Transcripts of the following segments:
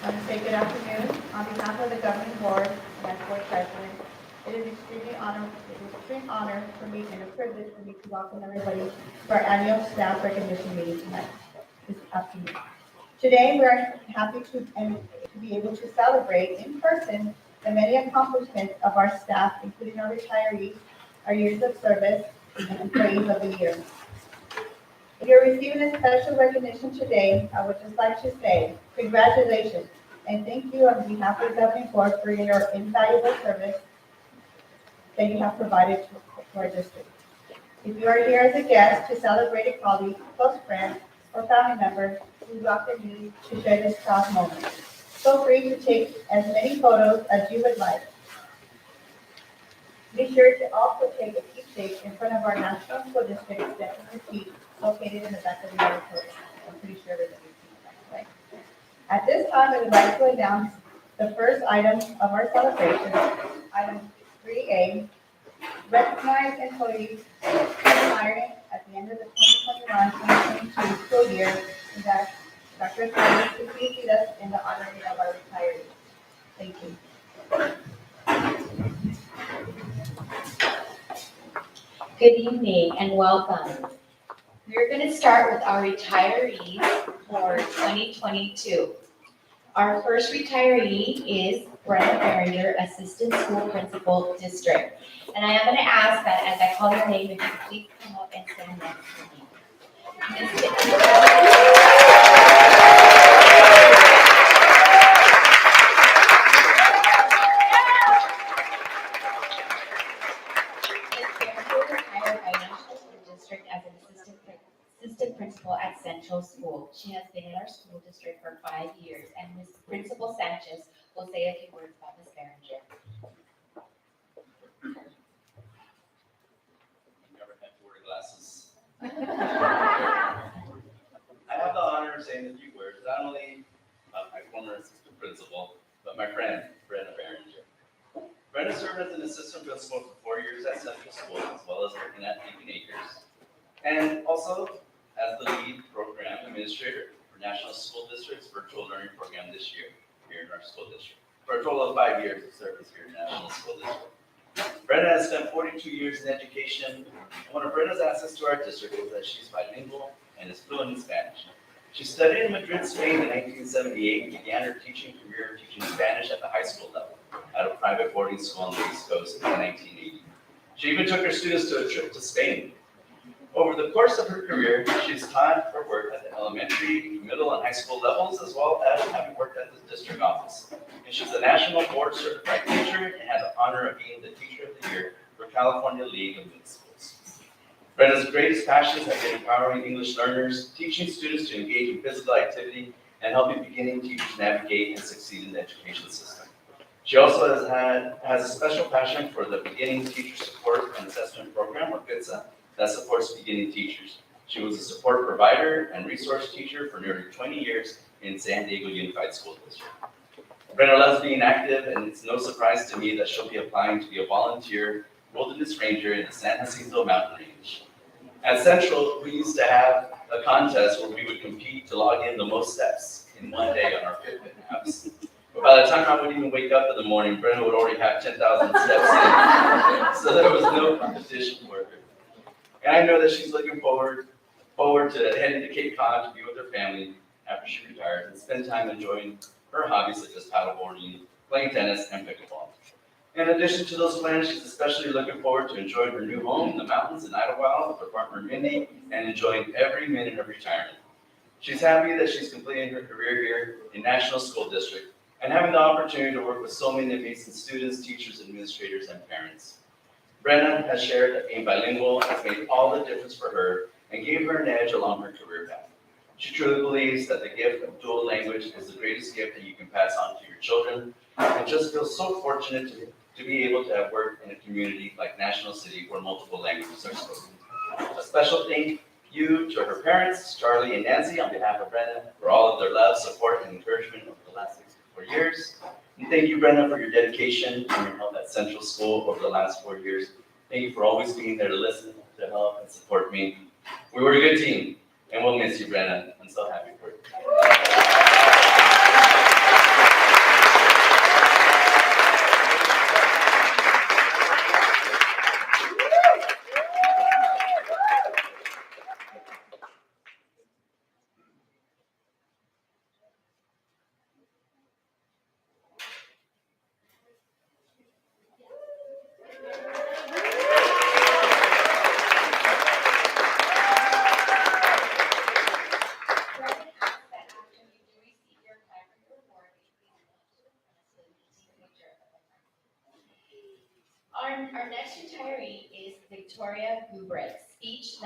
I want to say good afternoon. On behalf of the governing board and as board president, it is an extreme honor for me and a privilege for me to welcome everybody to our annual staff recognition meeting tonight, this afternoon. Today, we're happy to be able to celebrate in person the many accomplishments of our staff, including our retirees, our years of service, and employees of the year. If you're receiving a special recognition today, I would just like to say congratulations and thank you on behalf of the governing board for your invaluable service that you have provided to our district. If you are here as a guest to celebrate a colleague, close friend, or family member, we welcome you to share this proud moment. Feel free to take as many photos as you would like. Be sure to also take a keepsake in front of our National School District extension receipt located in the back of the auditorium. I'm pretty sure there's a receipt back way. At this time, I would like to announce the first item of our celebration, item 3A, recognize employees hiring at the end of the 2021-2022 school year, and that Dr. Cruz will lead us in the honoring of our retirees. Thank you. Good evening and welcome. We're going to start with our retirees for 2022. Our first retiree is Brenda Behringer, Assistant School Principal District. And I am going to ask that as I call your name, if you could please come up and stand next to me. As an assistant principal at Central School. She has been in our school district for 5 years, and Ms. Principal Sanchez will say a few words about Ms. Behringer. I've never had to wear glasses. I have the honor of saying a few words, not only of my former assistant principal, but my friend, Brenda Behringer. Brenda served as an assistant principal for 4 years at Central School, as well as working at Beacon Acres. And also as the lead program administrator for National School District's virtual learning program this year here in our school district. For a total of 5 years of service here in National School District. Brenda has spent 42 years in education. One of Brenda's assets to our district is that she's bilingual and is fluent in Spanish. She studied in Madrid, Spain in 1978 and began her teaching career teaching Spanish at the high school level at a private boarding school on the East Coast in 1980. She even took her students to a trip to Spain. Over the course of her career, she's taught or worked at the elementary, middle, and high school levels, as well as having worked at the district office. And she's a national board certified teacher and had the honor of being the Teacher of the Year for California League of Middle Schools. Brenda's greatest passions have been empowering English learners, teaching students to engage in physical activity, and helping beginning teachers navigate and succeed in the education system. She also has a special passion for the Beginning Teacher Support and Assessment Program, or BITSA, that supports beginning teachers. She was a support provider and resource teacher for nearly 20 years in San Diego Unified School District. Brenda loves being active, and it's no surprise to me that she'll be applying to be a volunteer wilderness ranger in the San Jacinto Mountain Range. At Central, we used to have a contest where we would compete to log in the most steps in one day on our Fitbit apps. But by the time I would even wake up in the morning, Brenda would already have 10,000 steps in. So there was no competition for her. And I know that she's looking forward to heading to Cape Cod to be with her family after she retires and spend time enjoying her hobbies such as paddleboarding, playing tennis, and pickleball. In addition to those plans, she's especially looking forward to enjoying her new home in the mountains in Idlewild with her partner Mindy and enjoying every minute of retirement. She's happy that she's completing her career here in National School District and having the opportunity to work with so many amazing students, teachers, administrators, and parents. Brenda has shared that being bilingual has made all the difference for her and gave her an edge along her career path. She truly believes that the gift of dual language is the greatest gift that you can pass on to your children, and just feels so fortunate to be able to have worked in a community like National City where multiple languages are spoken. A special thank you to her parents, Charlie and Nancy, on behalf of Brenda, for all of their love, support, and encouragement over the last 64 years. And thank you, Brenda, for your dedication and your help at Central School over the last 4 years. Thank you for always being there to listen, to help, and support me. We were a good team, and we'll miss you, Brenda. I'm so happy for you.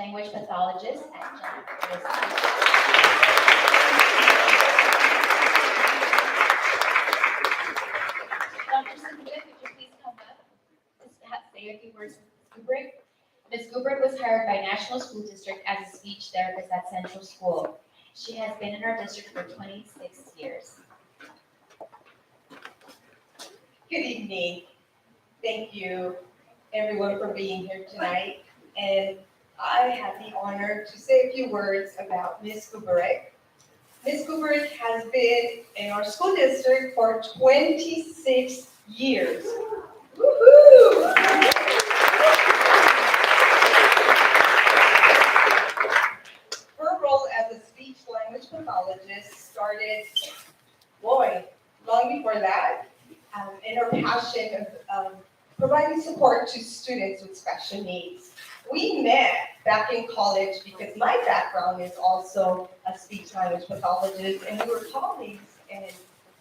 language pathologist at John. Dr. Cynthia, could you please come up? Say a few words. Ms. Gubrick was hired by National School District as a speech therapist at Central School. She has been in our district for 26 years. Good evening. Thank you, everyone, for being here tonight. And I have the honor to say a few words about Ms. Gubrick. Ms. Gubrick has been in our school district for 26 years. Woohoo! Her role as a speech language pathologist started, long before that. And her passion of providing support to students with special needs. We met back in college because my background is also a speech language pathologist, and we were colleagues and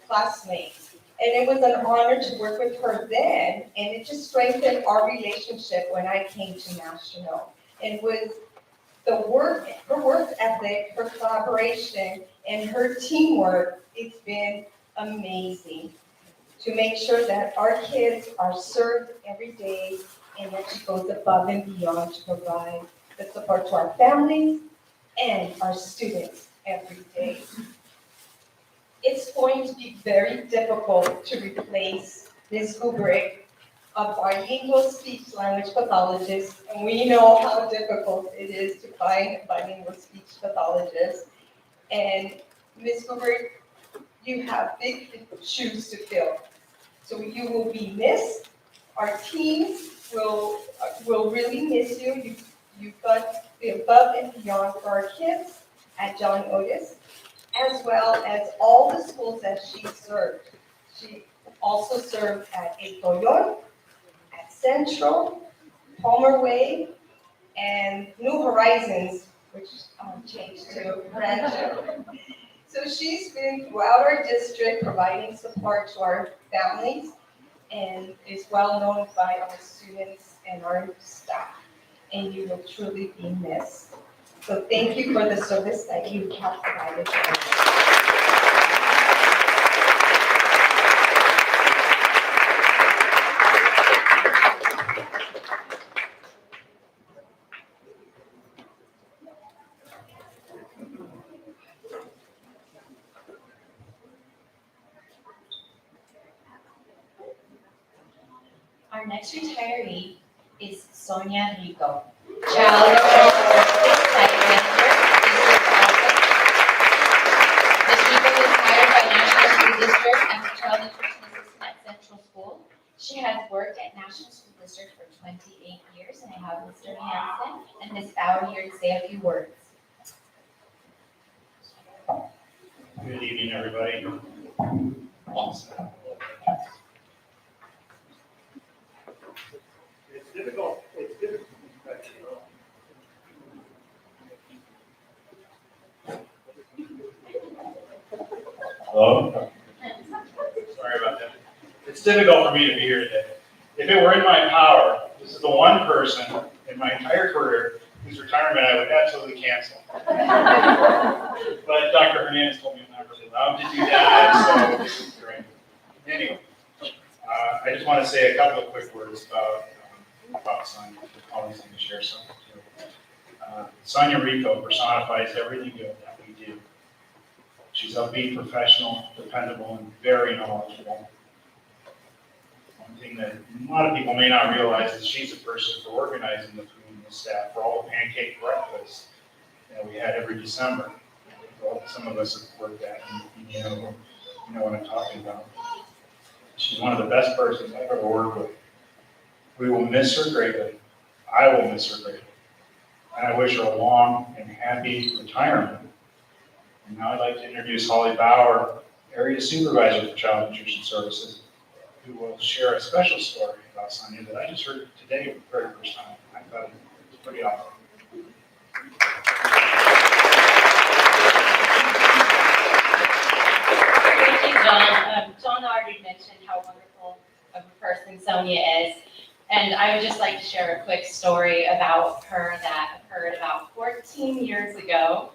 classmates. And it was an honor to work with her then, and it just strengthened our relationship when I came to National. And it was her work ethic, her collaboration, and her teamwork, it's been amazing to make sure that our kids are served every day and that she goes above and beyond to provide the support to our families and our students every day. It's going to be very difficult to replace Ms. Gubrick, a bilingual speech language pathologist, and we know how difficult it is to find a bilingual speech pathologist. And Ms. Gubrick, you have big shoes to fill. So you will be missed. Our team will really miss you. You've got to be above and beyond for our kids at John Otis, as well as all the schools that she served. She also served at Etoyon, at Central, Palmer Way, and New Horizons, which changed to Rancho. So she's been throughout our district providing support to our families and is well known by our students and our staff. And you will truly be missed. So thank you for the service that you have provided to us. Our next retiree is Sonia Rico, Child Services Site Manager, District Office. Ms. Rico was hired by National School District as a Child Nutrition Assistant at Central School. She has worked at National School District for 28 years, and I have Mr. Hansen and Ms. Bauer here to say a few words. Good evening, everybody. It's difficult. Hello? Sorry about that. It's difficult for me to be here today. If it were in my power, this is the one person in my entire career whose retirement I would absolutely cancel. But Dr. Hernandez told me I'm not really allowed to do that, so this is great. Anyway, I just want to say a couple of quick words about Sonia. Always going to share something too. Sonia Rico personifies everything good that we do. She's upbeat, professional, dependable, and very knowledgeable. One thing that a lot of people may not realize is she's the person for organizing the food and the staff for all the pancake breakfasts that we had every December. Well, some of us have worked at, and you know what I'm talking about. She's one of the best persons I've ever worked with. We will miss her greatly. I will miss her greatly. And I wish her a long and happy retirement. And now I'd like to introduce Holly Bauer, Area Supervisor for Child Nutrition Services, who will share a special story about Sonia that I just heard today for the very first time. I thought it was pretty awesome. Thank you, John. John already mentioned how wonderful of a person Sonia is. And I would just like to share a quick story about her that occurred about 14 years ago.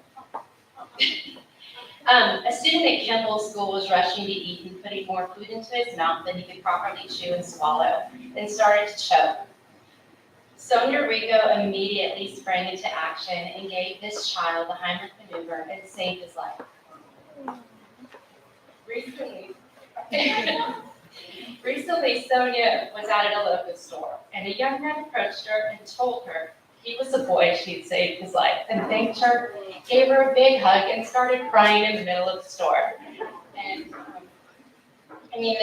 A student at Kimball School was rushing to eat and putting more food into his mouth than he could properly chew and swallow, and started to choke. Sonia Rico immediately sprang into action and gave this child the Heimlich maneuver and saved his life. Recently, Sonia was out at a Lopez store, and a young man approached her and told her he was the boy she'd saved his life, and thanked her, gave her a big hug, and started crying in the middle of the store. And I mean,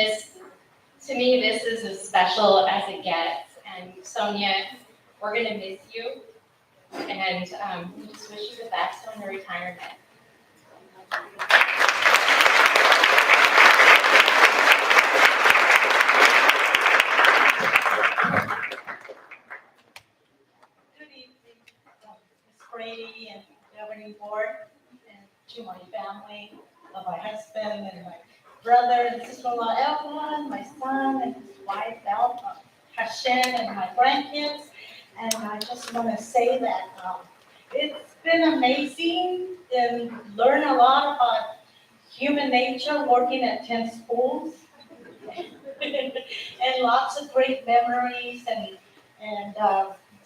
to me, this is as special as it gets. And Sonia, we're gonna miss you, and we just wish you the best on your retirement. Good evening, Ms. Brady and governing board, and to my family, my husband and my brother and sister-in-law Elva, my son and his wife Hashem, and my grandkids. And I just want to say that it's been amazing and learn a lot about human nature working at 10 schools. And lots of great memories and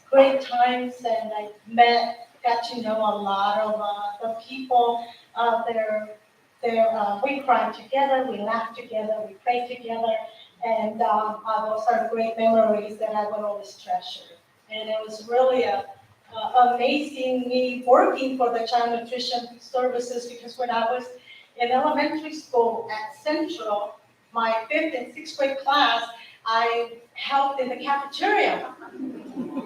great times, and I got to know a lot of the people there. We cried together, we laughed together, we prayed together, and those are great memories that I will always treasure. And it was really amazing me working for the Child Nutrition Services, because when I was in elementary school at Central, my 5th and 6th grade class, I helped in the cafeteria.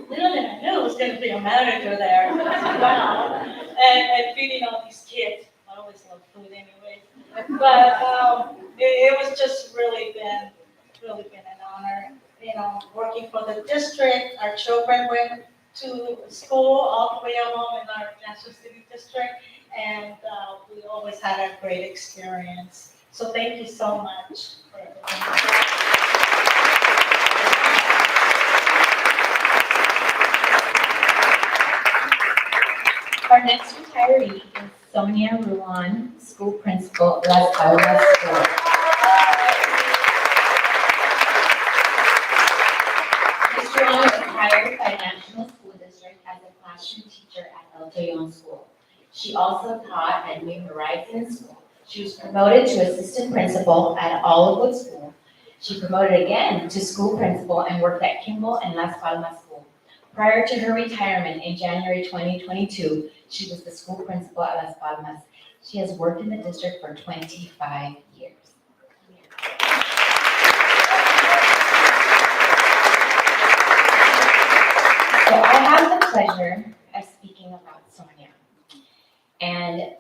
Little did I know I was going to be a manager there. Wow. And feeding all these kids. I always love food anyway. But it was just really been an honor. You know, working for the district. Our children went to school all the way home in our National City district, and we always had a great experience. So thank you so much for everything. Our next retiree is Sonia Rouhan, school principal, Las Palmas School. Ms. Rouhan was hired by National School District as a classroom teacher at El Tejon School. She also taught at New Horizons School. She was promoted to assistant principal at Olivewood School. She promoted again to school principal and worked at Kimball and Las Palmas School. Prior to her retirement in January 2022, she was the school principal at Las Palmas. She has worked in the district for 25 years. So I have the pleasure of speaking about Sonia. And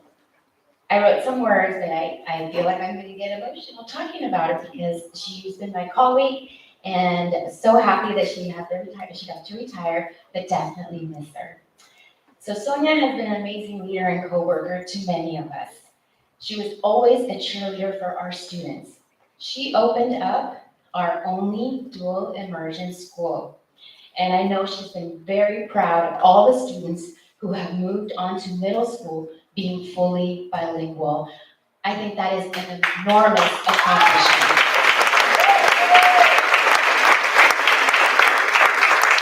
I wrote some words that I feel like I'm going to get emotional talking about her, because she's been my colleague, and so happy that she got to retire, but definitely miss her. So Sonia has been an amazing leader and coworker to many of us. She was always a cheerleader for our students. She opened up our only dual immersion school. And I know she's been very proud of all the students who have moved on to middle school being fully bilingual. I think that is an enormous accomplishment.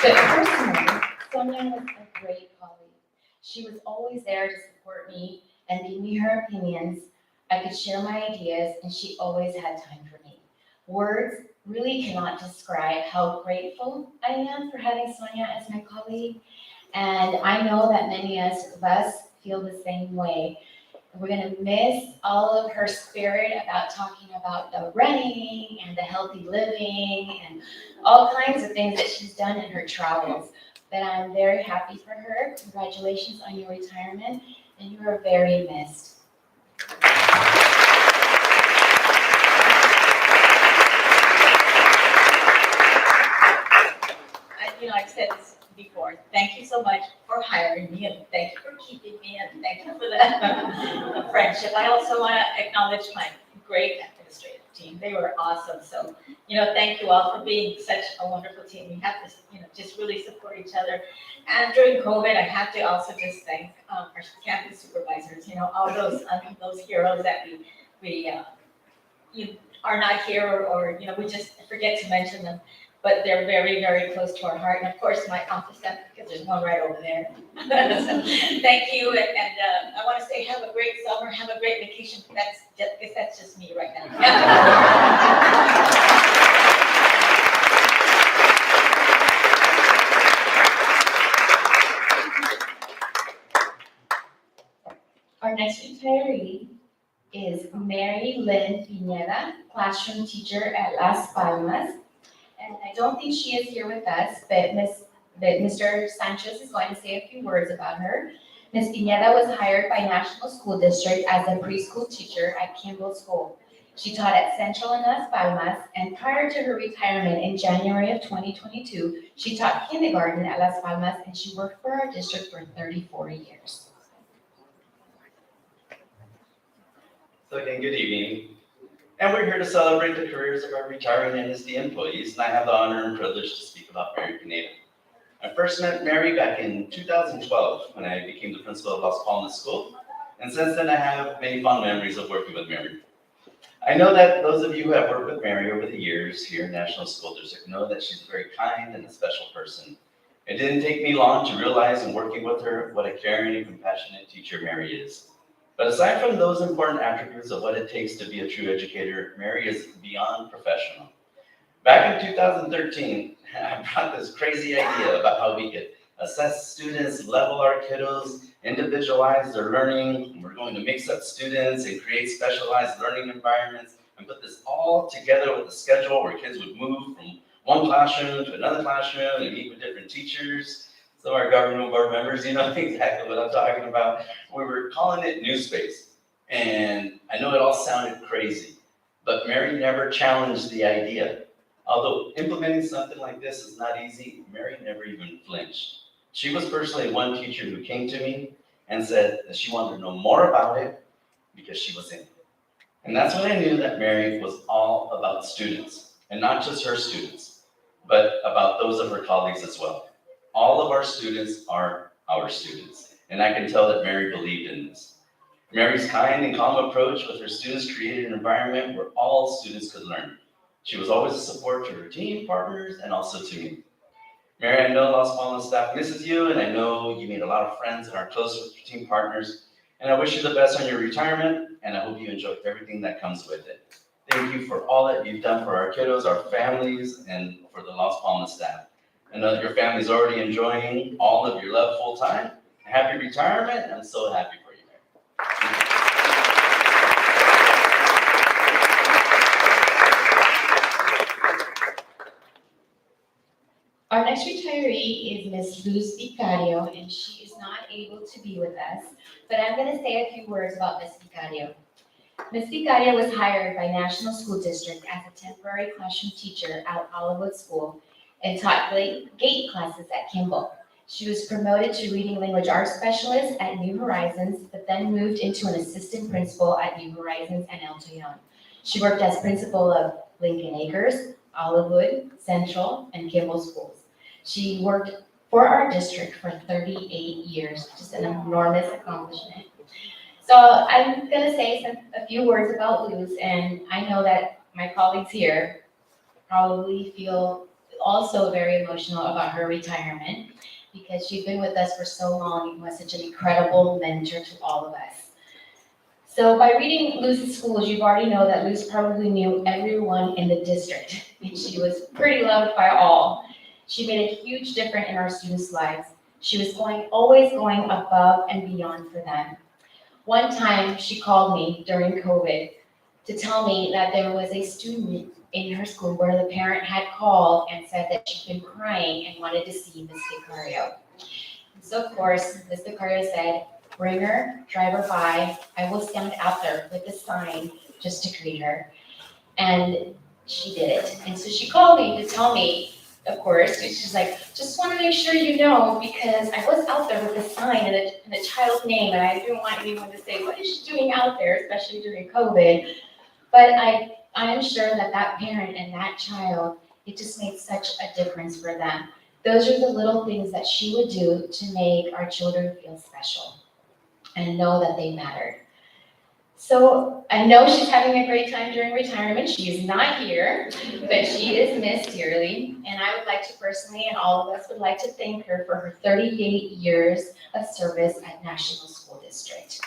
But personally, Sonia was a great colleague. She was always there to support me and give me her opinions. I could share my ideas, and she always had time for me. Words really cannot describe how grateful I am for having Sonia as my colleague. And I know that many of us feel the same way. We're going to miss all of her spirit about talking about the running and the healthy living and all kinds of things that she's done in her travels. But I'm very happy for her. Congratulations on your retirement, and you are very missed. I've said this before. Thank you so much for hiring me, and thank you for keeping me, and thank you for the friendship. I also want to acknowledge my great administrative team. They were awesome. So, thank you all for being such a wonderful team. We have to, just really support each other. And during COVID, I have to also just thank our campus supervisors, all those heroes that we you are not here or we just forget to mention them. But they're very, very close to our heart. And of course, my office staff, because there's one right over there. So, thank you. And I want to say have a great summer, have a great vacation. That's just me right now. Our next retiree is Mary Lynn Pineda, classroom teacher at Las Palmas. And I don't think she is here with us, but Mr. Sanchez is going to say a few words about her. Ms. Pineda was hired by National School District as a preschool teacher at Kimball School. She taught at Central and Las Palmas, and prior to her retirement in January of 2022, she taught kindergarten at Las Palmas, and she worked for our district for 34 years. So again, good evening. And we're here to celebrate the careers of our retiring NSD employees, and I have the honor and privilege to speak about Mary Pineda. I first met Mary back in 2012 when I became the principal of Las Palmas School, and since then I have many fond memories of working with Mary. I know that those of you who have worked with Mary over the years here in National School District know that she's a very kind and a special person. It didn't take me long to realize in working with her what a caring and compassionate teacher Mary is. But aside from those important attributes of what it takes to be a true educator, Mary is beyond professional. Back in 2013, I brought this crazy idea about how we could assess students, level our kiddos, individualize their learning. We're going to mix up students and create specialized learning environments and put this all together with a schedule where kids would move from one classroom to another classroom and meet with different teachers. Some of our governing board members, know exactly what I'm talking about. We were calling it New Space. And I know it all sounded crazy, but Mary never challenged the idea. Although implementing something like this is not easy, Mary never even flinched. She was personally one teacher who came to me and said that she wanted to know more about it because she was in it. And that's when I knew that Mary was all about students, and not just her students, but about those of her colleagues as well. All of our students are our students, and I can tell that Mary believed in this. Mary's kind and calm approach with her students created an environment where all students could learn. She was always a support to her team partners and also to me. Mary, I know Las Palmas staff misses you, and I know you made a lot of friends and are close with your team partners, and I wish you the best on your retirement, and I hope you enjoy everything that comes with it. Thank you for all that you've done for our kiddos, our families, and for the Las Palmas staff. I know that your family's already enjoying all of your love full time. Happy retirement, and I'm so happy for you, Mary. Our next retiree is Ms. Luz Vicario, and she is not able to be with us, but I'm going to say a few words about Ms. Vicario. Ms. Vicario was hired by National School District as a temporary classroom teacher at Olivewood School and taught GATE classes at Kimball. She was promoted to Reading Language Arts Specialist at New Horizons, but then moved into an assistant principal at New Horizons and El Toyon. She worked as principal of Lincoln Acres, Olivewood, Central, and Kimball schools. She worked for our district for 38 years, just an enormous accomplishment. So I'm gonna say a few words about Luz, and I know that my colleagues here probably feel also very emotional about her retirement because she's been with us for so long and was such an incredible mentor to all of us. So by reading Luz's schools, you already know that Luz probably knew everyone in the district, and she was pretty loved by all. She made a huge difference in our students' lives. She was always going above and beyond for them. One time, she called me during COVID to tell me that there was a student in her school where the parent had called and said that she'd been crying and wanted to see Ms. Vicario. So of course, Ms. Vicario said, bring her, drive her by, I will stand out there with a sign just to greet her. And she did it. And so she called me to tell me, of course, and she's like, just want to make sure you know, because I was out there with a sign and a child's name, and I didn't want anyone to say, what is she doing out there, especially during COVID. But I I am sure that that parent and that child, it just made such a difference for them. Those are the little things that she would do to make our children feel special and know that they mattered. So I know she's having a great time during retirement. She is not here, but she is missed dearly. And I would like to personally, and all of us would like to thank her for her 38 years of service at National School District.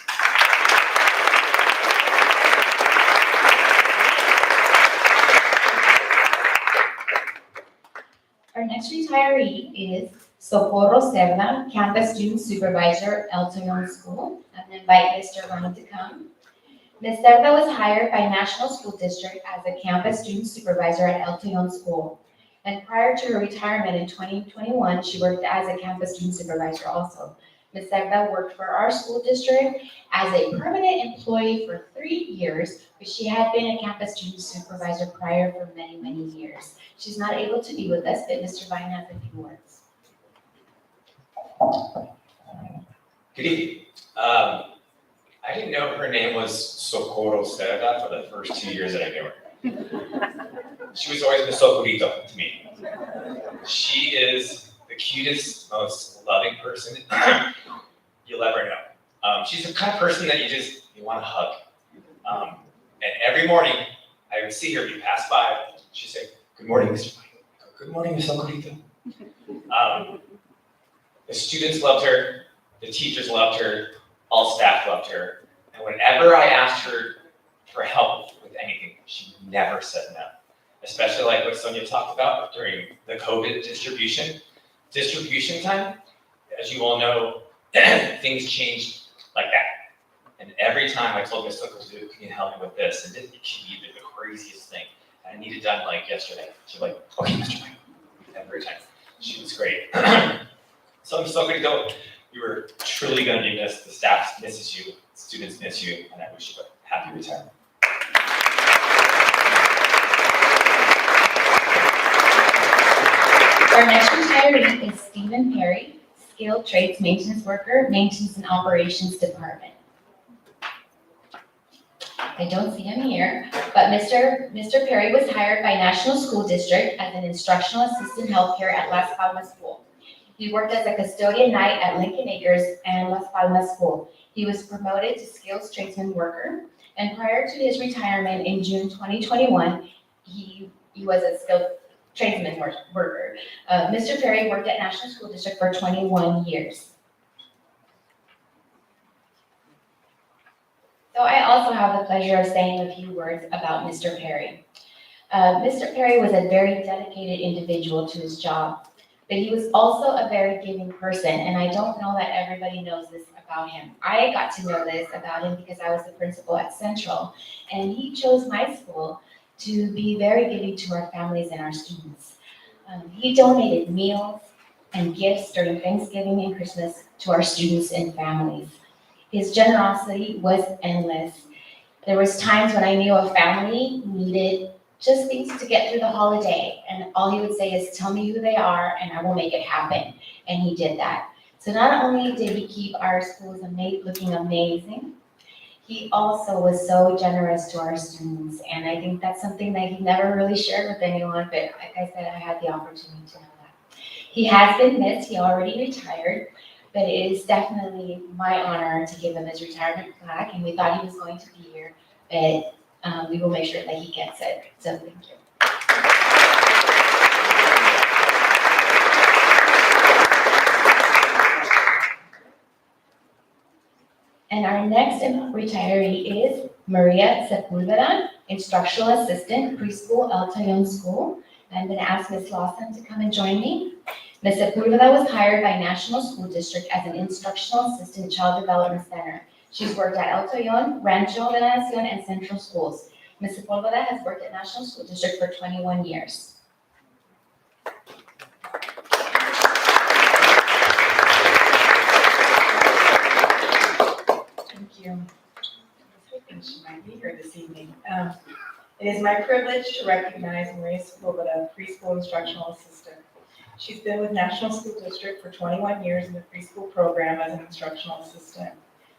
Our next retiree is Socorro Cerda, Campus Student Supervisor, El Toyon School. I'm going to invite Mr. Rouhan to come. Ms. Cerda was hired by National School District as a Campus Student Supervisor at El Toyon School. And prior to her retirement in 2021, she worked as a Campus Student Supervisor also. Ms. Cerda worked for our school district as a permanent employee for 3 years, but she had been a Campus Student Supervisor prior for many, many years. She's not able to be with us, but Mr. Vine has a few words. Good evening. I didn't know her name was Socorro Cerda for the first 2 years that I knew her. She was always Miss Socorrito to me. She is the cutest, most loving person you'll ever know. She's the kind of person that you want to hug. And every morning, I would see her, we pass by, she'd say, "Good morning, Mr. Vine. Good morning, Miss Socorrito." The students loved her, the teachers loved her, all staff loved her. And whenever I asked her for help with anything, she never said no. Especially like what Sonia talked about during the COVID distribution time. As you all know, things changed like that. And every time I told Miss Socorrito, "Can you help me with this?" And it can be the craziest thing. I need it done like yesterday. She's like, "Okay, Mr. Vine." Every time. She was great. So Miss Socorrito, you were truly going to be missed. The staff misses you, students miss you, and I wish you a happy retirement. Our next retiree is Stephen Perry, Skilled Trades Maintenance Worker, Maintenance and Operations Department. I don't see him here, but Mr. Perry was hired by National School District as an instructional assistant healthcare at Las Palmas School. He worked as a custodian night at Lincoln Acres and Las Palmas School. He was promoted to skilled tradesman worker, and prior to his retirement in June 2021, he was a skilled tradesman worker. Mr. Perry worked at National School District for 21 years. So I also have the pleasure of saying a few words about Mr. Perry. Mr. Perry was a very dedicated individual to his job, but he was also a very giving person, and I don't know that everybody knows this about him. I got to know this about him because I was the principal at Central, and he chose my school to be very giving to our families and our students. He donated meals and gifts during Thanksgiving and Christmas to our students and families. His generosity was endless. There was times when I knew a family needed just things to get through the holiday, and all he would say is, "Tell me who they are and I will make it happen." And he did that. So not only did he keep our schools looking amazing, he also was so generous to our students, and I think that's something that he never really shared with anyone, but like I said, I had the opportunity to know that. He has been missed, he already retired, but it is definitely my honor to give him his retirement plaque, and we thought he was going to be here, but we will make sure that he gets it, so thank you. And our next retiree is Maria Sepulveda, Instructional Assistant, Preschool, El Toyon School. I'm going to ask Ms. Lawson to come and join me. Ms. Sepulveda was hired by National School District as an Instructional Assistant Child Development Center. She's worked at El Toyon, Rancho de la Nacion, and Central Schools. Ms. Sepulveda has worked at National School District for 21 years. Thank you. I was hoping she might be here this evening. It is my privilege to recognize Maria Sepulveda, Preschool Instructional Assistant. She's been with National School District for 21 years in the preschool program as an instructional assistant.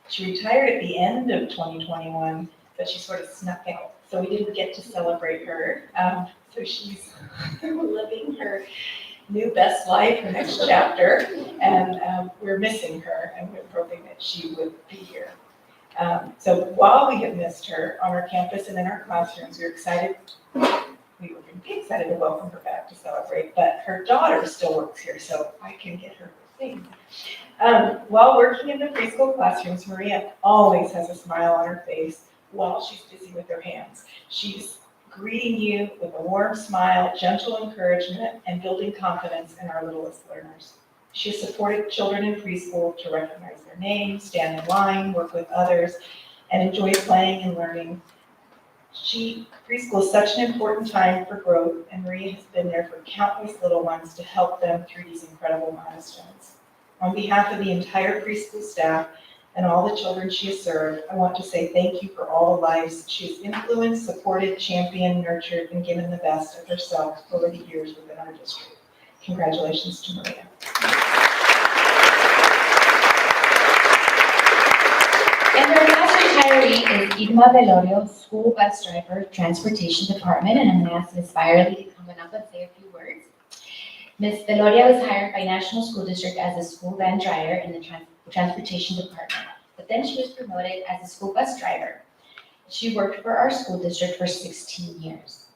She retired at the end of 2021, but she sort of snuck out. So we didn't get to celebrate her. So she's living her new best life, her next chapter, and we're missing her, and we're hoping that she would be here. So while we have missed her on our campus and in our classrooms, we were going to be excited to welcome her back to celebrate, but her daughter still works here, so I can get her to sing. While working in the preschool classrooms, Maria always has a smile on her face while she's busy with her hands. She's greeting you with a warm smile, gentle encouragement, and building confidence in our littlest learners. She has supported children in preschool to recognize their names, stand in line, work with others, and enjoy playing and learning. Preschool is such an important time for growth, and Maria has been there for countless little ones to help them through these incredible milestones. On behalf of the entire preschool staff and all the children she has served, I want to say thank you for all the lives she has influenced, supported, championed, nurtured, and given the best of herself over the years within our district. Congratulations to Maria. And our last retiree is Irma Velorio, school bus driver, transportation department, and I'm going to ask Ms. Byerly to come up and say a few words. Ms. Velorio was hired by National School District as a school van driver in the transportation department, but then she was promoted as a school bus driver. She worked for our school district for 16 years.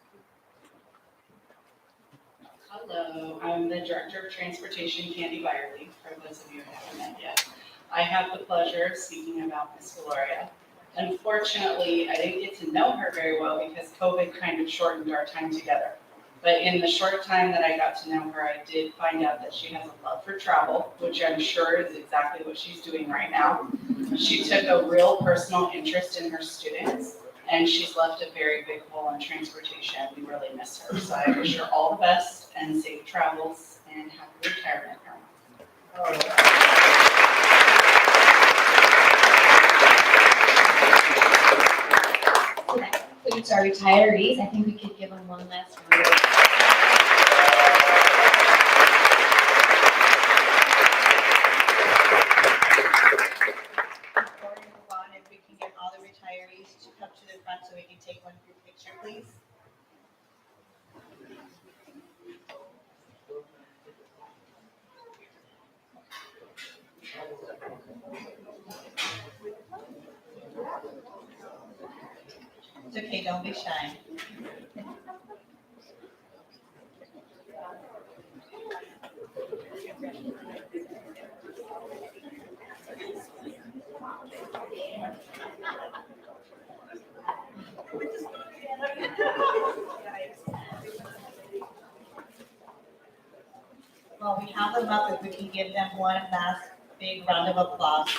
Hello, I'm the Director of Transportation, Candy Byerly, for those of you who haven't met yet. I have the pleasure of speaking about Ms. Valoria. Unfortunately, I didn't get to know her very well because COVID kind of shortened our time together. But in the short time that I got to know her, I did find out that she has a love for travel, which I'm sure is exactly what she's doing right now. She took a real personal interest in her students, and she's left a very big hole in transportation. We really miss her. So I wish her all the best and safe travels and happy retirement. So that concludes our retirees. I think we could give them one last round. Before we move on, if we can get all the retirees to come to the front so we can take one group picture, please. It's okay, don't be shy. Well, we have them up, if we can give them one last big round of applause.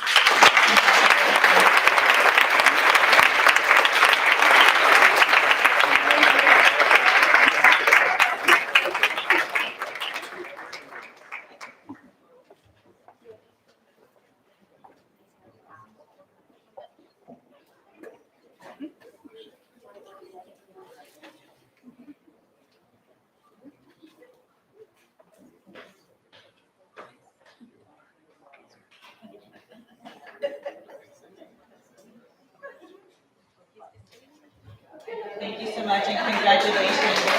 Thank you so much and congratulations.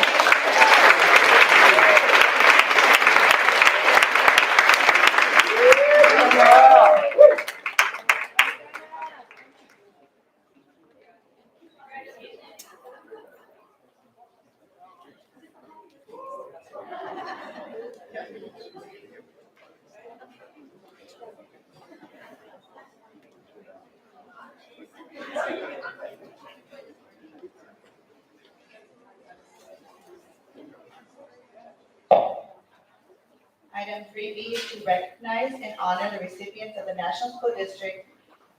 Item 3B is to recognize and honor the recipients of the National School District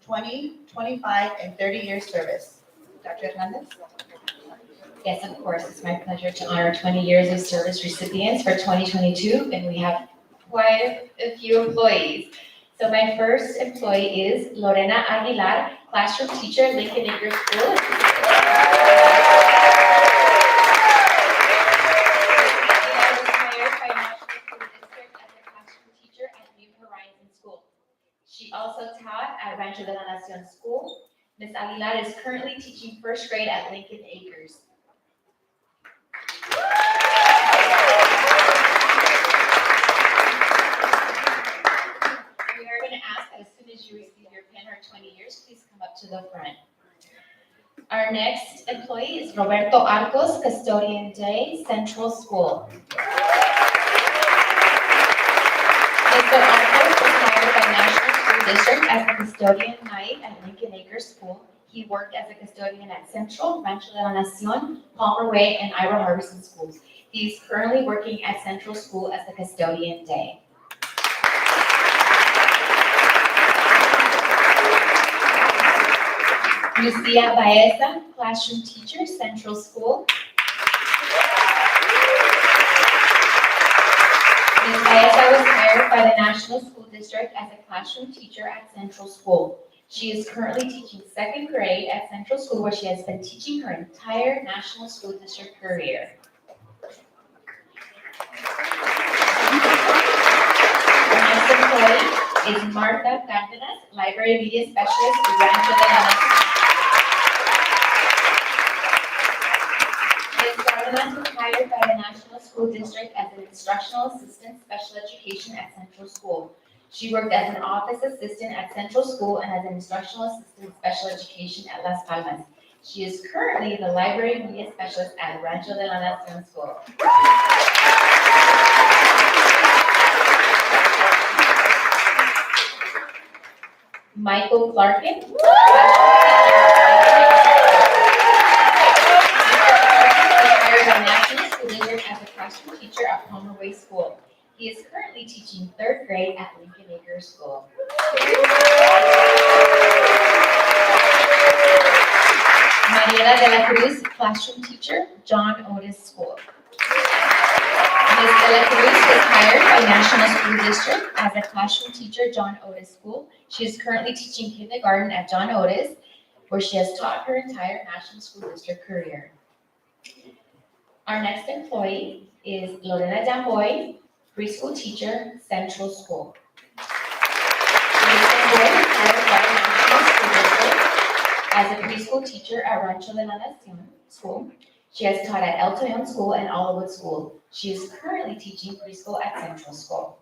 20, 25, and 30-year service. Dr. Hernandez? Yes, of course, it's my pleasure to honor 20 years of service recipients for 2022, and we have quite a few employees. So my first employee is Lorena Aguilar, classroom teacher at Lincoln Acres School. She also taught at Rancho de la Nacion School Ms. Aguilar is currently teaching first grade at Lincoln Acres. We are going to ask that as soon as you receive your pen or 20 years, please come up to the front. Our next employee is Roberto Arcos, Custodian Day, Central School. Mr. Arcos was hired by National School District as a custodian night at Lincoln Acres School. He worked as a custodian at Central, Rancho de la Nacion, Palmer Way, and Ira Harbison schools. He is currently working at Central School as the Custodian Day. Lucia Baeza, classroom teacher, Central School. Ms. Baeza was hired by the National School District as a classroom teacher at Central School. She is currently teaching second grade at Central School, where she has been teaching her entire National School District career. Our next employee is Martha Cárdenas, Library Media Specialist, Rancho de la Nacion. Ms. Cárdenas was hired by the National School District as an instructional assistant special education at Central School. She worked as an office assistant at Central School and as an instructional assistant special education at Las Palmas. She is currently the library media specialist at Rancho de la Nacion School. Michael Clarkin, hired by National School District as a classroom teacher at Palmer Way School. He is currently teaching third grade at Lincoln Acres School. Mariela de la Cruz, classroom teacher, John Otis School. Ms. de la Cruz was hired by National School District as a classroom teacher, John Otis School. She is currently teaching kindergarten at John Otis, where she has taught her entire National School District career. Our next employee is Lorena Jamboy, preschool teacher, Central School. Ms. Jamboy was hired by National School District as a preschool teacher at Rancho de la Nacion School. She has taught at El Toyon School and Olivewood School. She is currently teaching preschool at Central School.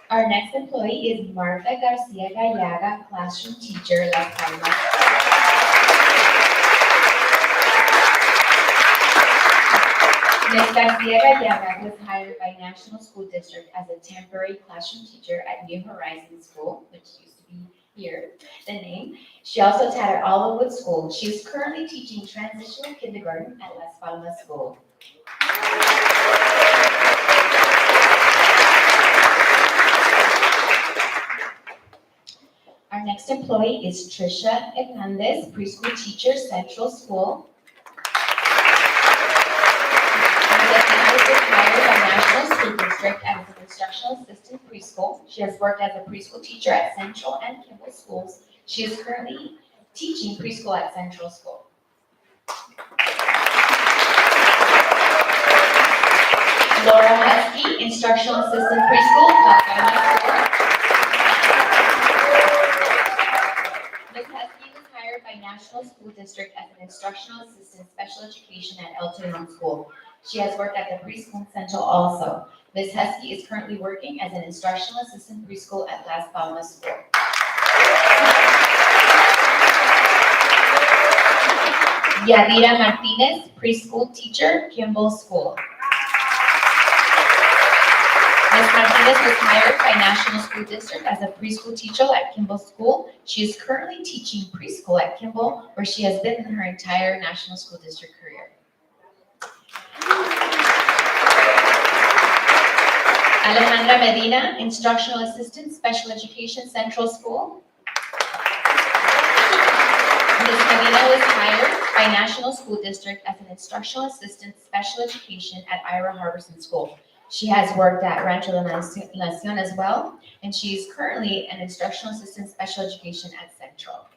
Our next employee is Martha Garcia Gallaga, classroom teacher, Las Palmas. Ms. Garcia Gallaga was hired by National School District as a temporary classroom teacher at New Horizons School, which used to be here, the name. She also taught at Olivewood School. She is currently teaching transitional kindergarten at Las Palmas School. Our next employee is Trisha Hernandez, preschool teacher, Central School. Ms. was hired by National School District as an instructional assistant preschool. She has worked as a preschool teacher at Central and Kimball schools. She is currently teaching preschool at Central School. Laura Husky, instructional assistant preschool, Las Palmas School. Ms. Husky was hired by National School District as an instructional assistant special education at El Toyon School. She has worked at the preschool in Central also. Ms. Husky is currently working as an instructional assistant preschool at Las Palmas School. Yadira Martinez, preschool teacher, Kimball School. Ms. Martinez was hired by National School District as a preschool teacher at Kimball School. She is currently teaching preschool at Kimball, where she has been in her entire National School District career. Alejandra Medina, instructional assistant, special education, Central School. Ms. Medina was hired by National School District as an instructional assistant, special education at Ira Harbison School. She has worked at Rancho de la Nacion as well, and she is currently an instructional assistant, special education at Central.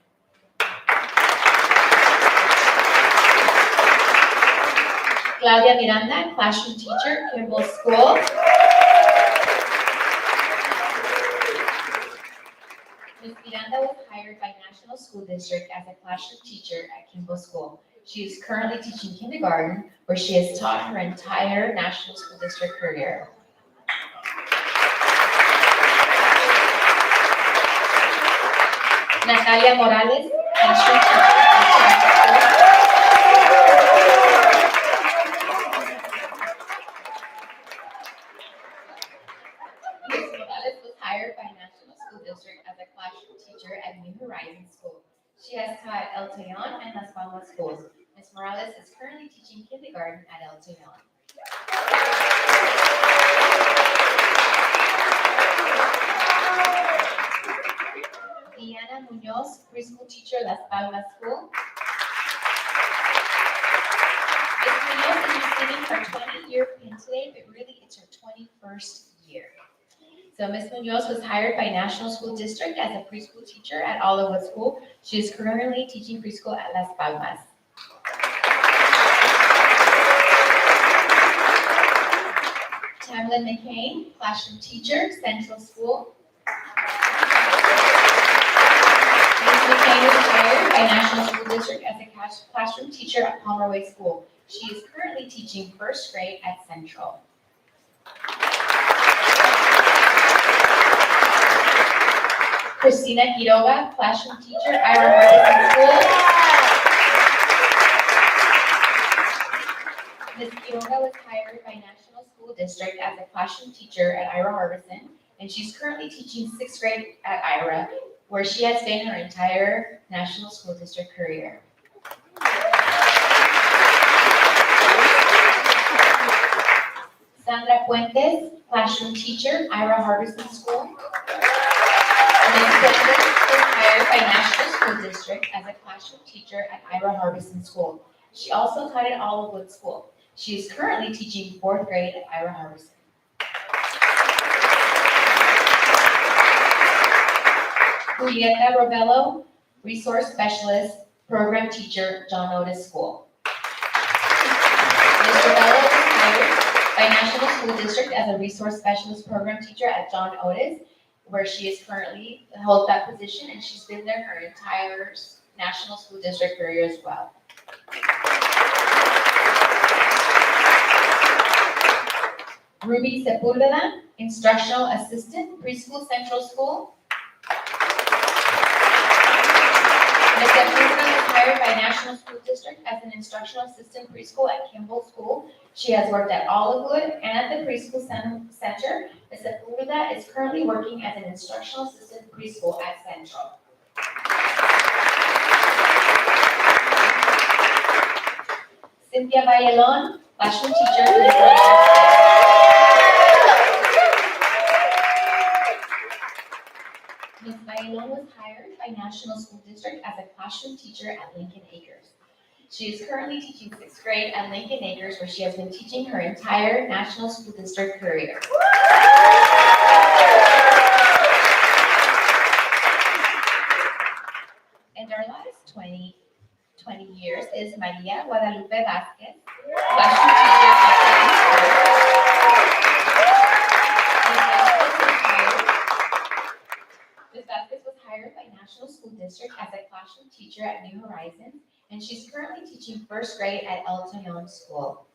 Claudia Miranda, classroom teacher, Kimball School. Ms. Miranda was hired by National School District as a classroom teacher at Kimball School. She is currently teaching kindergarten, where she has taught her entire National School District career. Natalia Morales, classroom teacher at Ms. Morales was hired by National School District as a classroom teacher at New Horizons School. She has taught El Tejon and Las Palmas schools. Ms. Morales is currently teaching kindergarten at El Tejon. Diana Munoz, preschool teacher, Las Palmas School. Ms. Munoz is receiving her 20-year pin today, but really it's her 21st year. So Ms. Munoz was hired by National School District as a preschool teacher at Olive School. She is currently teaching preschool at Las Palmas. Tamlin McCain, classroom teacher, Central School. Ms. McCain was hired by National School District as a classroom teacher at Palmer Way School. She is currently teaching first grade at Central. Christina Quiroga, classroom teacher, Ira Hardison School. Ms. Quiroga was hired by National School District as a classroom teacher at Ira Harbison, and she's currently teaching sixth grade at Ira, where she has been her entire National School District career. Sandra Puentes, classroom teacher, Ira Harbison School. Ms. Puentes was hired by National School District as a classroom teacher at Ira Harbison School. She also taught at Olivewood School. She is currently teaching fourth grade at Ira Harbison. Julieta Robello, resource specialist, program teacher, John Otis School. Ms. Robello was hired by National School District as a resource specialist program teacher at John Otis, where she is currently holds that position, and she's been there her entire National School District career as well. Ruby Sepulveda, instructional assistant, preschool Central School. Ms. Sepulveda was hired by National School District as an instructional assistant preschool at Kimball School. She has worked at Olivewood and at the preschool center. Ms. Sepulveda is currently working as an instructional assistant preschool at Central. Cynthia Vallelon, classroom teacher, Ms. Vallelon was hired by National School District as a classroom teacher at Lincoln Acres. She is currently teaching sixth grade at Lincoln Acres, where she has been teaching her entire National School District career. And our last 20 years is Maria Guadalupe Vázquez, classroom teacher at Ms. Vázquez was hired by National School District as a classroom teacher at New Horizons, and she's currently teaching first grade at El Tejon School.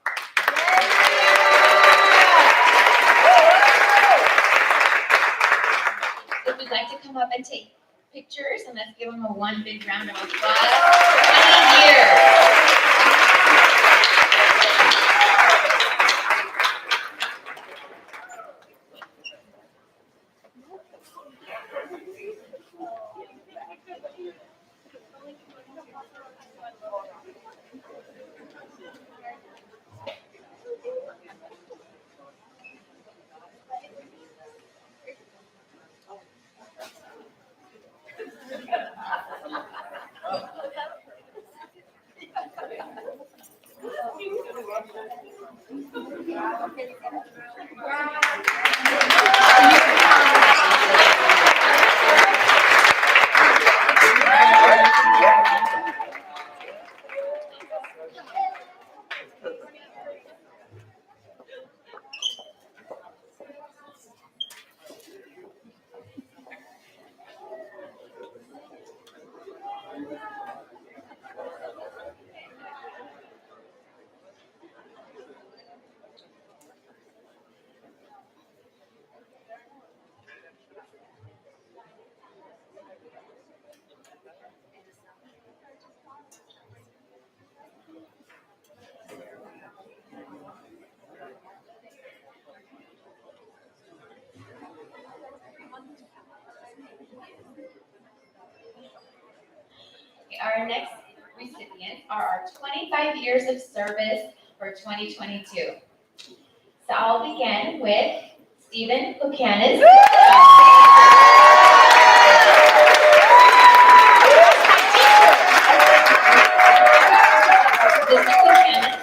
If you'd like to come up and take pictures, and let's give them one big round of applause. 20 years. Our next recipients are our 25 years of service for 2022. So I'll begin with Stephen Buchanan. Mr. Buchanan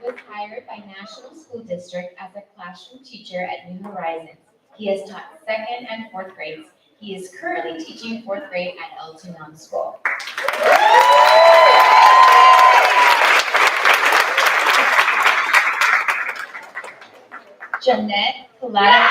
was hired by National School District as a classroom teacher at New Horizons. He has taught 2nd and 4th grades. He is currently teaching 4th grade at Elton Young School. Jeanette Colada.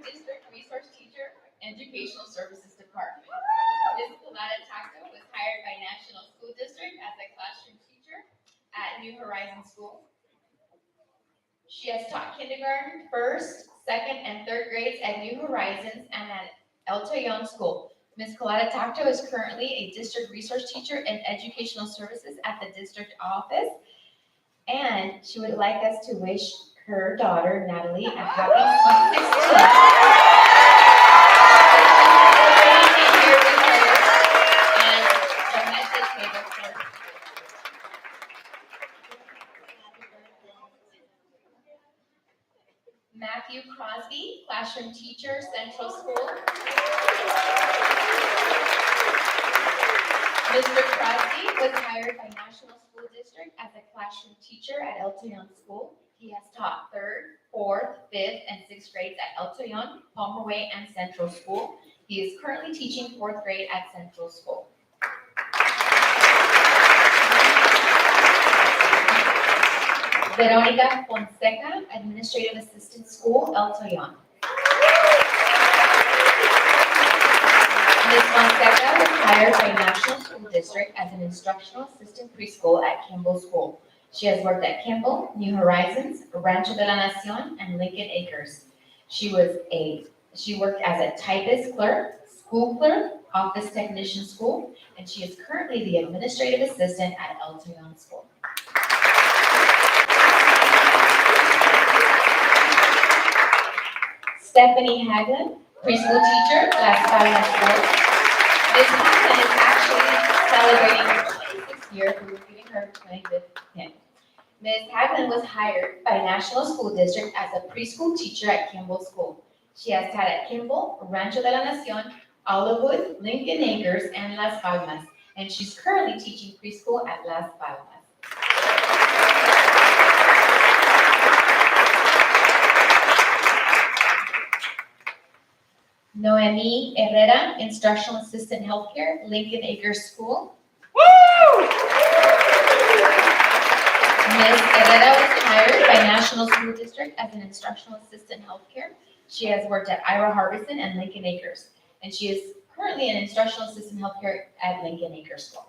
District Resource Teacher, Educational Services Department. Ms. Colada was hired by National School District as a classroom teacher at New Horizons School. She has taught kindergarten, 1st, 2nd, and 3rd grades at New Horizons and at El Toyon School. Ms. Colada is currently a district resource teacher in educational services at the district office. And she would like us to wish her daughter, Natalie, a happy sweet 16th. Matthew Crosby, classroom teacher, Central School. Mr. Crosby was hired by National School District as a classroom teacher at El Toyon School. He has taught 3rd, 4th, 5th, and 6th grades at El Toyon, Palmer Way, and Central School. He is currently teaching 4th grade at Central School. Veronica Fonseca, Administrative Assistant School, El Toyon. Ms. Fonseca was hired by National School District as an instructional assistant preschool at Kimball School. She has worked at Kimball, New Horizons, Rancho de la Nacion, and Lincoln Acres. She worked as a typist clerk, school clerk, office technician school, and she is currently the administrative assistant at El Toyon School. Stephanie Haglin, preschool teacher, Las Palmas School. Ms. Haglin is actually celebrating her 26th year, so we're giving her 25th pin. Ms. Haglin was hired by National School District as a preschool teacher at Kimball School. She has taught at Kimball, Rancho de la Nacion, Olivewood, Lincoln Acres, and Las Palmas, and she's currently teaching preschool at Las Palmas. Noemi Herrera, Instructional Assistant Healthcare, Lincoln Acres School. Woo! Ms. Herrera was hired by National School District as an Instructional Assistant Healthcare. She has worked at Ira Harbison and Lincoln Acres, and she is currently an Instructional Assistant Healthcare at Lincoln Acres School.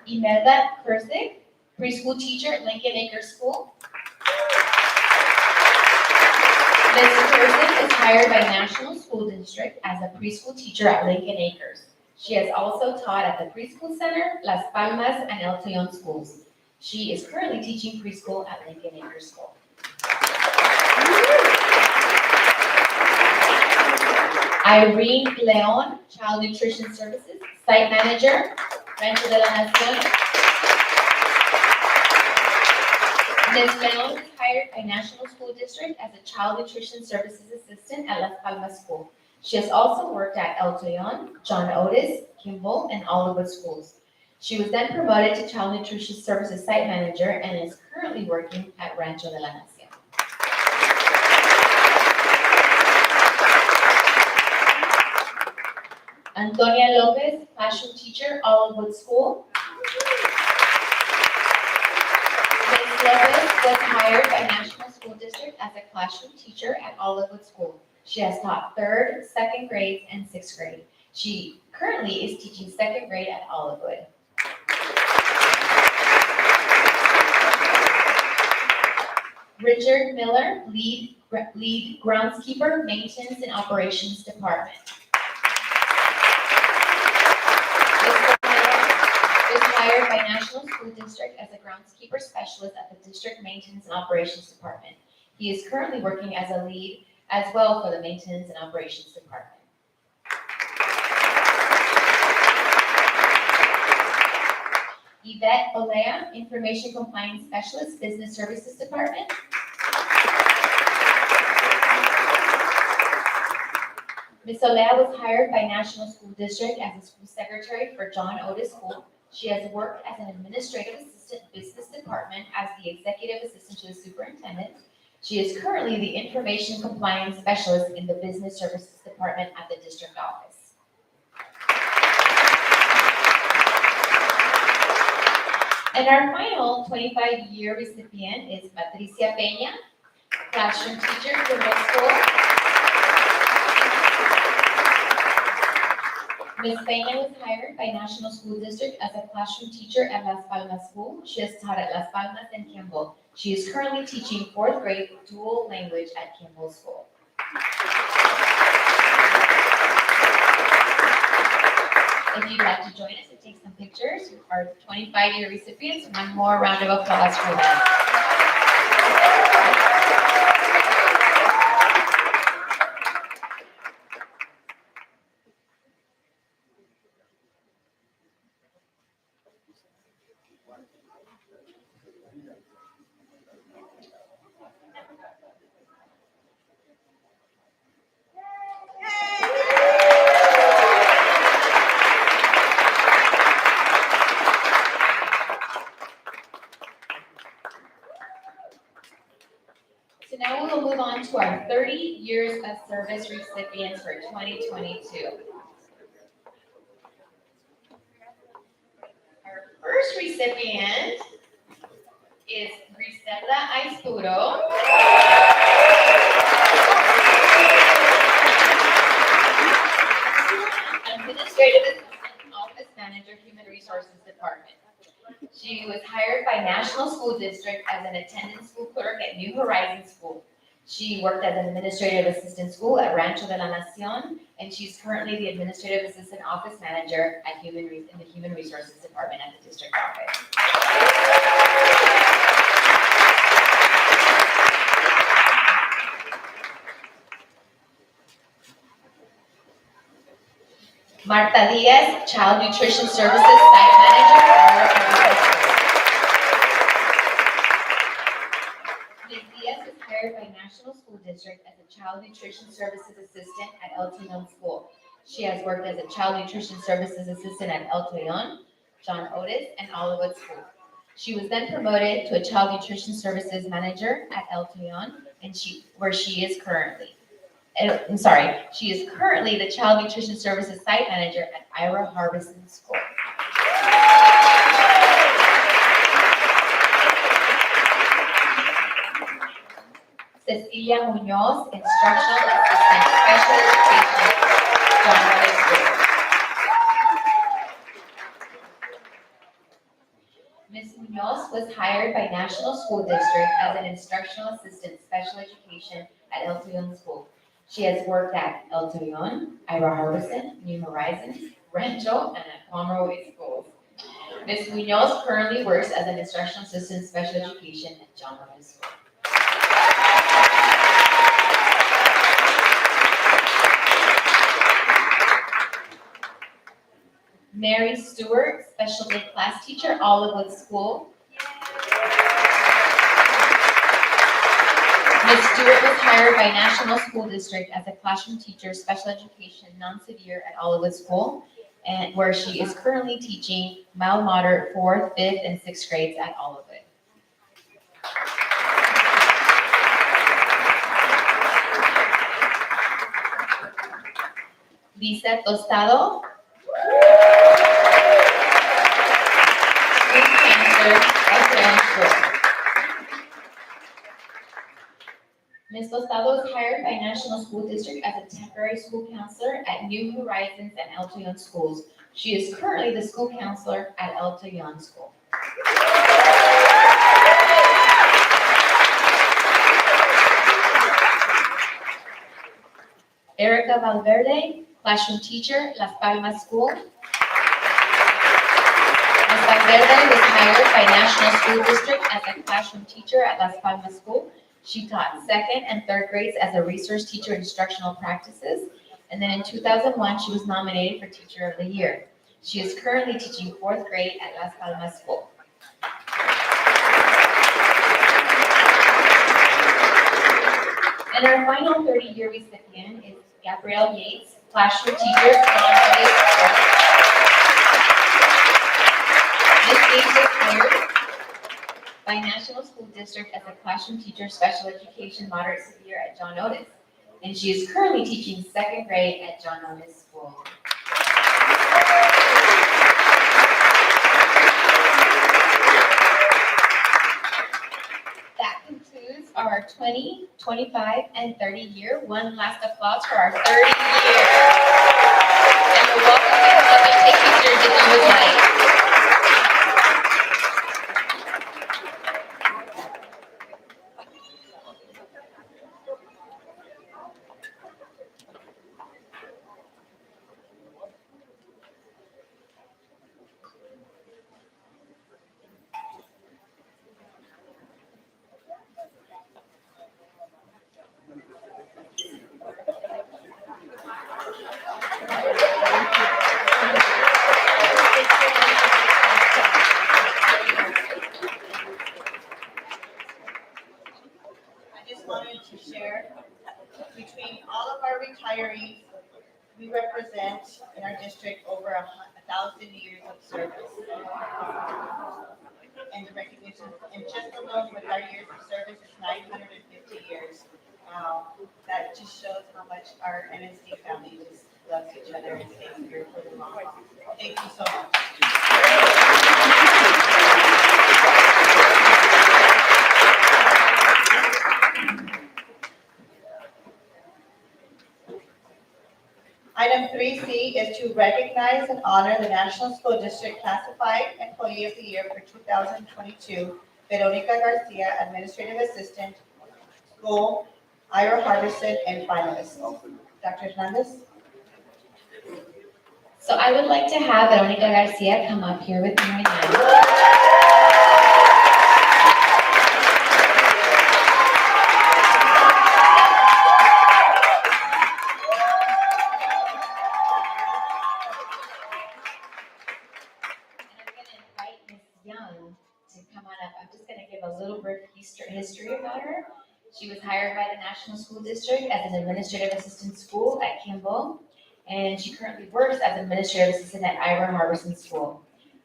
Imelda Kursik, Preschool Teacher at Lincoln Acres School. Ms. Person was hired by National School District as a preschool teacher at Lincoln Acres. She has also taught at the Preschool Center, Las Palmas, and El Toyon schools. She is currently teaching preschool at Lincoln Acres School. Irene Leon, Child Nutrition Services, Site Manager, Rancho de la Nacion. Ms. Leon was hired by National School District as a Child Nutrition Services Assistant at Las Palmas School. She has also worked at El Toyon, John Otis, Kimball, and Olivewood schools. She was then promoted to Child Nutrition Services Site Manager and is currently working at Rancho de la Nacion. Antonia Lopez, Classroom Teacher, Olivewood School. Ms. Lopez was hired by National School District as a classroom teacher at Olivewood School. She has taught 3rd, 2nd grades, and 6th grade. She currently is teaching 2nd grade at Olivewood. Richard Miller, lead groundskeeper, maintenance and operations department. Mr. Miller was hired by National School District as a groundskeeper specialist at the district maintenance and operations department. He is currently working as a lead as well for the maintenance and operations department. Yvette Olea, information compliance specialist, business services department. Ms. Olea was hired by National School District as a school secretary for John Otis School. She has worked as an administrative assistant business department as the executive assistant to the superintendent. She is currently the information compliance specialist in the business services department at the district office. And our final 25-year recipient is Patricia Peña, classroom teacher for middle school. Ms. Peña was hired by National School District as a classroom teacher at Las Palmas School. She has taught at Las Palmas and Kimball. She is currently teaching 4th grade dual language at Kimball School. If you'd like to join us and take some pictures, our 25-year recipients, one more round of applause for them. So now we will move on to our 30 years of service recipients for 2022. Our first recipient is Griselda Aizpuro. Administrative Assistant, Office Manager, Human Resources Department. She was hired by National School District as an attendance school clerk at New Horizons School. She worked as an administrative assistant school at Rancho de la Nacion, and she's currently the administrative assistant office manager at in the Human Resources Department at the district office. Marta Diaz, Child Nutrition Services Site Manager. Ms. Diaz was hired by National School District as a Child Nutrition Services Assistant at El Tejon School. She has worked as a Child Nutrition Services Assistant at El Tejon, John Otis, and Olivewood School. She was then promoted to a Child Nutrition Services Manager at El Tejon, and where she is currently. She is currently the Child Nutrition Services Site Manager at Ira Harbison School. Cecilia Munoz, Instructional Assistant, Special Education, John Otis School. Ms. Munoz was hired by National School District as an Instructional Assistant, Special Education at El Tejon School. She has worked at El Tejon, Ira Harbison, New Horizons, Rancho, and at Pomeroy Schools. Ms. Munoz currently works as an Instructional Assistant, Special Education at John Otis School. Mary Stewart, Special Ed Class Teacher, Olivewood School. Ms. Stewart was hired by National School District as a classroom teacher, special education, non-severe at Olivewood School, and where she is currently teaching mild moderate 4th, 5th, and 6th grades at Olivewood. Lisa Tostado, School Counselor at Leon School. Ms. Tostado was hired by National School District as a temporary school counselor at New Horizons and El Tejon Schools. She is currently the school counselor at El Tejon School. Erica Valverde, classroom teacher, Las Palmas School. Ms. Valverde was hired by National School District as a classroom teacher at Las Palmas School. She taught second and third grades as a resource teacher instructional practices. And then in 2001, she was nominated for Teacher of the Year. She is currently teaching fourth grade at Las Palmas School. And our final 30-year recipient is Gabrielle Yates, classroom teacher, Nominees. Ms. Yates was hired by National School District as a classroom teacher, special education, moderate severe at John Otis. And she is currently teaching second grade at John Otis School. That concludes our 20, 25, and 30-year. One last applause for our 30 year. And we're welcome to come up and take pictures if you would like. I just wanted to share, between all of our retirees, we represent in our district over 1,000 years of service. And the recognition, and just alone with our years of service is 950 years. That just shows how much our NSD family just loves each other and stays here for the long haul. Thank you so much. Item 3C is to recognize and honor the National School District Classified Employee of the Year for 2022, Veronica Garcia, Administrative Assistant, School, Ira Harbison, and Finalists. Dr. Hernandez? So I would like to have Veronica Garcia come up here with me right now. I'm just going to give a little brief history about her. She was hired by the National School District as an administrative assistant school at Kimball, and she currently works as an administrative assistant at Ira Harbison School.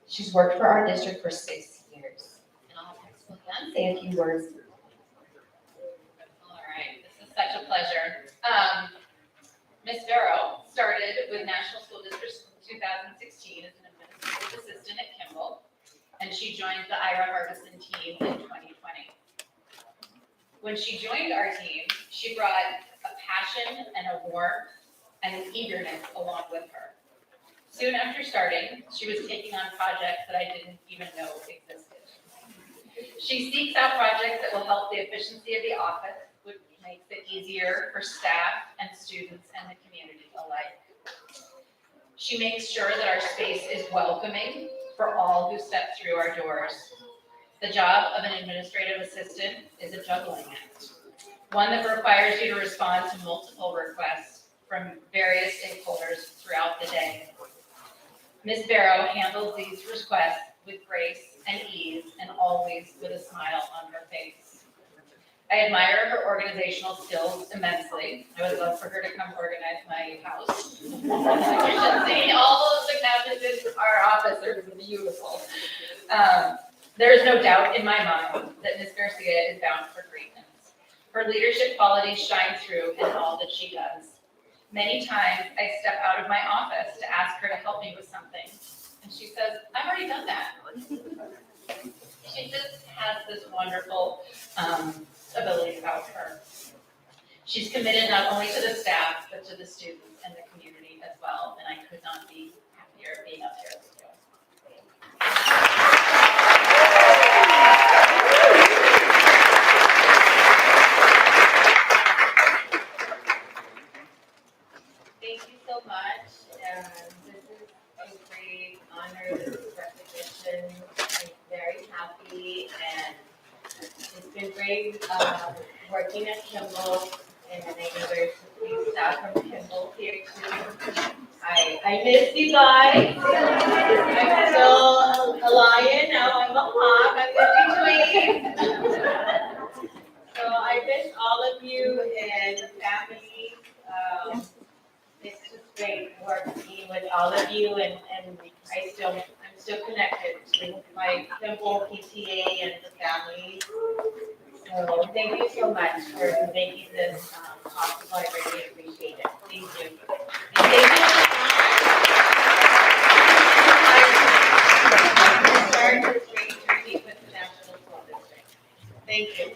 She's worked for our district for 6 years. And I'll have Principal Young say a few words. All right, this is such a pleasure. Ms. Vero started with National School District 2016 as an administrative assistant at Kimball, and she joined the Ira Harbison team in 2020. When she joined our team, she brought a passion and a warmth and an eagerness along with her. Soon after starting, she was taking on projects that I didn't even know existed. She seeks out projects that will help the efficiency of the office, which makes it easier for staff and students and the community alike. She makes sure that our space is welcoming for all who step through our doors. The job of an administrative assistant is a juggling act, one that requires you to respond to multiple requests from various stakeholders throughout the day. Ms. Barrow handles these requests with grace and ease and always with a smile on her face. I admire her organizational skills immensely. I would love for her to come organize my house. You should see all of the cabinets in our office, they're beautiful. There is no doubt in my mind that Ms. Garcia is bound for greatness. Her leadership qualities shine through in all that she does. Many times I step out of my office to ask her to help me with something, and she says, I've already done that. She just has this wonderful ability about her. She's committed not only to the staff, but to the students and the community as well, and I could not be happier being up here with you. great working at Kimball, and I know there's some staff from Kimball here too. I miss you guys. I'm still a lion, now I'm a hawk, I'm in between. So I miss all of you and the families. It's just great working with all of you, and I'm still connected to my Kimball PTA and the family. So thank you so much for making this possible. I really appreciate it. Thank you. And thank you. Start this great journey with the National School District. Thank you.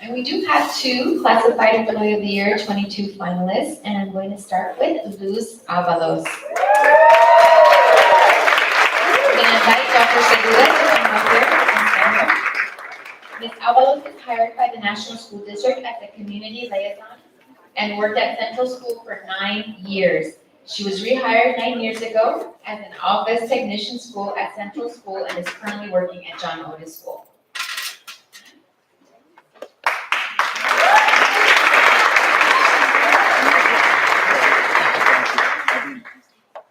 And we do have two classified employee of the year 22 finalists, and I'm going to start with Luz Avalos. I'm going to invite Dr. Segura to come up here and stand here. Ms. Avalos was hired by the National School District as a community liaison and worked at Central School for 9 years. She was rehired 9 years ago as an office technician school at Central School and is currently working at John Otis School.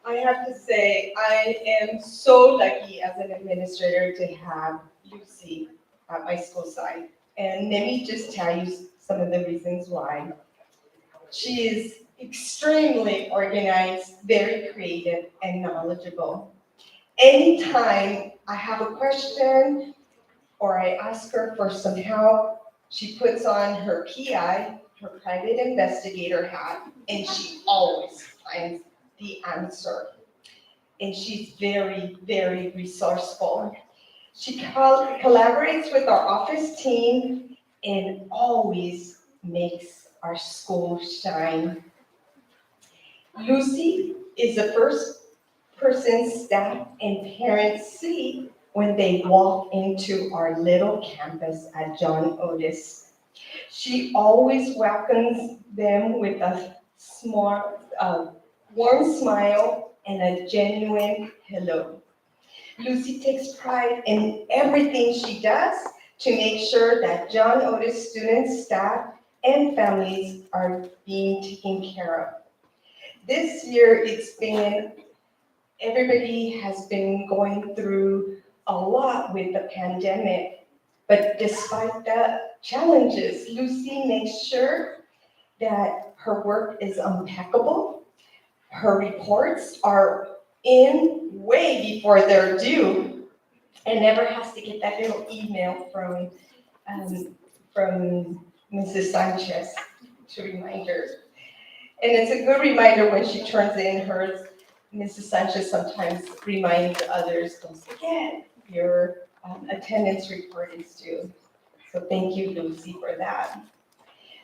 I have to say, I am so lucky as an administrator to have Lucy at my school side. And let me just tell you some of the reasons why. She is extremely organized, very creative, and knowledgeable. Anytime I have a question or I ask her for some help, she puts on her PI, her private investigator hat, and she always finds the answer. And she's very, very resourceful. She collaborates with our office team and always makes our school shine. Lucy is the first person staff and parents see when they walk into our little campus at John Otis. She always welcomes them with a smart, warm smile and a genuine hello. Lucy takes pride in everything she does to make sure that John Otis students, staff, and families are being taken care of. This year, everybody has been going through a lot with the pandemic, but despite the challenges, Lucy makes sure that her work is impeccable. Her reports are in way before they're due, and never has to get that little email from Mrs. Sanchez to remind her. And it's a good reminder when she turns in hers. Mrs. Sanchez sometimes reminds others, don't forget, your attendance report is due. So thank you, Lucy, for that.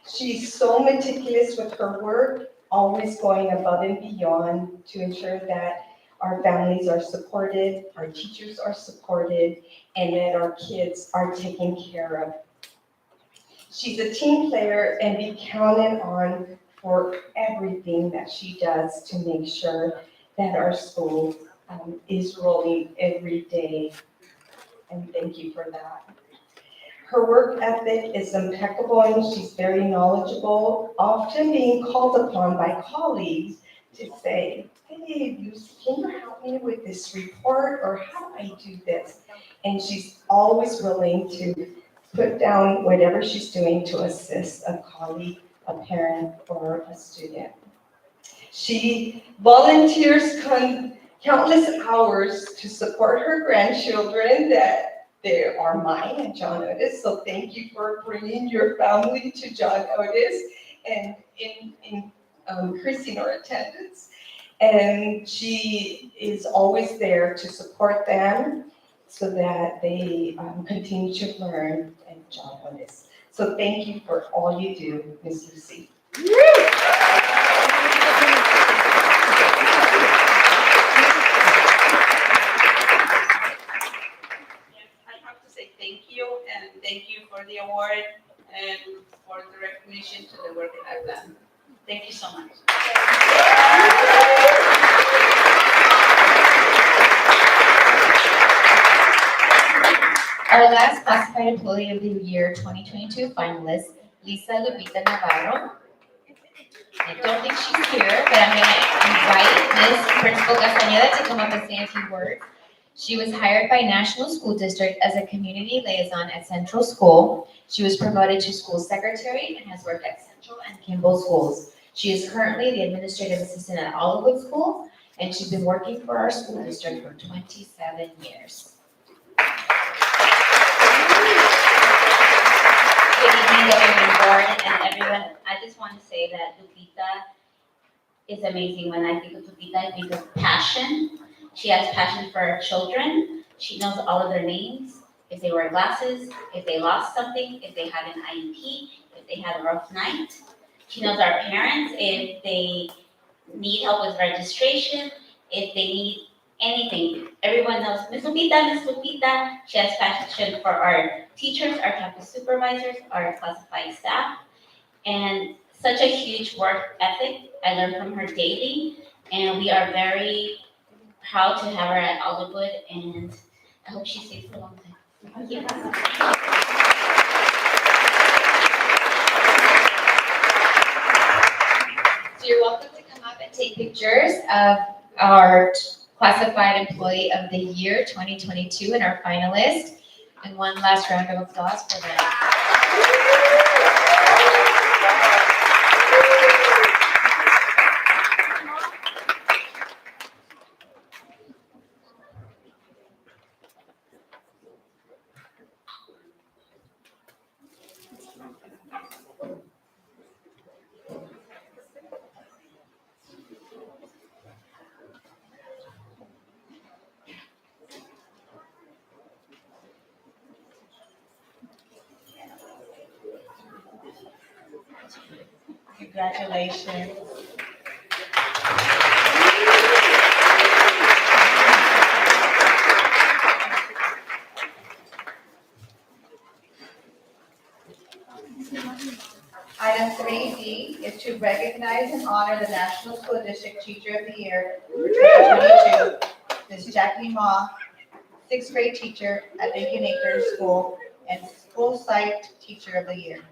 She's so meticulous with her work, always going above and beyond to ensure that our families are supported, our teachers are supported, and that our kids are taken care of. She's a team player and be counted on for everything that she does to make sure that our school is rolling every day. And thank you for that. Her work ethic is impeccable and she's very knowledgeable, often being called upon by colleagues to say, hey, Lucy, can you help me with this report, or how do I do this? And she's always willing to put down whatever she's doing to assist a colleague, a parent, or a student. She volunteers countless hours to support her grandchildren that they are mine at John Otis. So thank you for bringing your family to John Otis and increasing our attendance. And she is always there to support them so that they continue to learn at John Otis. So thank you for all you do, Ms. Lucy. Thank you, and thank you for the award and for the recognition to the work that I've done. Thank you so much. Our last Classified Employee of the Year 2022 finalist, Lisa Lupita Navarro. I don't think she's here, but I'm gonna invite Ms. Principal Castañeda to come up and say a few words. She was hired by National School District as a community liaison at Central School. She was promoted to school secretary and has worked at Central and Kimball schools. She is currently the administrative assistant at Olivewood School, and she's been working for our school district for 27 years. Good evening, governing board and everyone. I just want to say that Lupita is amazing. When I think of Lupita, I think of passion. She has passion for her children. She knows all of their names. If they wear glasses, if they lost something, if they had an IEP, if they had a rough night. She knows our parents if they need help with registration, if they need anything. Everyone knows Miss Lupita, Miss Lupita. She has passion for our teachers, our campus supervisors, our classified staff, and such a huge work ethic. I learn from her daily, and we are very proud to have her at Olivewood, and I hope she stays for a long time. Thank you. So you're welcome to come up and take pictures of our Classified Employee of the Year 2022 and our finalists. And one last round of applause for them. Congratulations. Item 3D is to recognize and honor the National School District Teacher of the Year for 2022, Ms. Jackie Ma, sixth grade teacher at Lincoln Acres School and School Site Teacher of the Year.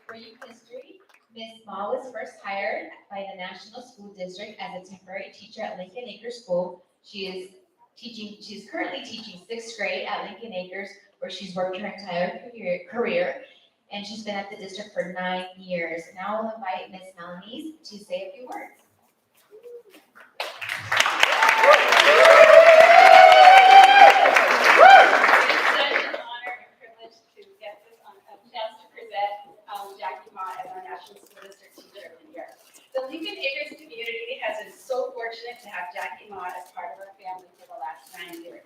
For you history, Ms. Ma was first hired by the National School District as a temporary teacher at Lincoln Acres School. She's currently teaching sixth grade at Lincoln Acres, where she's worked her entire career, and she's been at the district for 9 years. Now I'll invite Ms. Nominees to say a few words. It's such an honor and privilege to get this a chance to present Jackie Ma as our National School District Teacher of the Year. The Lincoln Acres community has been so fortunate to have Jackie Ma as part of our family for the last 9 years.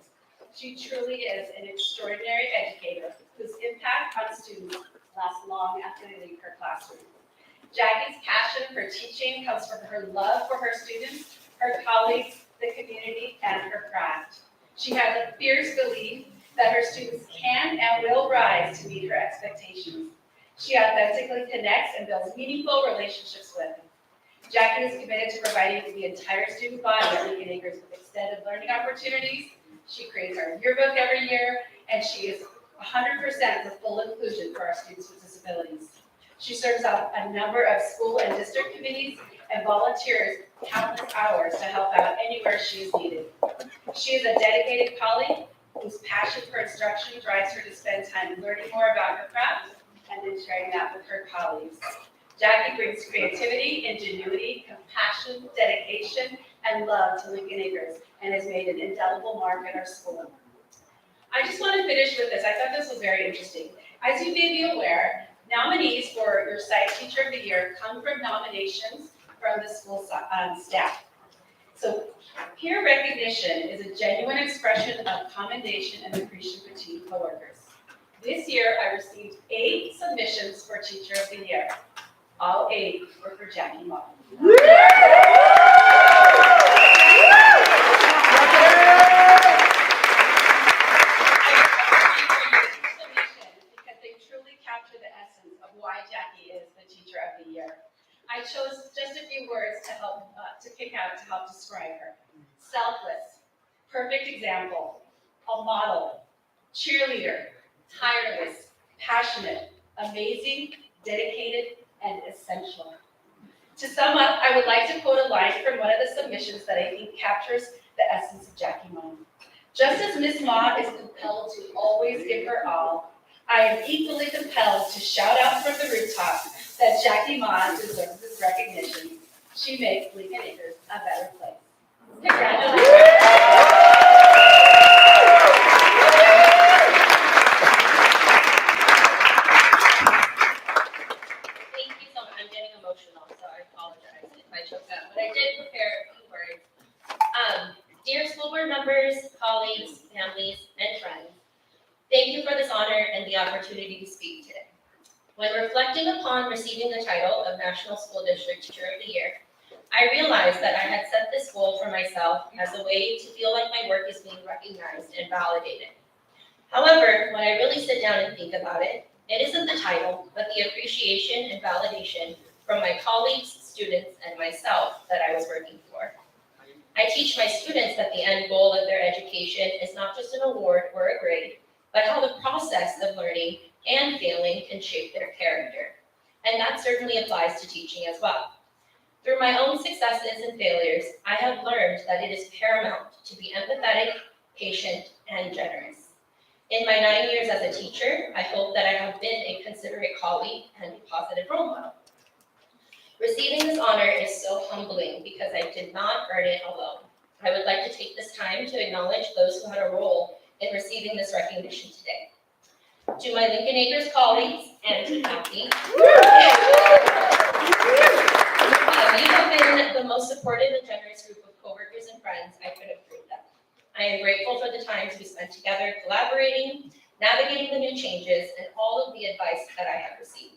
She truly is an extraordinary educator whose impact on students lasts long after they leave her classroom. Jackie's passion for teaching comes from her love for her students, her colleagues, the community, and her craft. She has a fierce belief that her students can and will rise to meet her expectations. She authentically connects and builds meaningful relationships with them. Jackie is committed to providing the entire student body at Lincoln Acres with extended learning opportunities. She creates our yearbook every year, and she is 100% for full inclusion for our students with disabilities. She serves on a number of school and district committees and volunteers countless hours to help out anywhere she is needed. She is a dedicated colleague whose passion for instruction drives her to spend time learning more about her craft and then sharing that with her colleagues. Jackie brings creativity, ingenuity, compassion, dedication, and love to Lincoln Acres and has made an indelible mark at our school. I just want to finish with this. I thought this was very interesting. As you may be aware, nominees for your Site Teacher of the Year come from nominations from the school staff. So peer recognition is a genuine expression of commendation and appreciation between coworkers. This year, I received 8 submissions for Teacher of the Year. All 8 were for Jackie Ma. pick out to help describe her. Selfless, perfect example, a model, cheerleader, tireless, passionate, amazing, dedicated, and essential. To sum up, I would like to quote a line from one of the submissions that I think captures the essence of Jackie Ma. Just as Miss Ma is compelled to always give her all, I am equally compelled to shout out from the rooftop that Jackie Ma deserves this recognition. She makes Lincoln Acres a better place. Congratulations. Thank you so much. I'm getting emotional, so I apologize if I choke up, but I did prepare a few words. Dear school board members, colleagues, families, and friends, thank you for this honor and the opportunity to speak today. When reflecting upon receiving the title of National School District Teacher of the Year, I realized that I had set this goal for myself as a way to feel like my work is being recognized and validated. However, when I really sit down and think about it, it isn't the title, but the appreciation and validation from my colleagues, students, and myself that I was working for. I teach my students that the end goal of their education is not just an award or a grade, but how the process of learning and failing can shape their character. And that certainly applies to teaching as well. Through my own successes and failures, I have learned that it is paramount to be empathetic, patient, and generous. In my 9 years as a teacher, I hope that I have been a considerate colleague and a positive role model. Receiving this honor is so humbling because I did not earn it alone. I would like to take this time to acknowledge those who had a role in receiving this recognition today. To my Lincoln Acres colleagues and to Kathy, you have been the most supportive and generous group of coworkers and friends I could have dreamed of. I am grateful for the times we spent together collaborating, navigating the new changes, and all of the advice that I have received.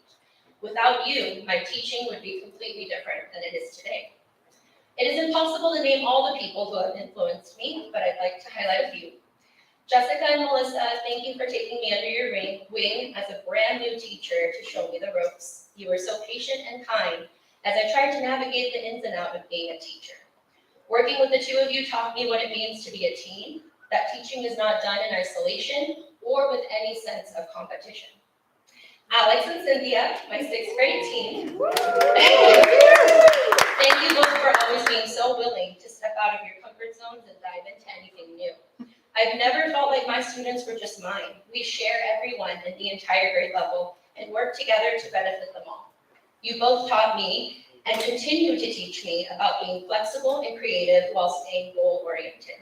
Without you, my teaching would be completely different than it is today. It is impossible to name all the people who have influenced me, but I'd like to highlight a few. Jessica and Melissa, thank you for taking me under your wing as a brand new teacher to show me the ropes. You were so patient and kind as I tried to navigate the ins and outs of being a teacher. Working with the two of you taught me what it means to be a team, that teaching is not done in isolation or with any sense of competition. Alex and Cynthia, my 6th grade team. Thank you both for always being so willing to step out of your comfort zones and dive into anything new. I've never felt like my students were just mine. We share everyone in the entire grade level and work together to benefit them all. You both taught me and continue to teach me about being flexible and creative while staying goal-oriented.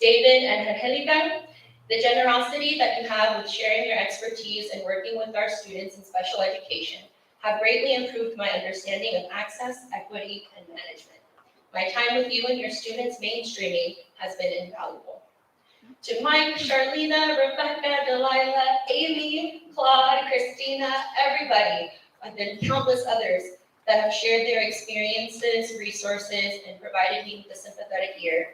David and Angelica, the generosity that you have with sharing your expertise and working with our students in special education have greatly improved my understanding of access, equity, and management. My time with you and your students mainstreaming has been invaluable. To Mike, Charlena, Rebecca, Delilah, Amy, Claude, Christina, everybody, and then countless others that have shared their experiences, resources, and provided me with a sympathetic ear.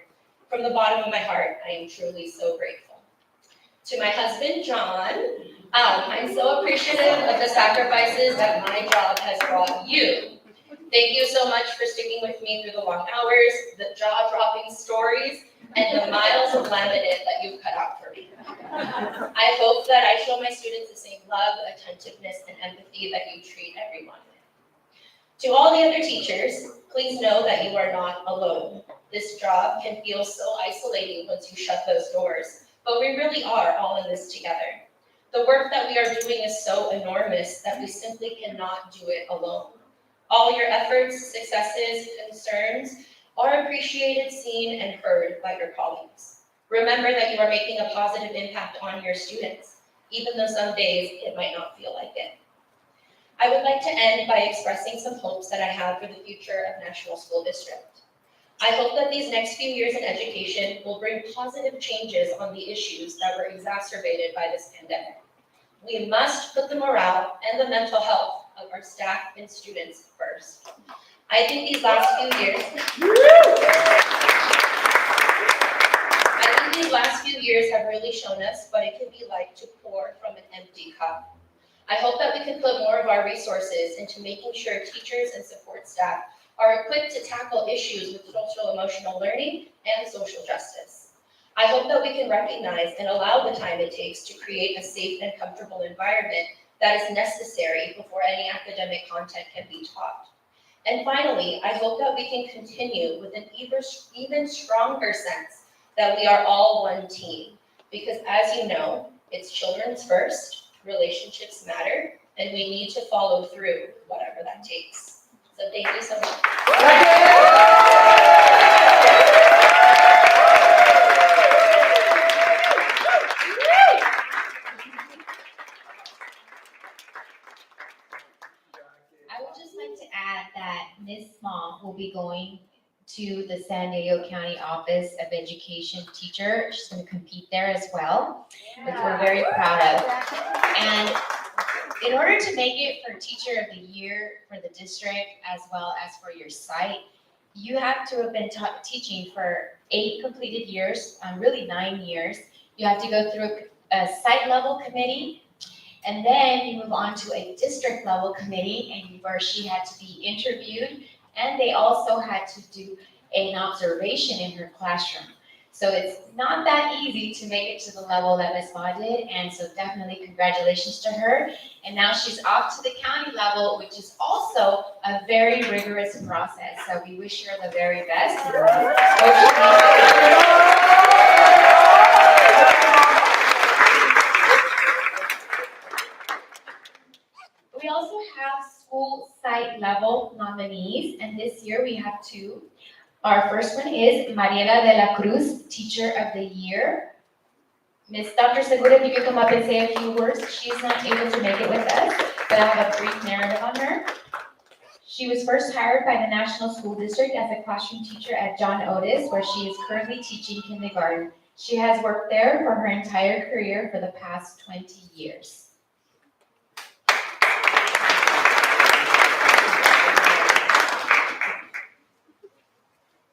From the bottom of my heart, I am truly so grateful. To my husband, John, I'm so appreciative of the sacrifices that my job has brought you. Thank you so much for sticking with me through the long hours, the jaw-dropping stories, and the miles of laminate that you've cut out for me. I hope that I show my students the same love, attentiveness, and empathy that you treat everyone with. To all the other teachers, please know that you are not alone. This job can feel so isolating once you shut those doors, but we really are all in this together. The work that we are doing is so enormous that we simply cannot do it alone. All your efforts, successes, concerns are appreciated, seen, and heard by your colleagues. Remember that you are making a positive impact on your students, even though some days it might not feel like it. I would like to end by expressing some hopes that I have for the future of National School District. I hope that these next few years in education will bring positive changes on the issues that were exacerbated by this pandemic. We must put the morale and the mental health of our staff and students first. I think these last few years have really shown us what it can be like to pour from an empty cup. I hope that we can put more of our resources into making sure teachers and support staff are equipped to tackle issues with social emotional learning and social justice. I hope that we can recognize and allow the time it takes to create a safe and comfortable environment that is necessary before any academic content can be taught. And finally, I hope that we can continue with an even stronger sense that we are all one team. Because as you know, it's children's first, relationships matter, and we need to follow through whatever that takes. So thank you so much. I would just like to add that Ms. Small will be going to the San Diego County Office of Education teacher. She's going to compete there as well, which we're very proud of. And in order to make it for Teacher of the Year for the district as well as for your site, you have to have been teaching for 8 completed years, really 9 years. You have to go through a site level committee, and then you move on to a district level committee, and where she had to be interviewed, and they also had to do an observation in her classroom. So it's not that easy to make it to the level that Ms. Ma did, and so definitely congratulations to her. And now she's off to the county level, which is also a very rigorous process. So we wish her the very best. We also have school site level nominees, and this year we have 2. Our first one is Mariela de la Cruz, Teacher of the Year. Ms. Dr. Segura, if you could come up and say a few words. She's not able to make it with us, but I have a brief narrative on her. She was first hired by the National School District as a classroom teacher at John Otis, where she is currently teaching kindergarten. She has worked there for her entire career for the past 20 years.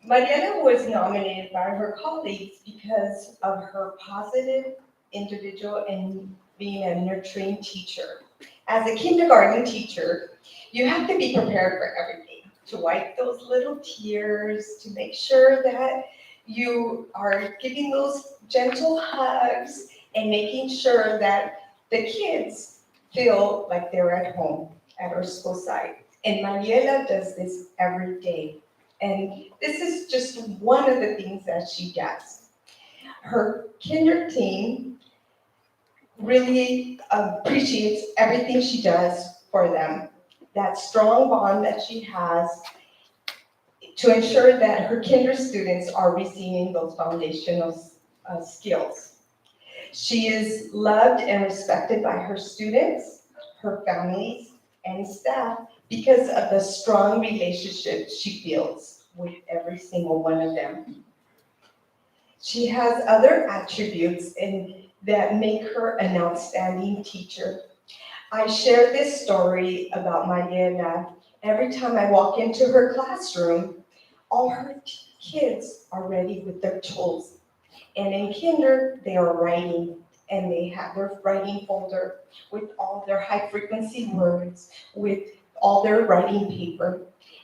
Mariela was nominated by her colleagues because of her positive individual and being a nurturing teacher. As a kindergarten teacher, you have to be prepared for everything, to wipe those little tears, to make sure that you are giving those gentle hugs and making sure that the kids feel like they're at home at our school site. And Mariela does this every day. And this is just one of the things that she does. Her kinder team really appreciates everything she does for them. That strong bond that she has to ensure that her kinder students are receiving those foundational skills. She is loved and respected by her students, her families, and staff because of the strong relationship she builds with every single one of them. She has other attributes that make her an outstanding teacher. I share this story about Mariela every time I walk into her classroom. All her kids are ready with their tools. And in kinder, they are writing, and they have their writing folder with all their high frequency words, with all their writing paper.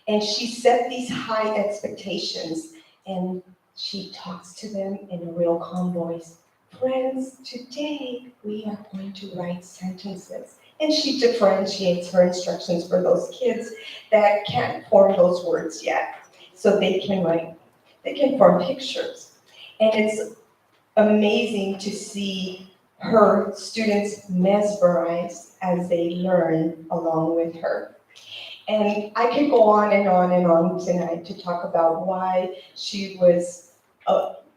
And she set these high expectations, and she talks to them in a real calm voice. Friends, today we are going to write sentences. And she differentiates her instructions for those kids that can't form those words yet. So they can form pictures. And it's amazing to see her students mesmerized as they learn along with her. And I could go on and on and on tonight to talk about why she was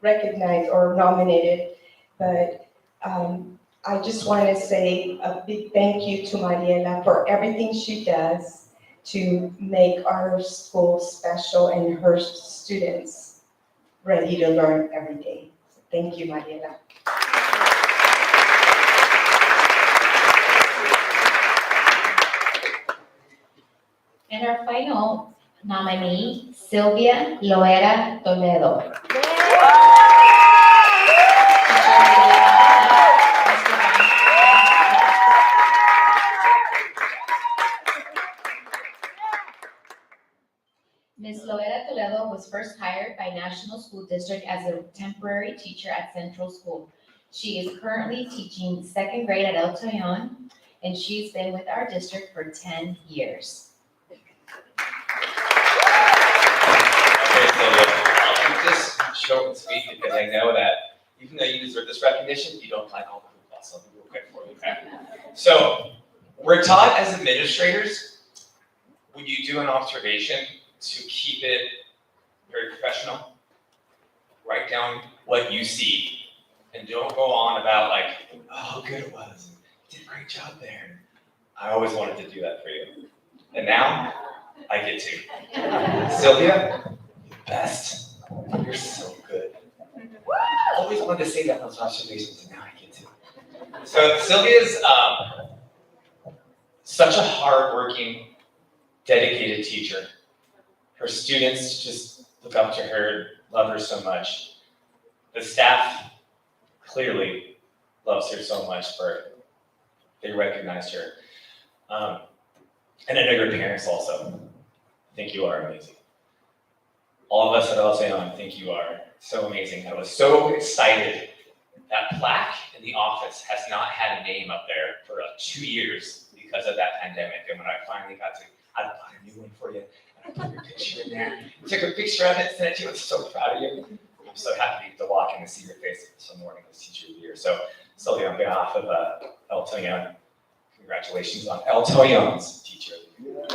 recognized or nominated, but I just want to say a big thank you to Mariela for everything she does to make our school special and her students ready to learn every day. So thank you, Mariela. And our final nominee, Sylvia Loera Toledo. Zoraida Toledo was first hired by National School District as a temporary teacher at Central School. She is currently teaching second grade at El Toyon, and she's been with our district for 10 years. Okay, Sylvia, I'll keep this short and sweet because I know that even though you deserve this recognition, you don't like all the hoopla, so I'll be real quick for you, okay? So, we're taught as administrators, when you do an observation, to keep it very professional. Write down what you see, and don't go on about like, oh, how good it was, you did a great job there. I always wanted to do that for you. And now, I get to. Sylvia, you're the best. You're so good. I always wanted to say that in those observations, and now I get to. So Sylvia's such a hardworking, dedicated teacher. Her students just look up to her, love her so much. The staff clearly loves her so much for they recognized her. And I know your parents also think you are amazing. All of us at El Toyon think you are so amazing. I was so excited. That plaque in the office has not had a name up there for 2 years because of that pandemic. And when I finally got to, I bought a new one for you. And I put your picture in there. Took a picture of it, sent it to you. I'm so proud of you. I'm so happy to walk in and see your face this morning as Teacher of the Year. So, Sylvia, on behalf of El Toyon, congratulations on El Toyon's Teacher of the Year.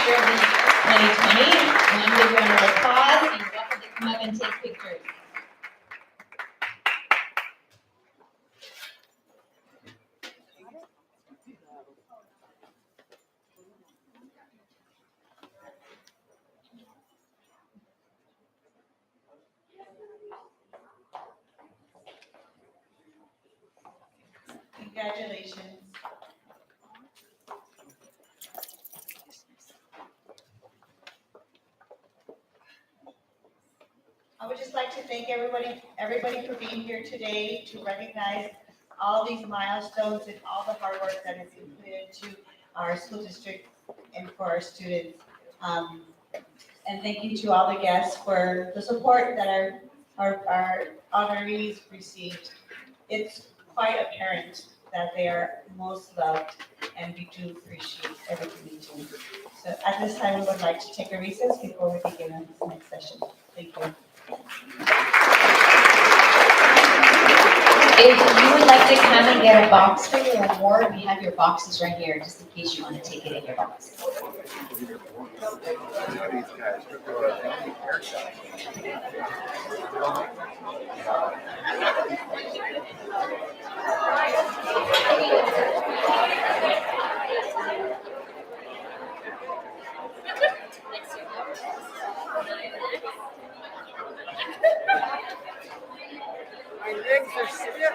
Teacher of the Year 2020. One big round of applause. You're welcome to come up and take pictures. Congratulations. I would just like to thank everybody for being here today to recognize all these milestones and all the hard work that is included to our school district and for our students. And thank you to all the guests for the support that our honorees received. It's quite apparent that they are most loved, and we do appreciate everything we do. So at this time, we would like to take a recess before we begin on this next session. Thank you. If you would like to come and get a box for your award, we have your boxes right here, just in case you want to take it in your box. My legs are stiff.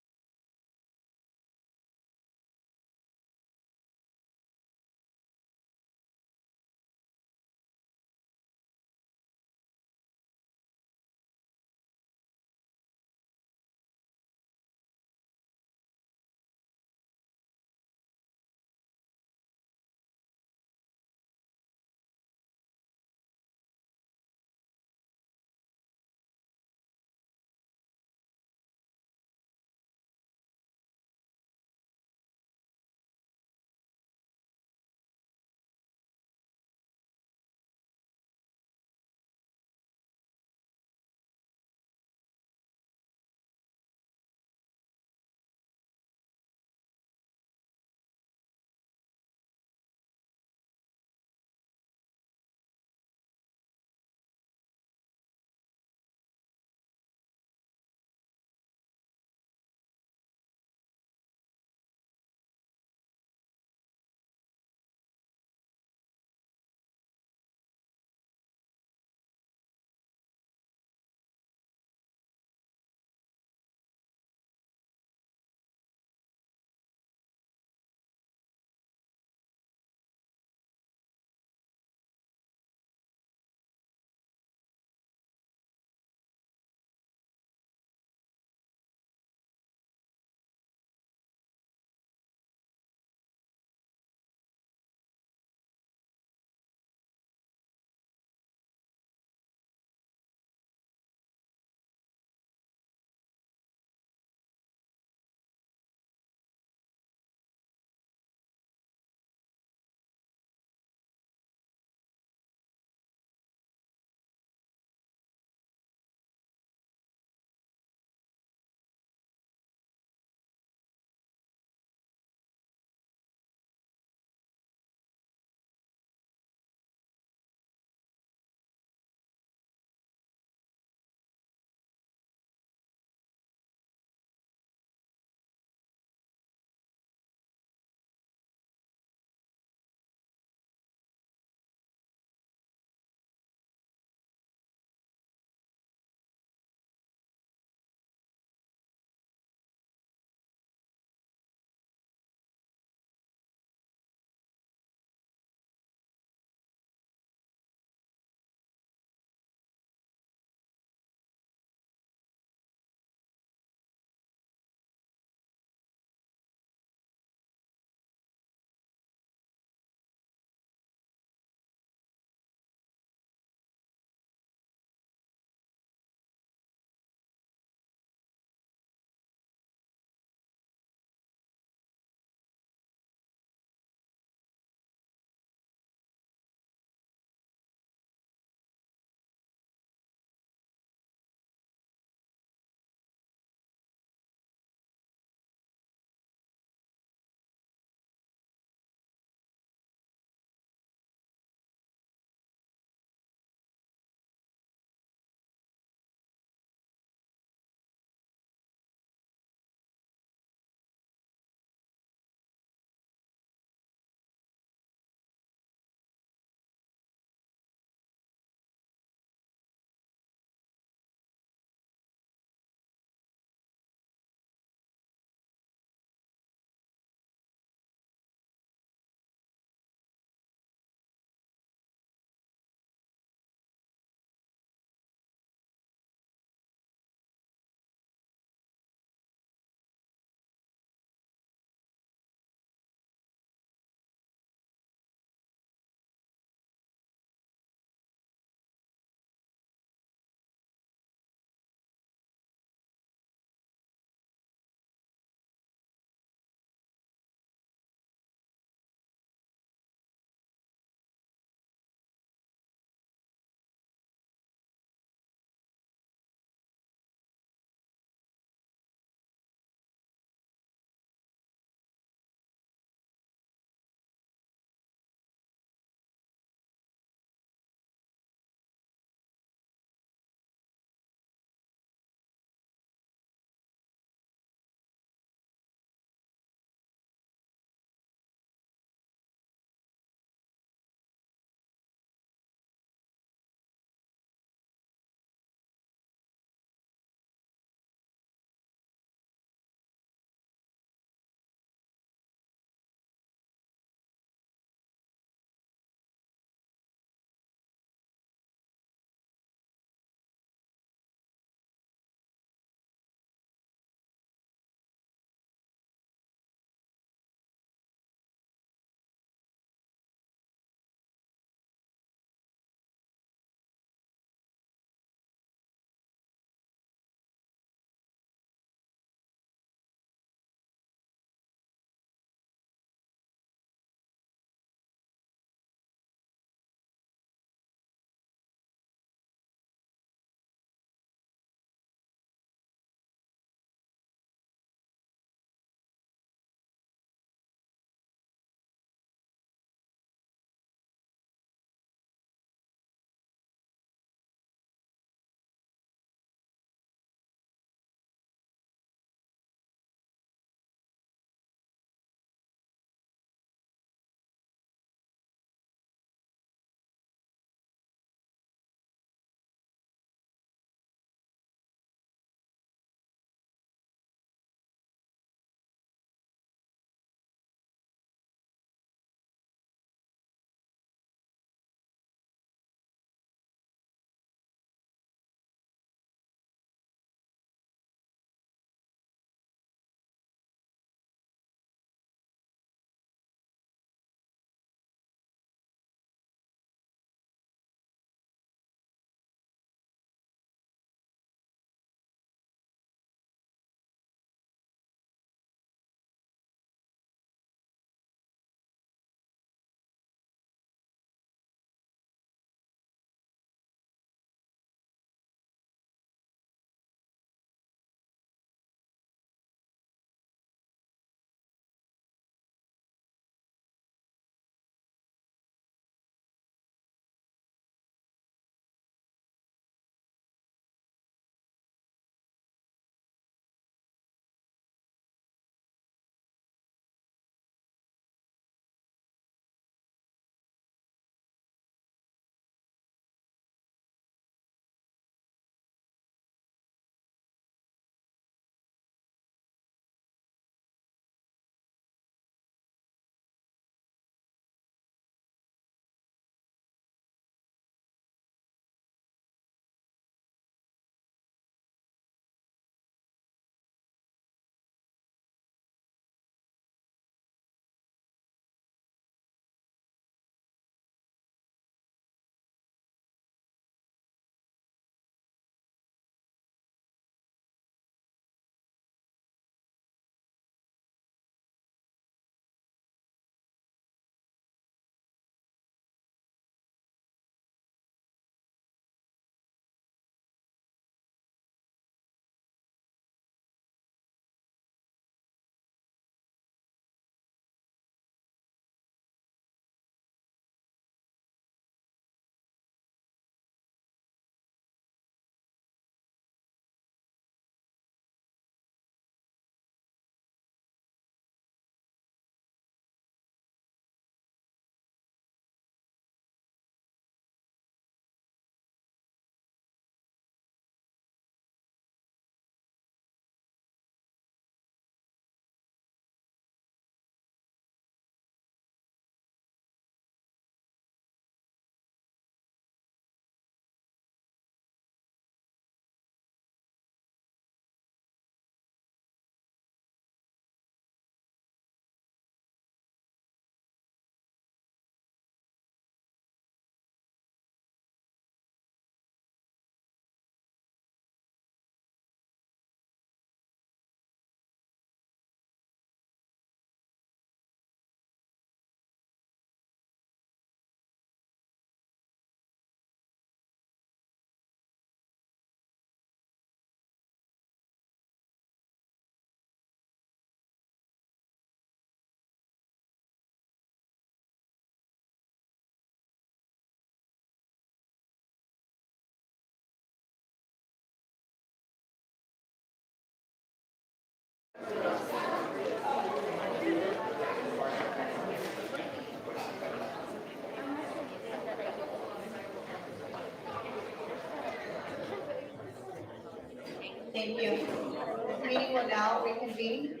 Thank you. This meeting will now reconvene.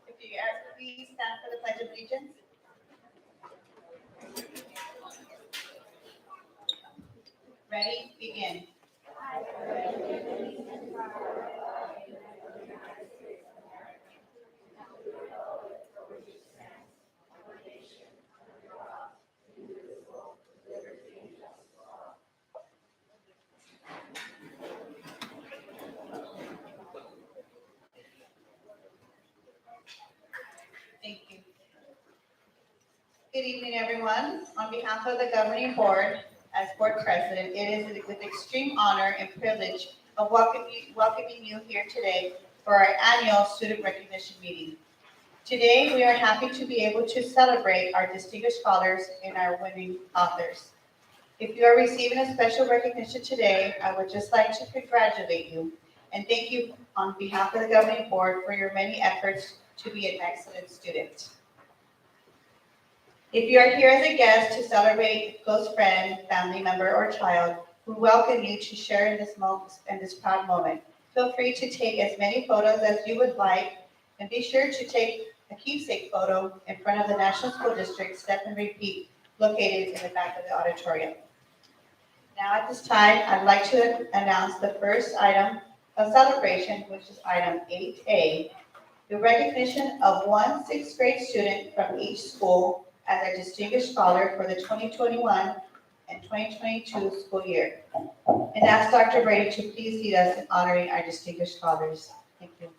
If you guys please stand for the Pledge of Allegiance. Ready, begin. Thank you. Good evening, everyone. On behalf of the governing board, as board president, it is with extreme honor and privilege of welcoming you here today for our annual student recognition meeting. Today, we are happy to be able to celebrate our distinguished scholars and our winning authors. If you are receiving a special recognition today, I would just like to congratulate you and thank you on behalf of the governing board for your many efforts to be an excellent student. If you are here as a guest to celebrate a close friend, family member, or child, we welcome you to share in this proud moment. Feel free to take as many photos as you would like, and be sure to take a keepsake photo in front of the National School District Step and Repeat located in the back of the auditorium. Now at this time, I'd like to announce the first item of celebration, which is item 8A, the recognition of one sixth grade student from each school as a distinguished scholar for the 2021 and 2022 school year. And ask Dr. Brady to please lead us in honoring our distinguished scholars. Thank you.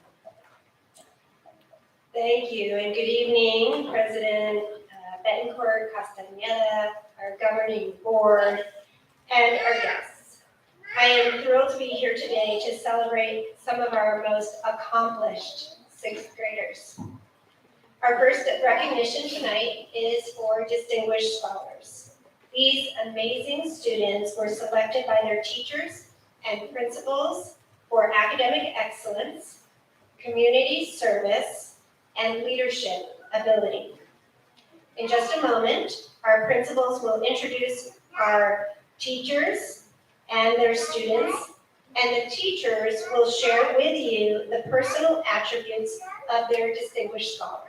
Thank you, and good evening, President Betancourt Castañeda, our governing board, and our guests. I am thrilled to be here today to celebrate some of our most accomplished sixth graders. Our first recognition tonight is for distinguished scholars. These amazing students were selected by their teachers and principals for academic excellence, community service, and leadership ability. In just a moment, our principals will introduce our teachers and their students, and the teachers will share with you the personal attributes of their distinguished scholar.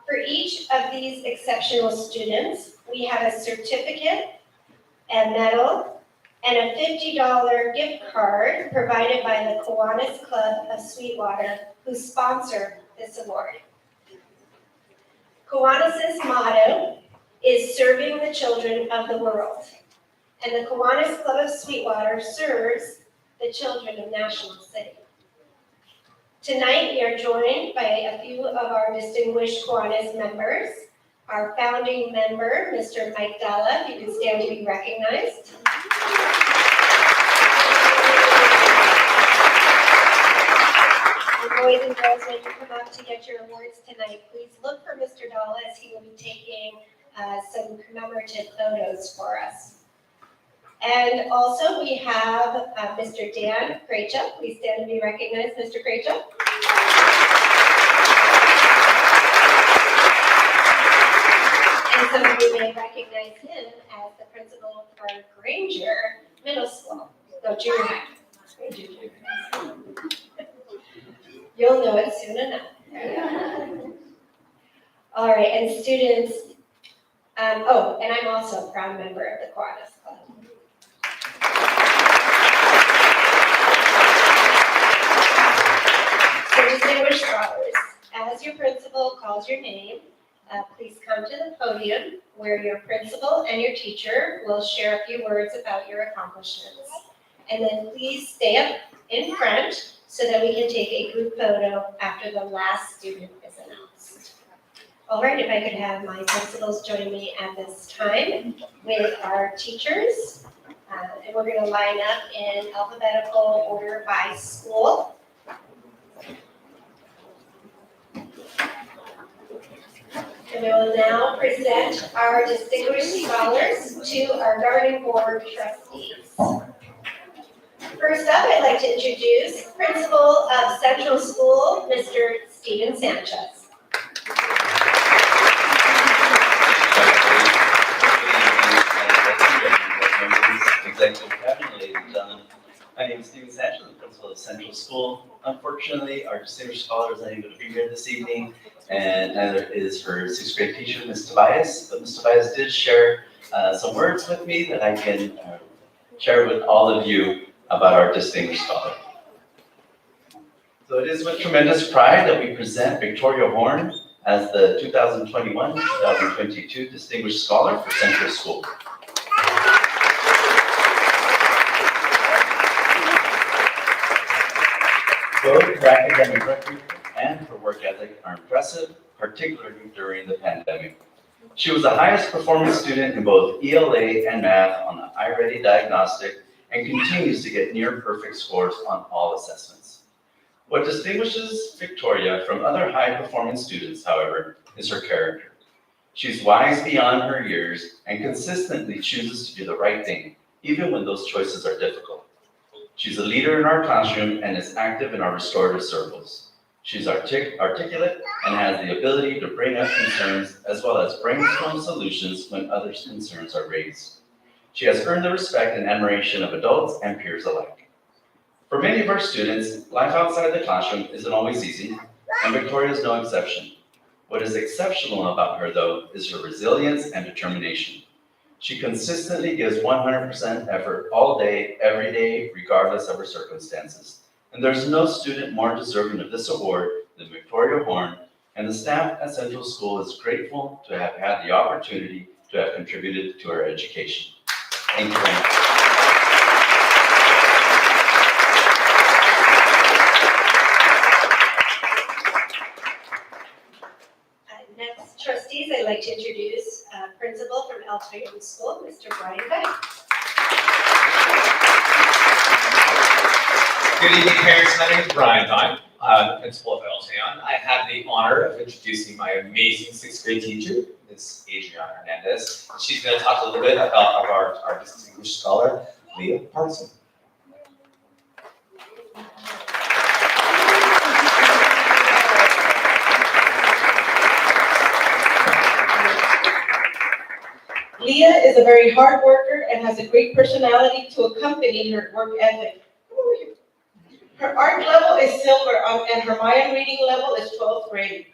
For each of these exceptional students, we have a certificate, a medal, and a $50 gift card provided by the Kiwanis Club of Sweetwater, who sponsor this award. Kiwanis' motto is serving the children of the world, and the Kiwanis Club of Sweetwater serves the children of National City. Tonight, we are joined by a few of our distinguished Kiwanis members. Our founding member, Mr. Mike Dalla, if you could stand to be recognized. And boys and girls, when you come up to get your awards tonight, please look for Mr. Dalla as he will be taking some commemorative photos for us. And also we have Mr. Dan Krejcia. Please stand to be recognized, Mr. Krejcia. And some of you may recognize him as the principal for Granger Middle School. Go junior high. You'll know it soon enough. All right, and students, and I'm also a proud member of the Kiwanis Club. So distinguished scholars, as your principal calls your name, please come to the podium where your principal and your teacher will share a few words about your accomplishments. And then please stay up in front so that we can take a group photo after the last student is announced. All right, if I could have my principals join me at this time with our teachers. And we're going to line up in alphabetical order by school. And we will now present our distinguished scholars to our governing board trustees. First up, I'd like to introduce Principal of Central School, Mr. Steven Sanchez. Executive Cabinet, ladies and gentlemen. My name is Steven Sanchez, the principal of Central Unfortunately, our distinguished scholar is unable to be here this evening, and neither is her sixth grade teacher, Ms. Tobias. But Ms. Tobias did share some words with me that I can share with all of you about our distinguished scholar. So it is with tremendous pride that we present Victoria Horn as the 2021-2022 Distinguished Scholar for Central School. Both her academic record and her work ethic are impressive, particularly during the pandemic. She was the highest performing student in both ELA and math on the iReady diagnostic and continues to get near perfect scores on all assessments. What distinguishes Victoria from other high-performing students, however, is her character. She's wise beyond her years and consistently chooses to do the right thing, even when those choices are difficult. She's a leader in our classroom and is active in our restorative circles. She's articulate and has the ability to bring up concerns as well as brainstorm solutions when others' concerns are raised. She has earned the respect and admiration of adults and peers alike. For many of our students, life outside the classroom isn't always easy, and Victoria is no exception. What is exceptional about her, though, is her resilience and determination. She consistently gives 100% effort all day, every day, regardless of her circumstances. And there's no student more deserving of this award than Victoria Horn, and the staff at Central School is grateful to have had the opportunity to have contributed to her education. Thank you very much. Next, trustees, I'd like to introduce Principal from Untitled School, Mr. Brian Beck. Good evening, parents. My name is Brian Vine. I'm the principal of Elton. I have the honor of introducing my amazing sixth grade teacher, Ms. Hernandez. She's going to talk a little bit about our distinguished scholar, Leah Parson. Leah is a very hard worker and has a great personality to accompany her work ethic. Her art level is silver and her Mayan reading level is 12th grade.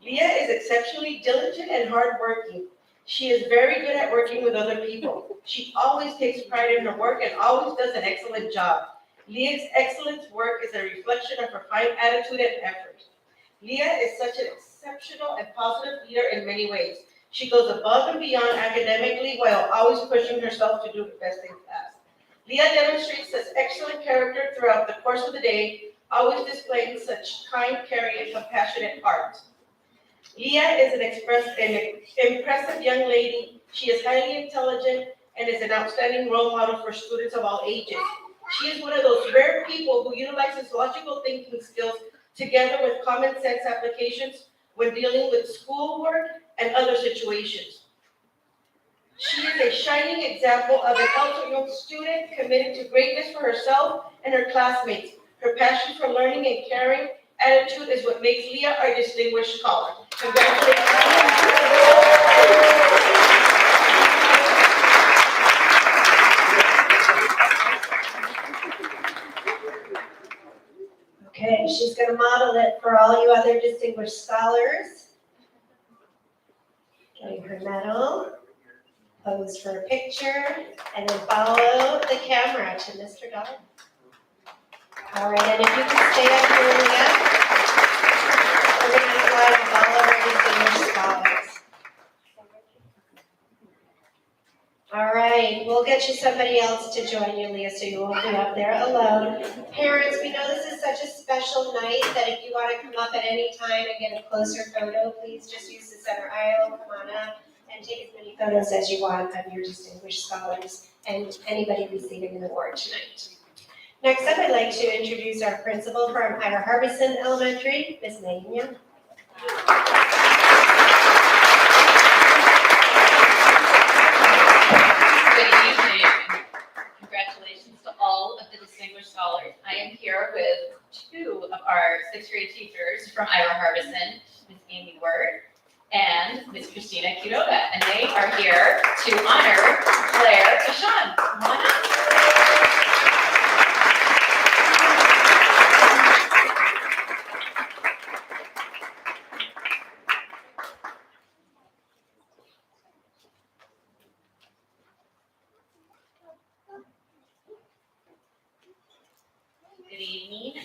Leah is exceptionally diligent and hardworking. She is very good at working with other people. She always takes pride in her work and always does an excellent job. Leah's excellent work is a reflection of her fine attitude and effort. Leah is such an exceptional and positive leader in many ways. She goes above and beyond academically while always pushing herself to do the best in class. Leah demonstrates such excellent character throughout the course of the day, always displaying such kind, caring, and compassionate heart. Leah is an impressive young lady. She is highly intelligent and is an outstanding role model for students of all ages. She is one of those rare people who utilizes logical thinking skills together with common sense applications when dealing with schoolwork and other situations. She is a shining example of an Elton student committed to greatness for herself and her classmates. Her passion for learning and caring attitude is what makes Leah our distinguished scholar. Congratulations. Okay, she's going to model it for all you other distinguished scholars. Getting her medal, pose for a picture, and then follow the camera to Mr. Dodd. All right, and if you can stay up here, Leah, we're going to slide all of our distinguished scholars. All right, we'll get you somebody else to join you, Leah, so you won't be up there alone. Parents, we know this is such a special night that if you want to come up at any time and get a closer photo, please just use the center aisle, come on up, and take as many photos as you want of your distinguished scholars and anybody receiving an award tonight. Next up, I'd like to introduce our principal from Ira Harbison Elementary, Ms. Megan Young. Good evening. Congratulations to all of the distinguished scholars. I am here with two of our sixth grade teachers from Ira Harbison, Ms. Amy Word and Ms. Christina Quiroga, and they are here to honor Claire Bashan. Come on up.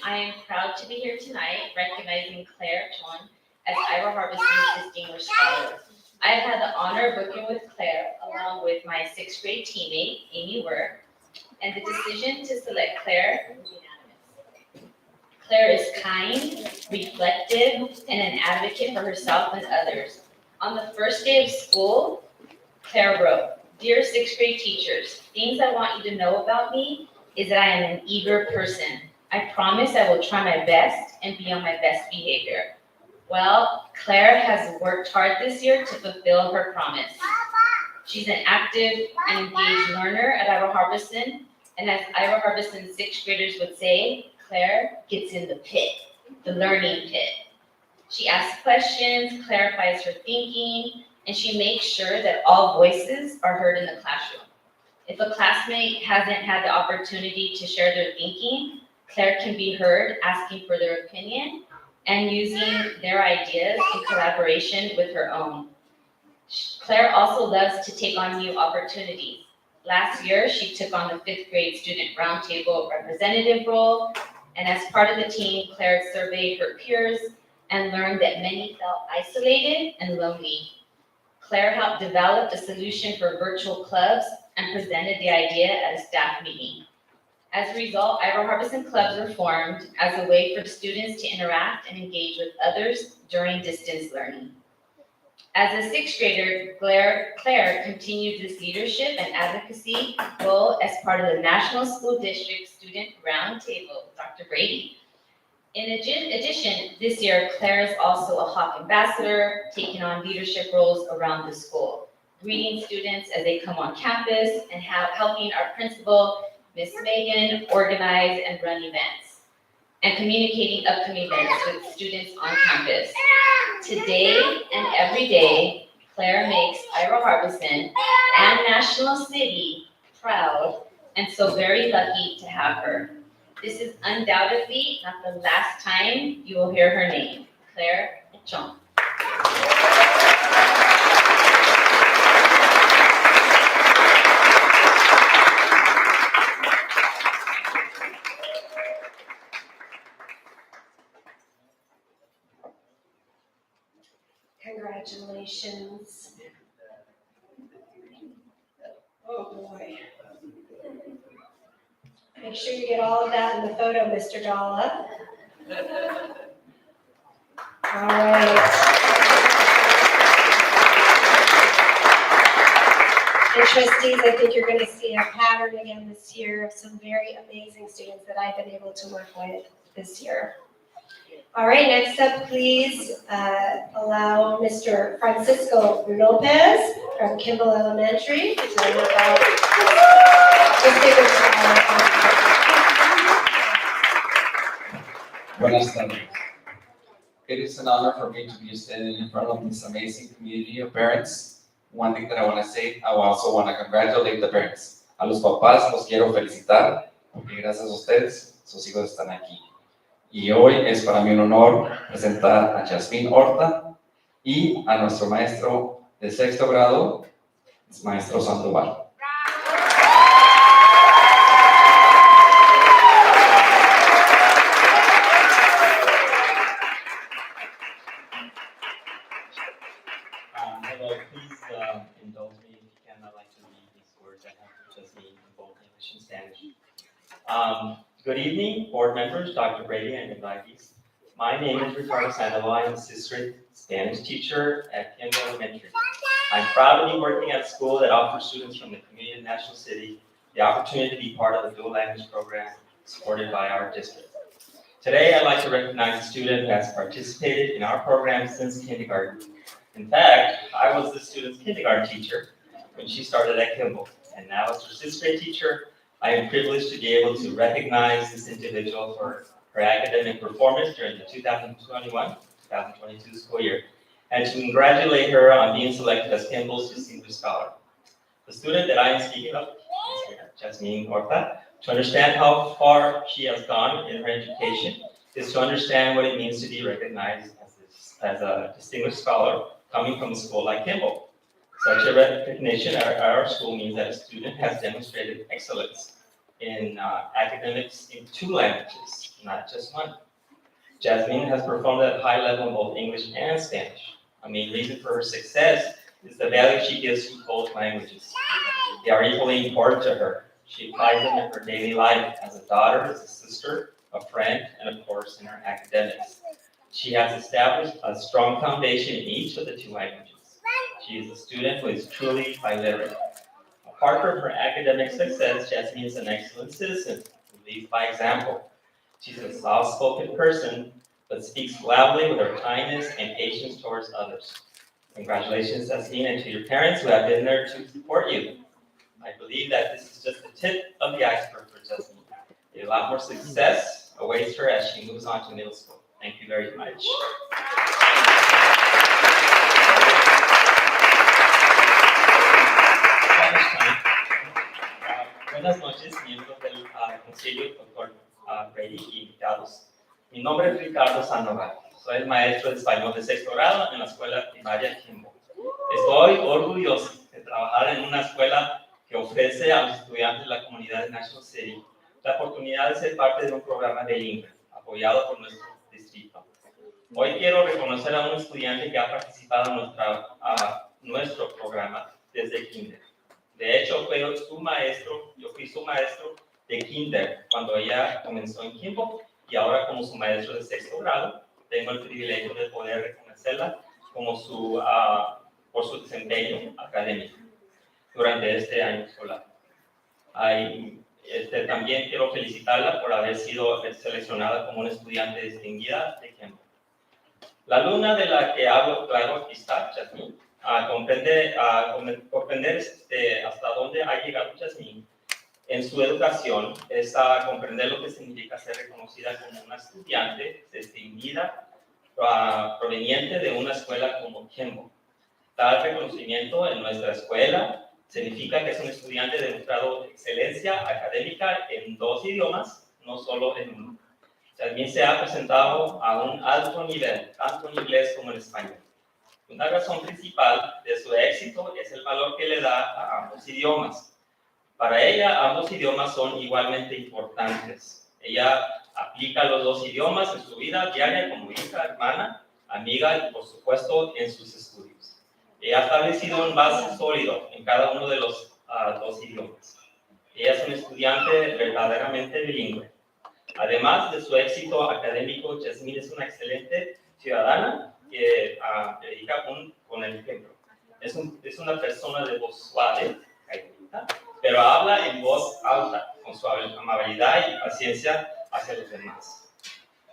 I am proud to be here tonight recognizing Claire Chon as Iowa Harbison's Distinguished Scholar. I have had the honor of working with Claire along with my sixth grade teammate, Amy Werr, and the decision to select Claire was unanimous. Claire is kind, reflective, and an advocate for herself and others. On the first day of school, Claire wrote, "Dear sixth grade teachers, things I want you to know about me is that I am an eager person. I promise I will try my best and be on my best behavior." Well, Claire has worked hard this year to fulfill her promise. She's an active and engaged learner at Iowa Harbison, and as Iowa Harbison sixth graders would say, Claire gets in the pit, the learning pit. She asks questions, clarifies her thinking, and she makes sure that all voices are heard in the classroom. If a classmate hasn't had the opportunity to share their thinking, Claire can be heard asking for their opinion and using their ideas in collaboration with her own. Claire also loves to take on new opportunities. Last year, she took on the fifth grade student roundtable representative role, and as part of the team, Claire surveyed her peers and learned that many felt isolated and lonely. Claire helped develop a solution for virtual clubs and presented the idea at a staff meeting. As a result, Iowa Harbison clubs were formed as a way for students to interact and engage with others during distance learning. As a sixth grader, Claire continued this leadership and advocacy role as part of the National School District Student Roundtable with Dr. Brady. In addition, this year, Claire is also a Hawk ambassador, taking on leadership roles around the school, greeting students as they come on campus and helping our principal, Miss Megan, organize and run events, and communicating upcoming events with students on campus. Today and every day, Claire makes Iowa Harbison and National City proud, and so very lucky to have her. This is undoubtedly not the last time you will hear her name, Claire Chon. Congratulations. Oh, boy. Make sure you get all of that in the photo, Mr. Gala. All right. And trustees, I think you're going to see a pattern again this year of some very amazing students that I've been able to work with this year. All right, next up, please allow Mr. Francisco Lopez from Kimball Elementary to tell you about Distinguished Scholar. Buenas tardes. It is an honor for me to be standing in front of this amazing community of parents. One thing that I want to say, I also want to congratulate the parents. A los papás los quiero felicitar porque gracias a ustedes sus hijos están aquí. Y hoy es para mí un honor presentar a Jasmine Horta y a nuestro maestro de sexto grado, maestro Sandoval. Hello, please indulge me if you can. I'd like to read these words I have for Jasmine in both English and Spanish. Good evening, board members, Dr. Brady, and invitees. My name is Ricardo Sandoval. I'm assistant Spanish teacher at Kimball Elementary. I'm proud to be working at a school that offers students from the community of National City the opportunity to be part of the dual language program supported by our district. Today, I'd like to recognize a student who has participated in our program since kindergarten. In fact, I was the student's kindergarten teacher when she started at Kimball, and now as her sixth grade teacher, I am privileged to be able to recognize this individual for her academic performance during the 2021-2022 school year, and to congratulate her on being selected as Kimball's Distinguished Scholar. The student that I am speaking of is Jasmine Horta. To understand how far she has gone in her education is to understand what it means to be recognized as a distinguished scholar coming from a school like Kimball. Such a recognition at our school means that a student has demonstrated excellence in academics in 2 languages, not just 1. Jasmine has performed at a high level in both English and Spanish. A main reason for her success is the value she gives to both languages. They are equally important to her. She applies them in her daily life as a daughter, as a sister, a friend, and of course in her academics. She has established a strong foundation in each of the 2 languages. She is a student who is truly biliterate. Apart from her academic success, Jasmine is an excellent citizen who leads by example. She's a soft-spoken person, but speaks loudly with her kindness and patience towards others. Congratulations, Jasmine, and to your parents who have been there to support you. I believe that this is just the tip of the iceberg for Jasmine. A lot more success awaits her as she moves on to middle school. Thank you very much. Buenas noches, miembros del Consejo, doctor Brady y invitados. Mi nombre es Ricardo Sandoval. Soy el maestro de español de 6º grado en la escuela primaria Kimball. Estoy orgulloso de trabajar en una escuela que ofrece a los estudiantes de la comunidad de National City la oportunidad de ser parte de un programa bilingüe apoyado por nuestro distrito. Hoy quiero reconocer a un estudiante que ha participado en nuestro programa desde kinder. De hecho, yo fui su maestro de kinder cuando ella comenzó en Kimball y ahora como su maestro de 6º grado, tengo el privilegio de poder reconocerla como por su desempeño académico durante este año escolar. También quiero felicitarla por haber sido seleccionada como una estudiante distinguida de Kimball. La alumna de la que hablo, claro, aquí está, Jasmine. Comprender hasta dónde ha llegado Jasmine en su educación es comprender lo que significa ser reconocida como una estudiante distinguida proveniente de una escuela como Kimball. Tal reconocimiento en nuestra escuela significa que es un estudiante de un grado de excelencia académica en 2 idiomas, no solo en uno. También se ha presentado a un alto nivel, tanto en inglés como en español. Una razón principal de su éxito es el valor que le da a ambos idiomas. Para ella, ambos idiomas son igualmente importantes. Ella aplica los 2 idiomas en su vida diaria como hija, hermana, amiga y, por supuesto, en sus estudios. Ella ha establecido un base sólido en cada uno de los 2 idiomas. Ella es una estudiante verdaderamente bilingüe. Además de su éxito académico, Jasmine es una excelente ciudadana que predica con el ejemplo. Es una persona de voz suave, pero habla en voz alta, con su amabilidad y paciencia hacia los demás.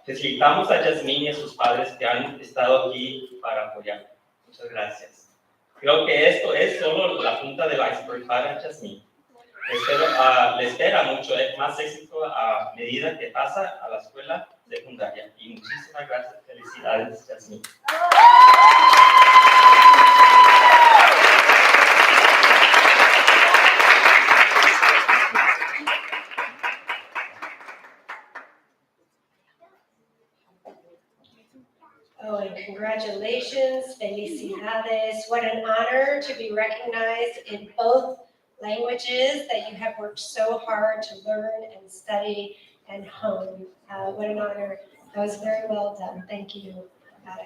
Felicitamos a Jasmine y a sus padres que han estado aquí para apoyarla. Muchas gracias. Creo que esto es solo la punta del iceberg para Jasmine. Le espera mucho más éxito a medida que pasa a la escuela secundaria. Y muchísimas gracias. Felicidades, Jasmine. Oh, and congratulations, felicidades. What an honor to be recognized in both languages that you have worked so hard to learn and study and hone. What an honor. That was very well done. Thank you,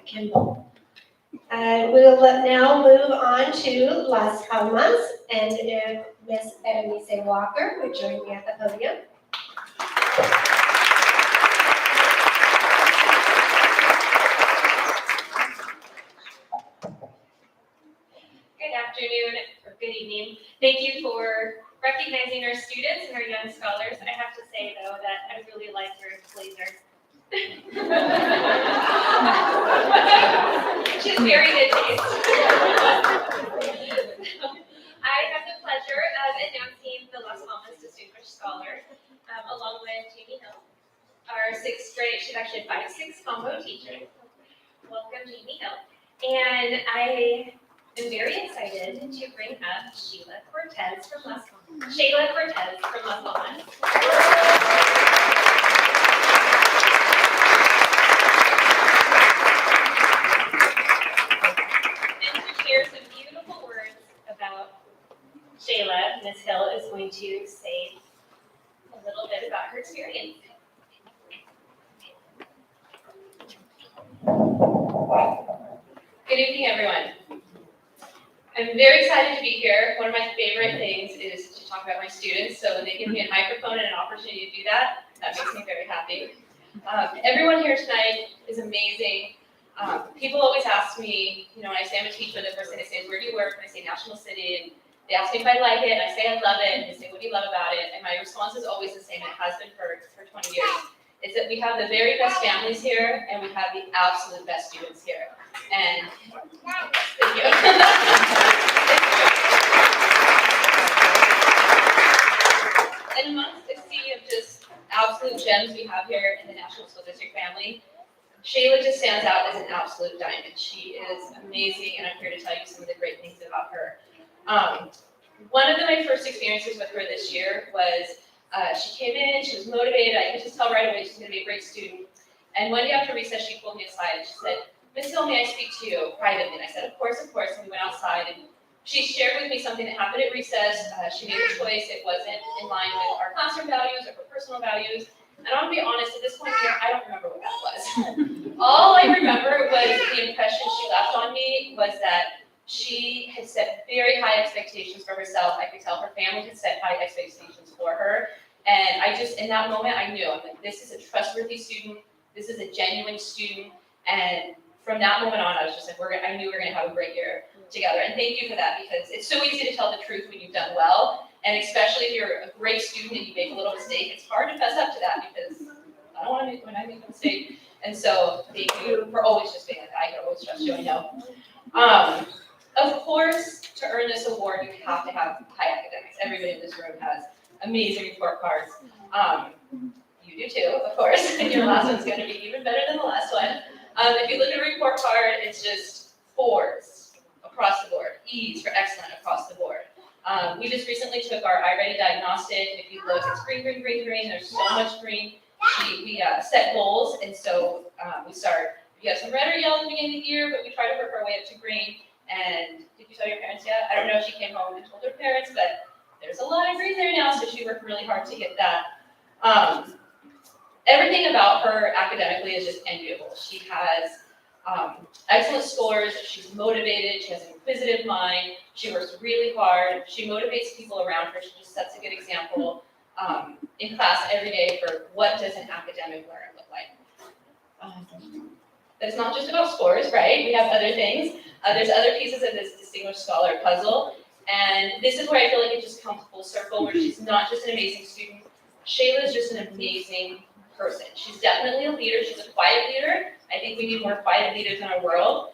Kimball. We'll now move on to Las Palmas, and if Miss Berenice Walker would join me at the podium. Good afternoon, or good evening. Thank you for recognizing our students and our young scholars. I have to say, though, that I really like your blazer. She's very good taste. I have the pleasure of announcing the Las Palmas Distinguished Scholar, along with Jamie Hill, our 6th grade, she's actually a 5-6 combo teacher. Welcome, Jamie Hill. And I am very excited to bring up Sheila Cortez from Las Palmas. And to share some beautiful words about Shayla, Ms. Hill is going to say a little bit about her experience. Good evening, everyone. I'm very excited to be here. One of my favorite things is to talk about my students, so when they give me a microphone and an opportunity to do that, that makes me very happy. Everyone here tonight is amazing. People always ask me, when I say I'm a teacher, the first thing they say is, where do you work? And I say National City, and they ask me if I like it, and I say I love it, and they say, what do you love about it? And my response is always the same, and it has been for 20 years. It's that we have the very best families here, and we have the absolute best students here. And thank you. And amongst the sea of just absolute gems we have here in the National School District family, Shayla just stands out as an absolute diamond. She is amazing, and I'm here to tell you some of the great things about her. One of my first experiences with her this year was she came in, she was motivated, I could just tell right away she's going to be a great student. And one day after recess, she pulled me aside and she said, Miss Hill, may I speak to you privately? And I said, of course, and we went outside, and she shared with me something that happened at recess. She made a choice, it wasn't in line with our classroom values or her personal values. And I'm gonna be honest, at this point here, I don't remember what that was. All I remember was the impression she left on me was that she had set very high expectations for herself. I could tell her family had set high expectations for her. And I just, in that moment, I knew, I'm like, this is a trustworthy student, this is a genuine student. And from that moment on, I was just like, I knew we were gonna have a great year together. And thank you for that, because it's so easy to tell the truth when you've done well. And especially if you're a great student and you make a little mistake, it's hard to fess up to that, because I don't want to make, when I make a mistake. And so thank you for always just being like, I can always trust you, I know. Of course, to earn this award, you have to have high academics. Everybody in this room has amazing report cards. You do too, of course. And your last one's gonna be even better than the last one. If you look at a report card, it's just 4s across the board, E's for excellent across the board. We just recently took our iReady diagnostic. If you look, it's green, green, green, green. There's so much green. We set goals, and so we start. We have some red or yellow at the beginning of the year, but we try to work our way up to green. And did you tell your parents yet? I don't know if she came home and told her parents, but there's a lot of green there now, so she worked really hard to get that. Everything about her academically is just enviable. She has excellent scores, she's motivated, she has an inquisitive mind, she works really hard, she motivates people around her, she just sets a good example in class every day for what does an academic learner look like. But it's not just about scores, right? We have other things. There's other pieces of this distinguished scholar puzzle, and this is where I feel like it just comes full circle, where she's not just an amazing student, Shayla is just an amazing person. She's definitely a leader, she's a quiet leader. I think we need more quiet leaders in our world.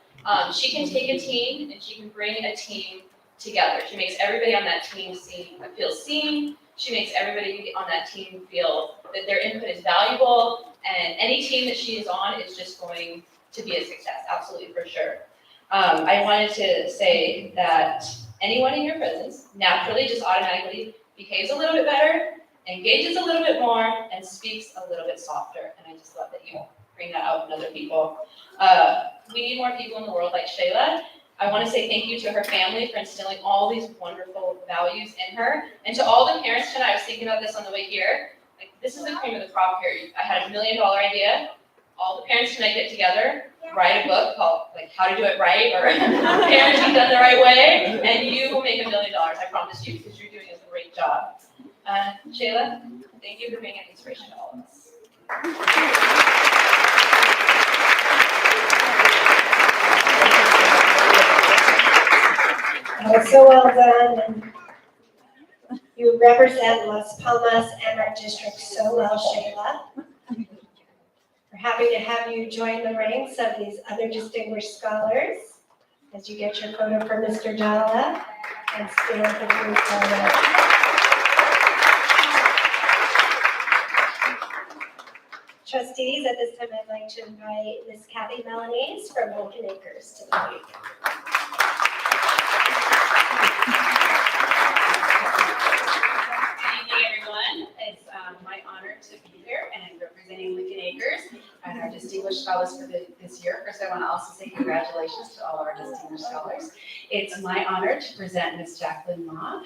She can take a team and she can bring a team together. She makes everybody on that team feel seen. She makes everybody on that team feel that their input is valuable, and any team that she is on is just going to be a success, absolutely for sure. I wanted to say that anyone in your presence naturally just automatically behaves a little bit better, engages a little bit more, and speaks a little bit softer. And I just love that you bring that out in other people. We need more people in the world like Shayla. I want to say thank you to her family for instilling all these wonderful values in her. And to all the parents tonight, I was thinking about this on the way here. Like, this is the cream of the crop here. I had $1 million idea. All the parents tonight get together, write a book called like How to Do It Right, or Parenting Done the Right Way, and you will make $1 million, I promise you, because you're doing a great job. Shayla, thank you for being an inspiration to all of us. So well done, and you represent Las Palmas and our district so well, Shayla. We're happy to have you join the ranks of these other distinguished scholars as you get your photo for Mr. Dalla and Stewart for the group photo. Trustees, at this time I'd like to invite Ms. Kathy Nominees from Lincoln Acres to the podium. Good evening, everyone. It's my honor to be here and representing Lincoln Acres and our distinguished Scholars for this year. First, I want to also say congratulations to all our distinguished scholars. It's my honor to present Ms. Jacqueline Ma,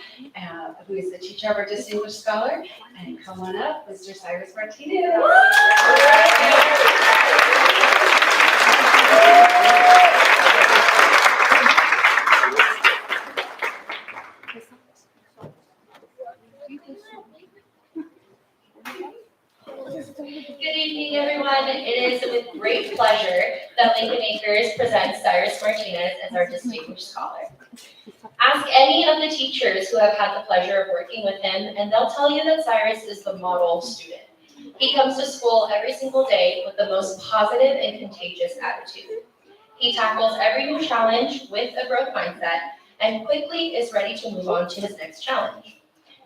who is the teacher of our distinguished scholar. And come on up, Mr. Cyrus Martinez. Good evening, everyone. It is with great pleasure that Lincoln Acres presents Cyrus Martinez as our distinguished scholar. Ask any of the teachers who have had the pleasure of working with him, and they'll tell you that Cyrus is the model student. He comes to school every single day with the most positive and contagious attitude. He tackles every new challenge with a growth mindset and quickly is ready to move on to his next challenge.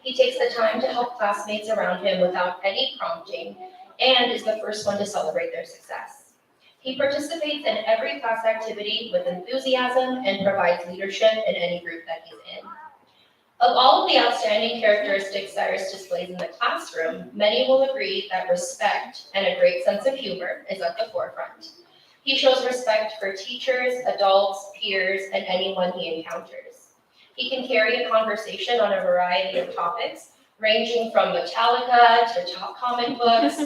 He takes the time to help classmates around him without any prompting and is the first one to celebrate their success. He participates in every class activity with enthusiasm and provides leadership in any group that he's in. Of all of the outstanding characteristics Cyrus displays in the classroom, many will agree that respect and a great sense of humor is at the forefront. He shows respect for teachers, adults, peers, and anyone he encounters. He can carry a conversation on a variety of topics, ranging from Metallica to top comic books,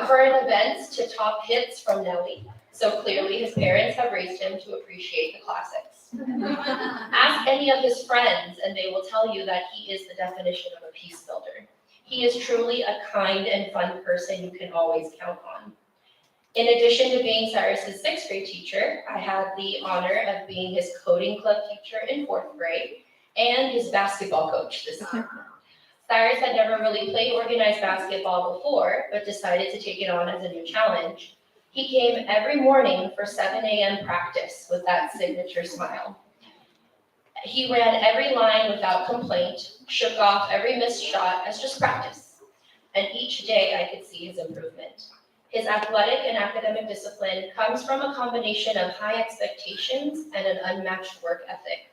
current events to top hits from Nelly. So clearly his parents have raised him to appreciate the classics. Ask any of his friends and they will tell you that he is the definition of a peace builder. He is truly a kind and fun person you can always count on. In addition to being Cyrus's 6th grade teacher, I had the honor of being his coding club teacher in 4th grade and his basketball coach this year. Cyrus had never really played organized basketball before, but decided to take it on as a new challenge. He came every morning for 7 a.m. practice with that signature smile. He ran every line without complaint, shook off every missed shot as just practice. And each day I could see his improvement. His athletic and academic discipline comes from a combination of high expectations and an unmatched work ethic.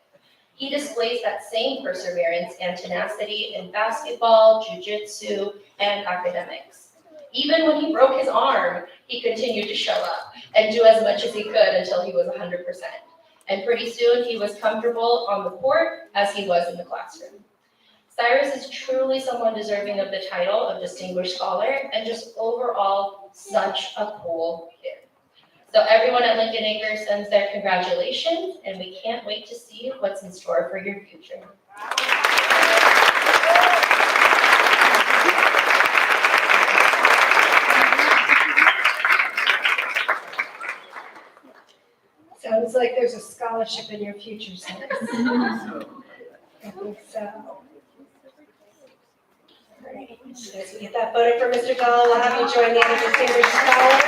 He displays that same perseverance and tenacity in basketball, jiu-jitsu, and academics. Even when he broke his arm, he continued to show up and do as much as he could until he was 100%. And pretty soon he was comfortable on the court as he was in the classroom. Cyrus is truly someone deserving of the title of Distinguished Scholar and just overall such a cool kid. So everyone at Lincoln Acres sends their congratulations, and we can't wait to see what's in store for your future. Sounds like there's a scholarship in your future, Cyrus. I think so. All right, so as we get that photo for Mr. Gala, we'll have you join the other distinguished scholars.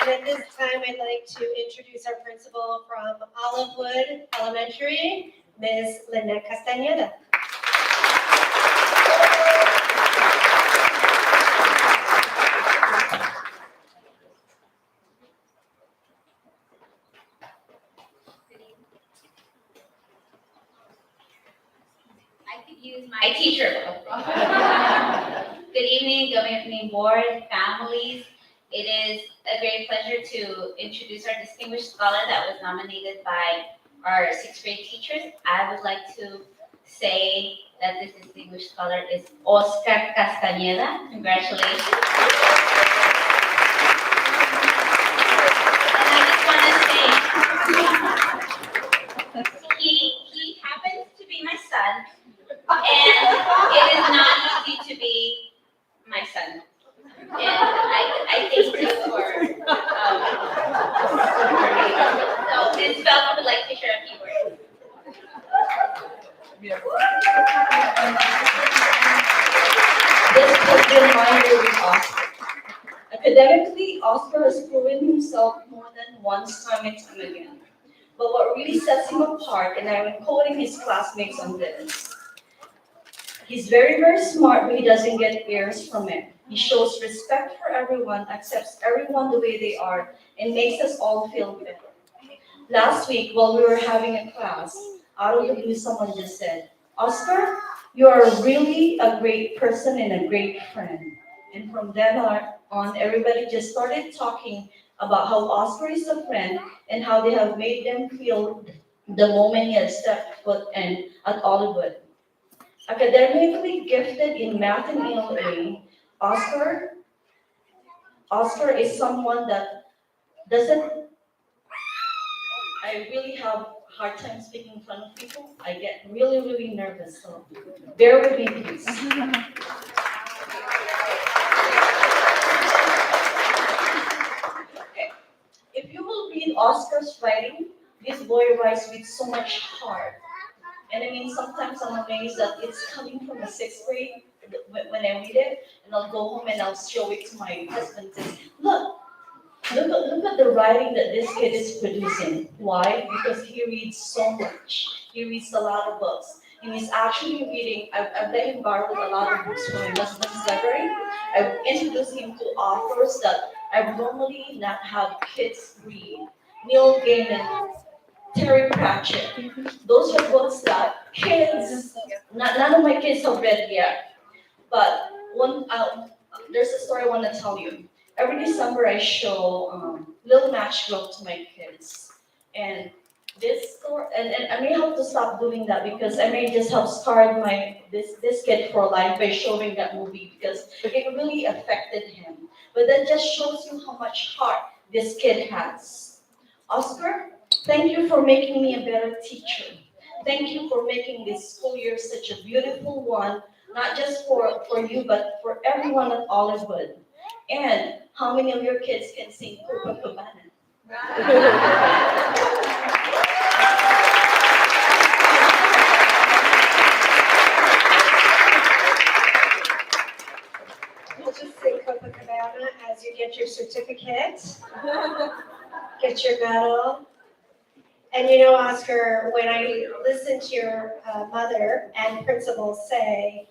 And at this time, I'd like to introduce our principal from Olivewood Elementary, Ms. Lynette Castañeda. I could use my teacher. Good evening, board, families. It is a great pleasure to introduce our distinguished scholar that was nominated by our 6th grade teachers. I would like to say that this distinguished scholar is Oscar Castañeda. Congratulations. And I just want to say, he happens to be my son, and it is not easy to be my son. And I thank you for, so Ms. Phelps would like to share a few words. This has been my year with Oscar. Academically, Oscar has proven himself more than once, time and time again. But what really sets him apart, and I'm quoting his classmates on this, he's very, very smart, but he doesn't get airs from it. He shows respect for everyone, accepts everyone the way they are, and makes us all feel better. Last week, while we were having a class, out of the blue, someone just said, Oscar, you are really a great person and a great friend. And from then on, everybody just started talking about how Oscar is a friend and how they have made them feel the moment he had stepped foot in at Olivewood. Academically gifted in math and ELA, Oscar is someone that doesn't, I really have a hard time speaking in front of people. I get really, really nervous, so bear with me, please. Okay. If you will read Oscar's writing, this boy writes with so much heart. And I mean, sometimes I'm amazed that it's coming from the 6th grade when I read it, and I'll go home and I'll show it to my husband and say, look at the writing that this kid is producing. Why? Because he reads so much. He reads a lot of books. And he's actually reading, I've let him borrow a lot of books from my husband's library. I've introduced him to authors that I've normally not had kids read. Neil Gaiman, Terry Pratchett. Those are books that kids, none of my kids have read yet. But there's a story I want to tell you. Every December I show Little Matchbook to my kids. And this story, and I may have to stop doing that because I may just have scarred this kid for life by showing that movie because it really affected him. But that just shows you how much heart this kid has. Oscar, thank you for making me a better teacher. Thank you for making this school year such a beautiful one, not just for you, but for everyone at Olivewood. And how many of your kids can sing Copacabana? We'll just sing Copacabana as you get your certificate, get your medal. And you know, Oscar, when I listen to your mother and principal say,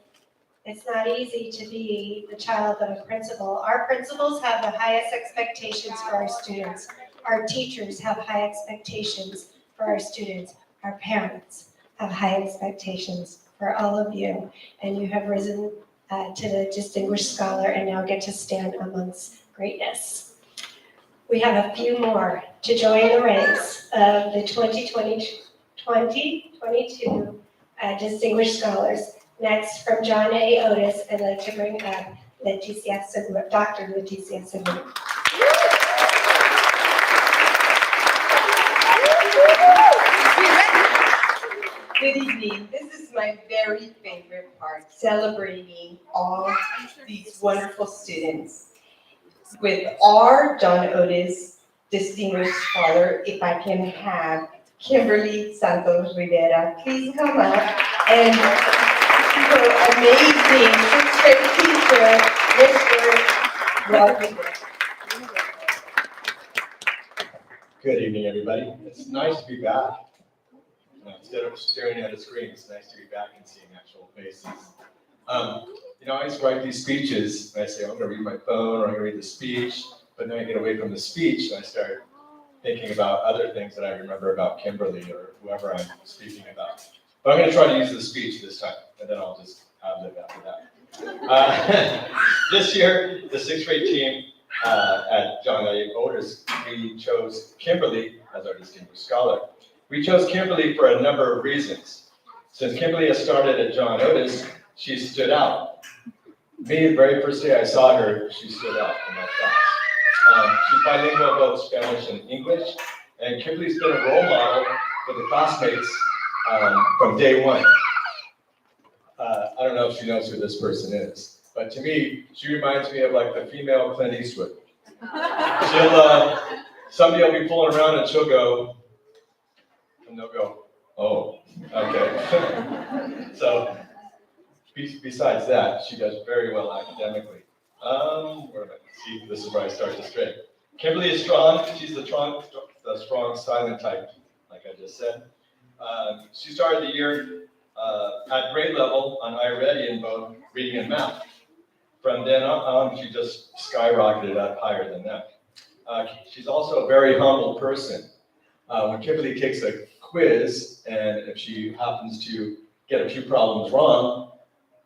it's not easy to be the child of a principal. Our principals have the highest expectations for our students. Our teachers have high expectations for our students. Our parents have high expectations for all of you. And you have risen to the distinguished scholar and now get to stand amongst greatness. We have a few more to join the ranks of the 2022 Distinguished Scholars. Next, from John A. Otis, I'd like to bring up Leticia Segura, Dr. Leticia Segura. Good evening. This is my very favorite part, celebrating all these wonderful students. With our John Otis Distinguished Scholar, if I can have Kimberly Santos Rivera, please come up and her amazing 6th grade teacher, Mr. Rodriguez. Good evening, everybody. It's nice to be back. Instead of staring at a screen, it's nice to be back and seeing actual faces. I always write these speeches, and I say, I'm gonna read my phone, or I'm gonna read the speech, but then I get away from the speech, and I start thinking about other things that I remember about Kimberly or whoever I'm speaking about. But I'm gonna try to use the speech this time, and then I'll just ad-lib after that. This year, the 6th grade team at John A. Otis, we chose Kimberly as our Distinguished Scholar. We chose Kimberly for a number of reasons. Since Kimberly has started at John Otis, she stood out. Me, the very first day I saw her, she stood out in that class. She's bilingual, both Spanish and English, and Kimberly's been a role model for the classmates from day one. I don't know if she knows who this person is, but to me, she reminds me of like the female Clint Eastwood. Somebody will be pulling around and she'll go, and they'll go, oh, okay. So, besides that, she does very well academically. See, this is where I start to stray. Kimberly is strong. She's the strong silent type, like I just said. She started the year at grade level on iReady in both reading and math. From then on, she just skyrocketed up higher than that. She's also a very humble person. When Kimberly takes a quiz, and if she happens to get a few problems wrong,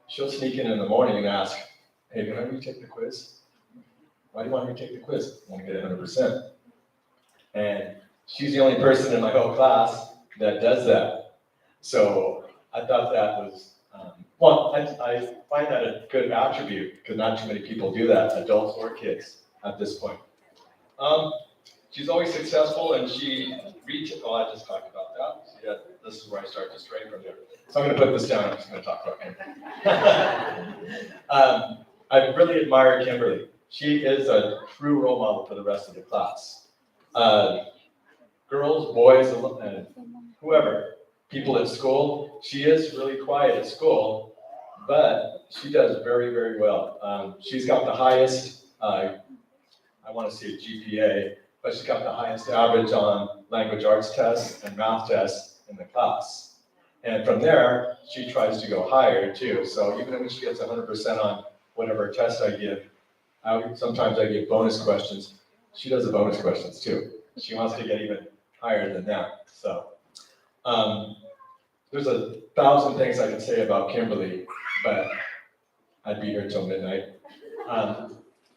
she'll sneak in the morning and ask, hey, can I retake the quiz? Why do you want to retake the quiz? I want to get 100%. And she's the only person in my whole class that does that. So I thought that was, I find that a good attribute because not too many people do that, adults or kids at this point. She's always successful and she I just talked about that. Yeah, this is where I start to stray from there. So I'm going to put this down. I'm just going to talk about it. I really admire Kimberly. She is a true role model for the rest of the class. Girls, boys, and whoever, people at school, she is really quiet at school, but she does very, very well. She's got the highest, I want to say a GPA, but she's got the highest average on language arts tests and math tests in the class. And from there, she tries to go higher too. So even when she gets 100% on whatever test I give, sometimes I give bonus questions. She does the bonus questions too. She wants to get even higher than that. So there's 1,000 things I can say about Kimberly, but I'd be here till midnight.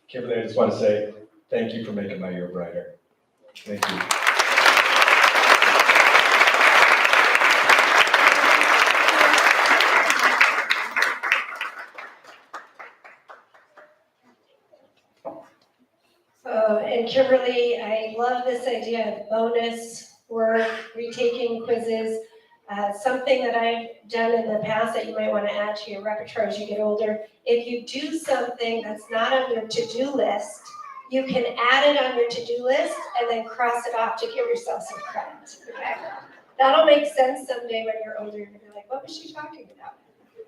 Kimberly, I just want to say thank you for making my year brighter. Thank you. And Kimberly, I love this idea of bonus work, retaking quizzes. Something that I've done in the past that you might want to add to your repertoire as you get older. If you do something that's not on your to-do list, you can add it on your to-do list and then cross it off to give yourself some credit. Okay? That'll make sense someday when you're older. You're going to be like, what was she talking about?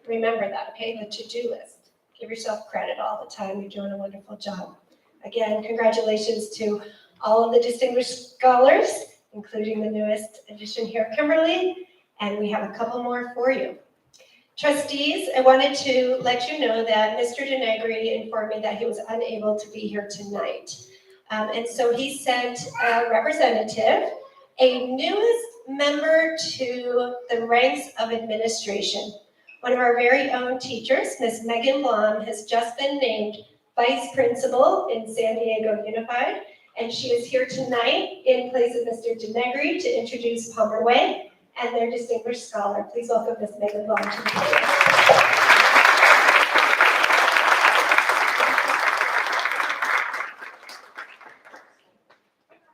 Remember that, okay? The to-do list. Give yourself credit all the time. You're doing a wonderful job. Again, congratulations to all of the distinguished scholars, including the newest addition here, Kimberly, and we have a couple more for you. Trustees, I wanted to let you know that Mr. Denegri informed me that he was unable to be here tonight. And so he sent a representative, a newest member to the ranks of administration. One of our very own teachers, Ms. Megan Blom, has just been named Vice Principal in San Diego Unified, and she is here tonight in place of Mr. Denegri to introduce Palmer Way and their distinguished scholar. Please welcome Ms. Megan Blom to the podium.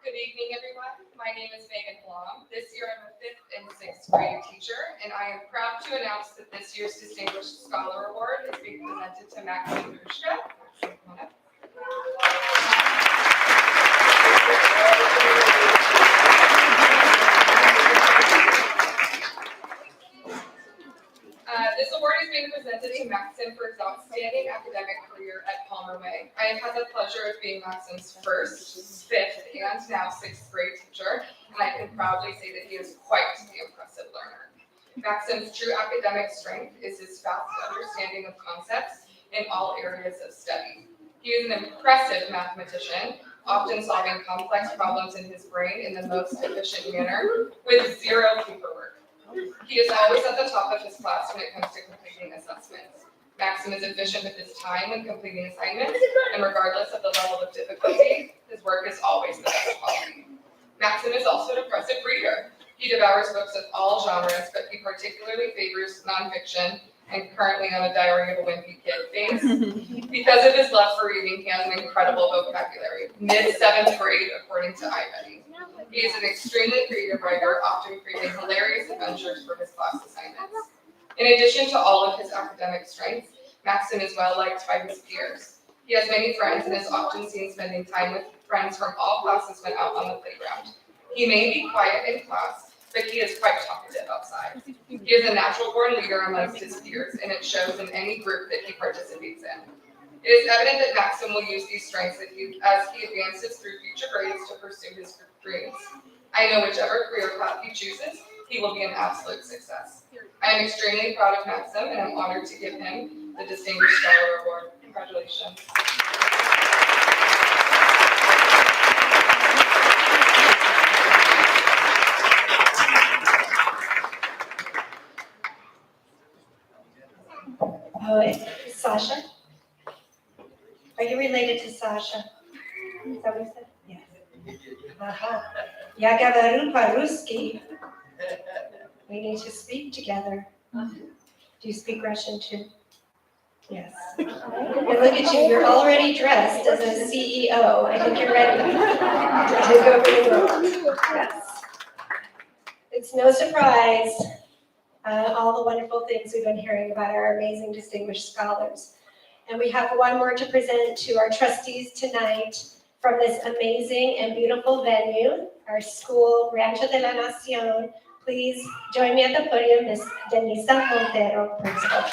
Good evening, everyone. My name is Megan Blom. This year I'm a 5th and 6th grade teacher, and I am proud to announce that this year's Distinguished Scholar Award is being presented to Maxine Trisha. This award is being presented to Maxim for his outstanding academic career at Palmer Way. I have had the pleasure of being Maxim's first, 5th, and now 6th grade teacher, and I can proudly say that he is quite the impressive learner. Maxim's true academic strength is his fast understanding of concepts in all areas of study. He is an impressive mathematician, often solving complex problems in his brain in the most efficient manner with zero paperwork. He is always at the top of his class when it comes to completing assessments. Maxim is efficient with his time when completing assignments, and regardless of the level of difficulty, his work is always the best quality. Maxim is also an impressive reader. He devours books of all genres, but he particularly favors nonfiction and currently on a Diary of a Wimpy Kid phase. Because of his love for reading, he has an incredible vocabulary, mid-7th grade according to iReady. He is an extremely creative writer, often creating hilarious adventures for his class assignments. In addition to all of his academic strengths, Maxim is well liked by his peers. He has many friends and is often seen spending time with friends from all classes when out on the playground. He may be quiet in class, but he is quite talkative outside. He is a natural-born leader amongst his peers, and it shows in any group that he participates in. It is evident that Maxim will use these strengths as he advances through future grades to pursue his dreams. I know whichever career path he chooses, he will be an absolute success. I am extremely proud of Maxim, and I'm honored to give him the Distinguished Scholar Award. Congratulations. Sasha? Are you related to Sasha? Is that what you said? Yes. Aha. Я говорю по-русски. We need to speak together. Do you speak Russian too? Yes. And look at you, you're already dressed as a CEO. I think you're ready to take over the world. Yes. It's no surprise, all the wonderful things we've been hearing about our amazing distinguished scholars. And we have one more to present to our trustees tonight from this amazing and beautiful venue, our school, Rancho de la Nacion. Please join me at the podium, Ms. Denisa Montero, principal.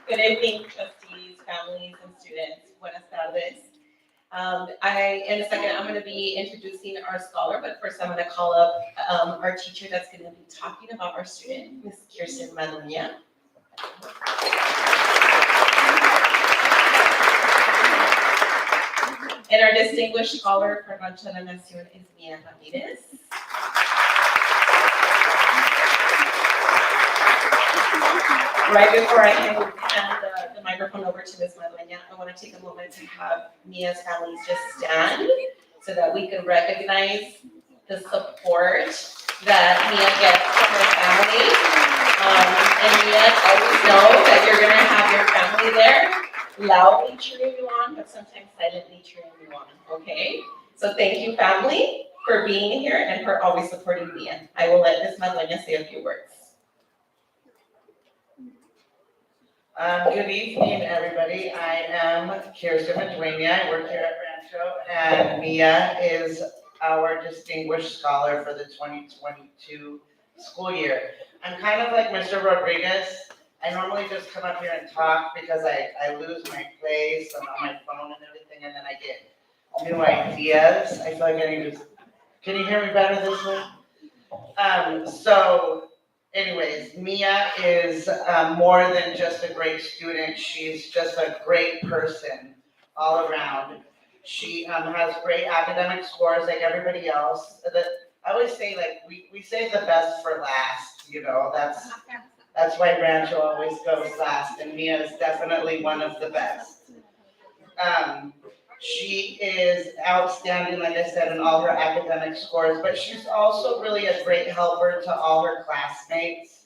Good evening, trustees, families, and students. Buenas tardes. In a second, I'm going to be introducing our scholar, but first I'm going to call up our teacher that's going to be talking about our student, Ms. Kirsten Madueña. And our distinguished scholar for Rancho de la Nacion is Mia Ramirez. Right before I hand the microphone over to Ms. Madueña, I want to take a moment to have Mia's families just stand so that we can recognize the support that Mia gets from her family. And Mia, always know that you're going to have your family there, loudly cheering you on, but sometimes silently cheering you on, okay? So thank you, family, for being here and for always supporting Mia. I will let Ms. Madueña say a few words. Good evening, everybody. I am Kirsten Madueña. I work here at Rancho, and Mia is our distinguished scholar for the 2022 school year. I'm kind of like Mr. Rodriguez. I normally just come up here and talk because I lose my place and on my phone and everything, and then I get new ideas. I feel like I need to. Can you hear me better this way? Anyways, Mia is more than just a great student. She's just a great person all around. She has great academic scores like everybody else. I always say, like, we save the best for last, you know, that's why Rancho always goes last, and Mia is definitely one of the best. She is outstanding, like I said, in all her academic scores, but she's also really a great helper to all her classmates,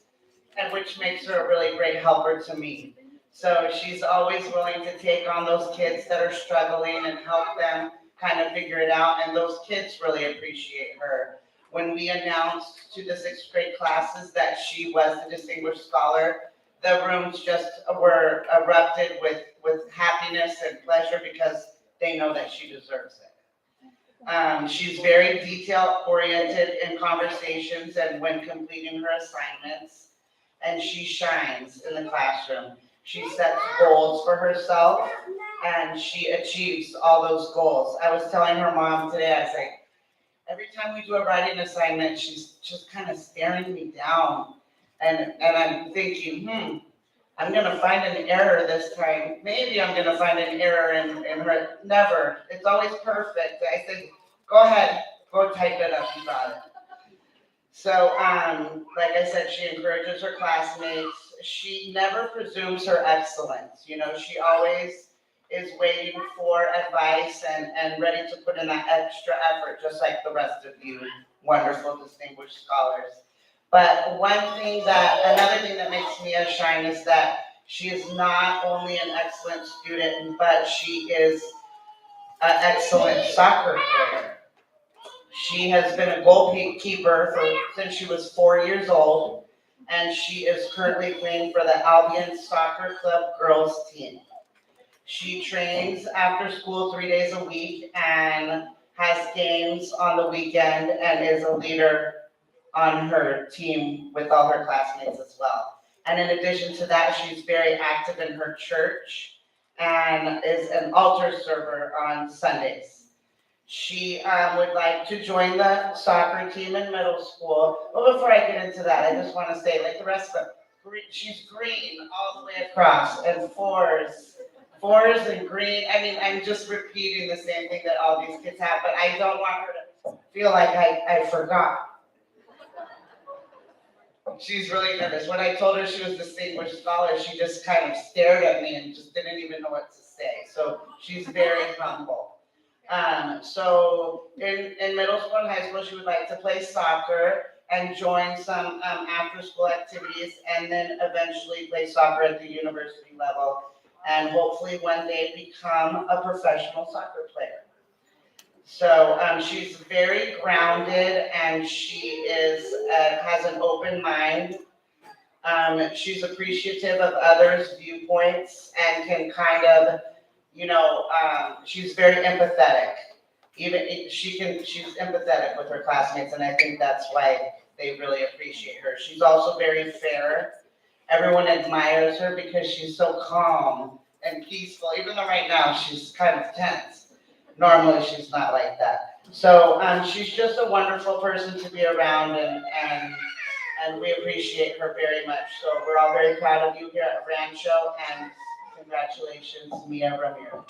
and which makes her a really great helper to me. So she's always willing to take on those kids that are struggling and help them kind of figure it out, and those kids really appreciate her. When we announced to the 6th grade classes that she was the distinguished scholar, the rooms just were erupted with happiness and pleasure because they know that she deserves it. She's very detail-oriented in conversations and when completing her assignments, and she shines in the classroom. She sets goals for herself, and she achieves all those goals. I was telling her mom today, I was like, every time we do a writing assignment, she's just kind of staring me down, and I'm thinking, I'm gonna find an error this time. Maybe I'm gonna find an error in her. Never. It's always perfect. I said, go ahead, go type it up. You got it. So, like I said, she encourages her classmates. She never presumes her excellence. You know, she always is waiting for advice and ready to put in that extra effort, just like the rest of you wonderful, distinguished scholars. But another thing that makes Mia shine is that she is not only an excellent student, but she is an excellent soccer player. She has been a goalkeeper since she was 4 years old, and she is currently playing for the Albion Soccer Club girls team. She trains after school 3 days a week and has games on the weekend and is a leader on her team with all her classmates as well. And in addition to that, she's very active in her church and is an altar server on Sundays. She would like to join the soccer team in middle school. But before I get into that, I just want to say, like the rest of them, she's green all the way across, and fours and green. I mean, I'm just repeating the same thing that all these kids have, but I don't want her to feel like I forgot. she's really nervous. When I told her she was distinguished scholar, she just kind of stared at me and just didn't even know what to say. So she's very humble. So in middle school and high school, she would like to play soccer and join some after-school activities, and then eventually play soccer at the university level, and hopefully one day become a professional soccer player. So she's very grounded, and she is has an open mind. She's appreciative of others' viewpoints and can kind of, she's very empathetic. She's empathetic with her classmates, and I think that's why they really appreciate her. She's also very fair. Everyone admires her because she's so calm and peaceful, even though right now she's kind of tense. Normally she's not like that. So she's just a wonderful person to be around, and we appreciate her very much. So we're all very proud of you here at Rancho, and congratulations, Mia Ramiro.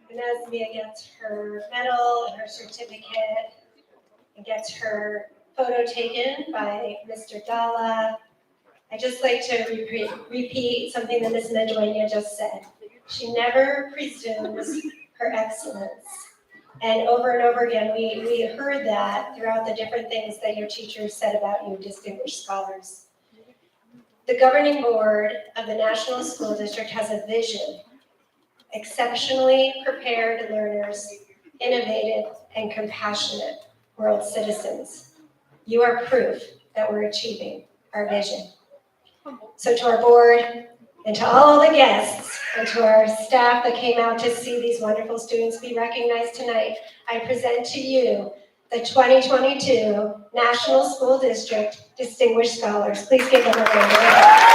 And as Mia gets her medal and her certificate and gets her photo taken by Mr. Dalla, I just like to repeat something that Ms. Meduena just said. She never presumes her excellence. And over again, we heard that throughout the different things that your teachers said about you, distinguished scholars. The governing board of the National School District has a vision. Exceptionally prepared learners, innovative and compassionate world citizens. You are proof that we're achieving our vision. So to our board and to all the guests and to our staff that came out to see these wonderful students be recognized tonight, I present to you the 2022 National School District Distinguished Scholars. Please give them a round of applause.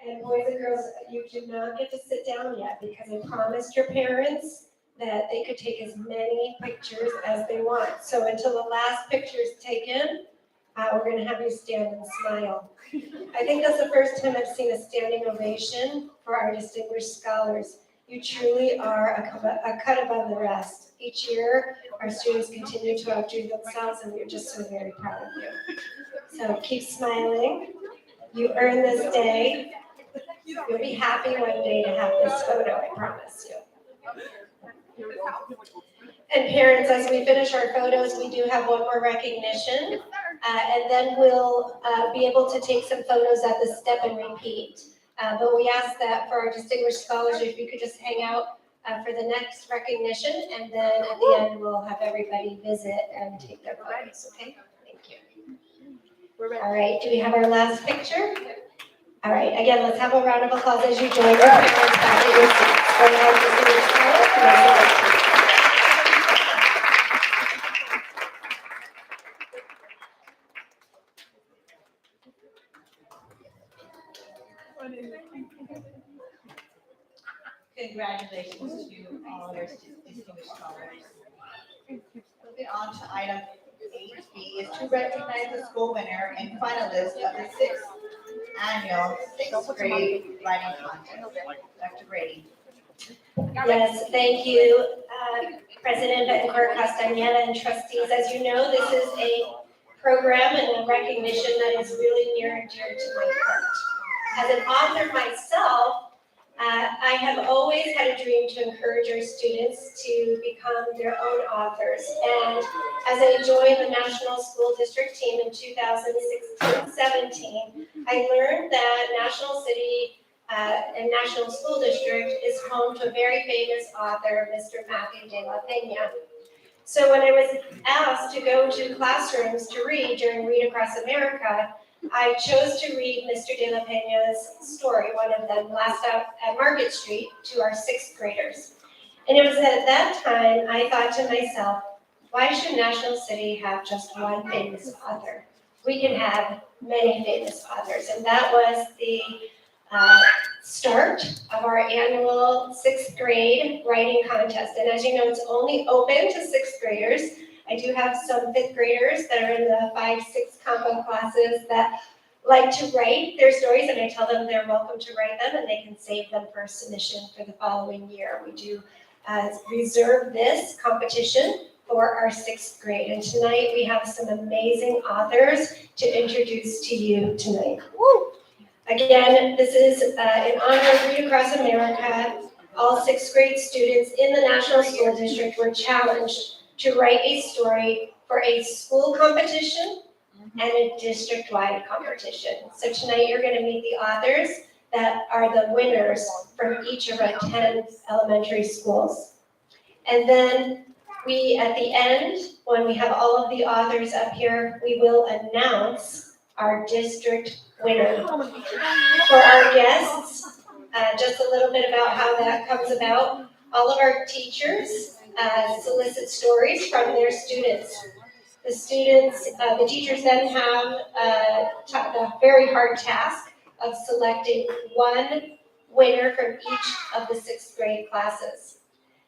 And boys and girls, you do not get to sit down yet because I promised your parents that they could take as many pictures as they want. So until the last picture is taken, we're going to have you stand and smile. I think that's the first time I've seen a standing ovation for our distinguished scholars. You truly are a cut above the rest. Each year, our students continue to outdo themselves, and we're just so very proud of you. So keep smiling. You earned this day. You'll be happy one day to have this photo, I promise you. And parents, as we finish our photos, we do have one more recognition, and then we'll be able to take some photos at the step and repeat. But we ask that for our distinguished scholars, if you could just hang out for the next recognition, and then at the end, we'll have everybody visit and take their photos, okay? Thank you. All right, do we have our last picture? All right, again, let's have a round of applause as you join your parents back at your seats. Go ahead, distinguished scholars. Congratulations to all our distinguished scholars. Moving on to item 8B is to recognize the school winner and finalist of the 6th annual 6th grade writing contest. Dr. Brady. Yes, thank you, President Betancourt Castañeda and trustees. As you know, this is a program and a recognition that is really near and dear to my heart. As an author myself, I have always had a dream to encourage our students to become their own authors. And as I joined the National School District team in 2016-17, I learned that National City and National School District is home to a very famous author, Mr. Matthew de la Peña. So when I was asked to go to classrooms to read during Read Across America, I chose to read Mr. de la Peña's story, one of them, Last Out at Market Street, to our 6th graders. And it was at that time I thought to myself, Why should National City have just one famous author? We can have many famous authors, and that was the start of our annual sixth grade writing contest. And as you know, it's only open to sixth graders. I do have some fifth graders that are in the 5-6 combo classes that like to write their stories, and I tell them they're welcome to write them and they can save them for submission for the following year. We do reserve this competition for our sixth grade. And tonight we have some amazing authors to introduce to you tonight. Woo! Again, this is in honor of Read Across America. All sixth grade students in the National School District were challenged to write a story for a school competition and a district-wide competition. So tonight you're going to meet the authors that are the winners from each of our 10 elementary schools. And then we, at the end, when we have all of the authors up here, we will announce our district winner. For our guests, just a little bit about how that comes about. All of our teachers solicit stories from their students. The teachers then have the very hard task of selecting one winner from each of the sixth grade classes.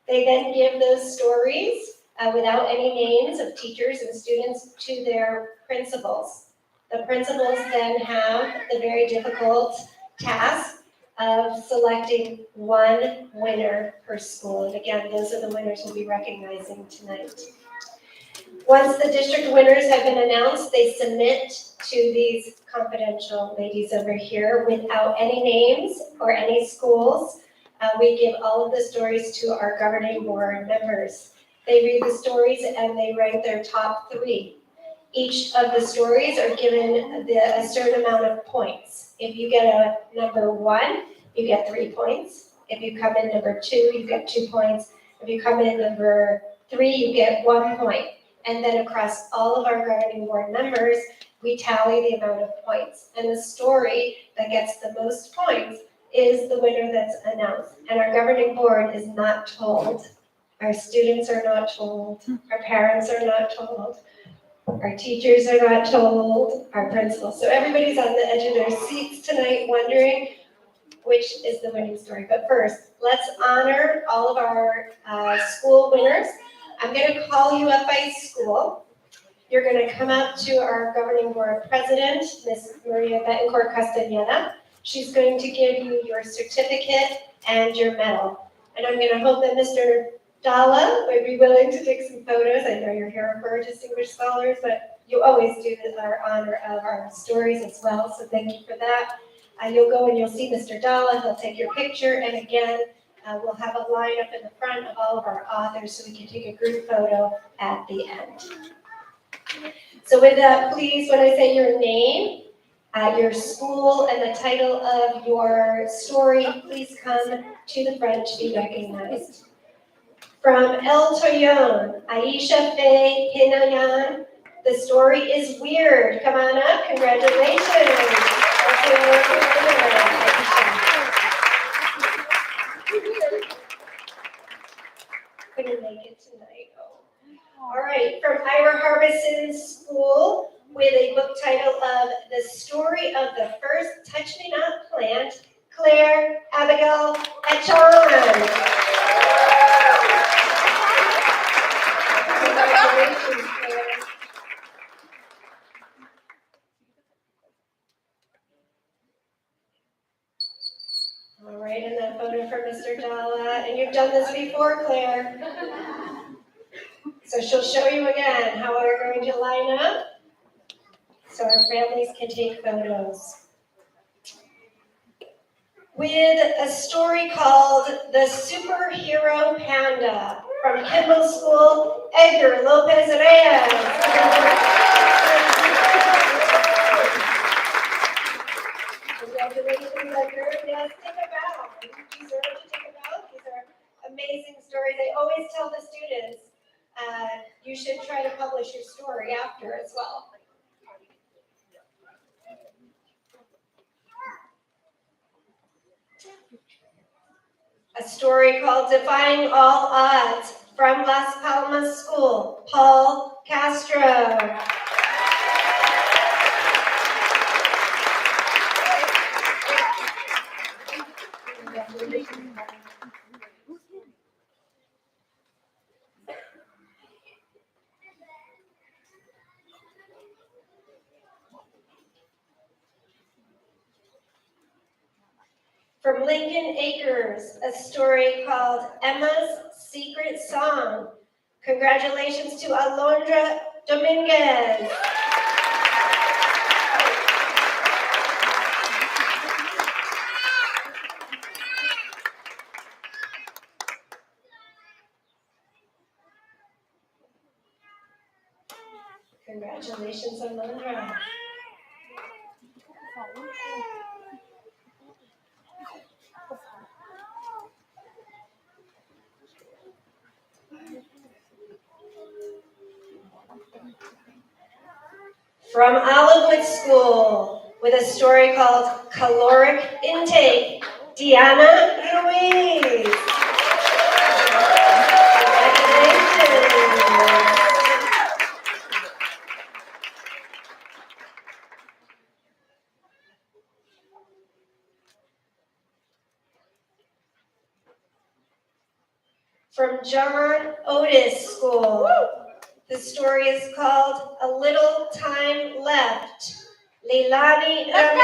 They then give those stories without any names of teachers and students to their principals. The principals then have the very difficult task of selecting one winner per school. And again, those are the winners we'll be recognizing tonight. Once the district winners have been announced, they submit to these confidential ladies over here without any names or any schools. We give all of the stories to our governing board members. They read the stories and they rank their top 3. Each of the stories are given a certain amount of points. If you get a number 1, you get 3 points. If you come in number 2, you get 2 points. If you come in number 3, you get 1 point. And then across all of our governing board members, we tally the amount of points. And the story that gets the most points is the winner that's announced. And our governing board is not told. Our students are not told. Our parents are not told. Our teachers are not told. Our principals. So everybody's on the edge of their seats tonight wondering which is the winning story. But first, let's honor all of our school winners. I'm going to call you up by school. You're going to come up to our governing board president, Ms. Maria Betancourt Castañeda. She's going to give you your certificate and your medal. And I'm going to hope that Mr. Dalla would be willing to take some photos. I know you're here for Distinguished Scholars, but you always do our honor of our stories as well, so thank you for that. You'll go and you'll see Mr. Dalla. He'll take your picture, and again, we'll have a line up in the front of all of our authors so we can take a group photo at the end. So with that, please, when I say your name, your school, and the title of your story, please come to the front to be recognized. From El Toyon, Aisha Faye Hinayan, the story is weird. Come on up, congratulations. Couldn't make it tonight. All right, from Ira Harbison School with a book title of The Story of the First Touch Me Not Plant, Claire Abigail Echon. Congratulations, Claire. All right, and that photo for Mr. Dalla. And you've done this before, Claire. So she'll show you again how we're going to line up so our families can take photos. With a story called The Superhero Panda from Kimball School, Edgar Lopez Reyes. Congratulations, Edgar. Yes, take a bow. You deserve to take a bow. These are amazing stories. I always tell the students, you should try to publish your story after as well. A story called Defying All Odds From Las Palmas School, Paul Castro. From Lincoln Acres, a story called Emma's Secret Song. Congratulations to Alondra Dominguez. Congratulations, Alondra. From Olivewood School, with a story called Caloric Intake, Deanna Ruiz. From John Otis School. The story is called A Little Time Left. Leilani Ramirez.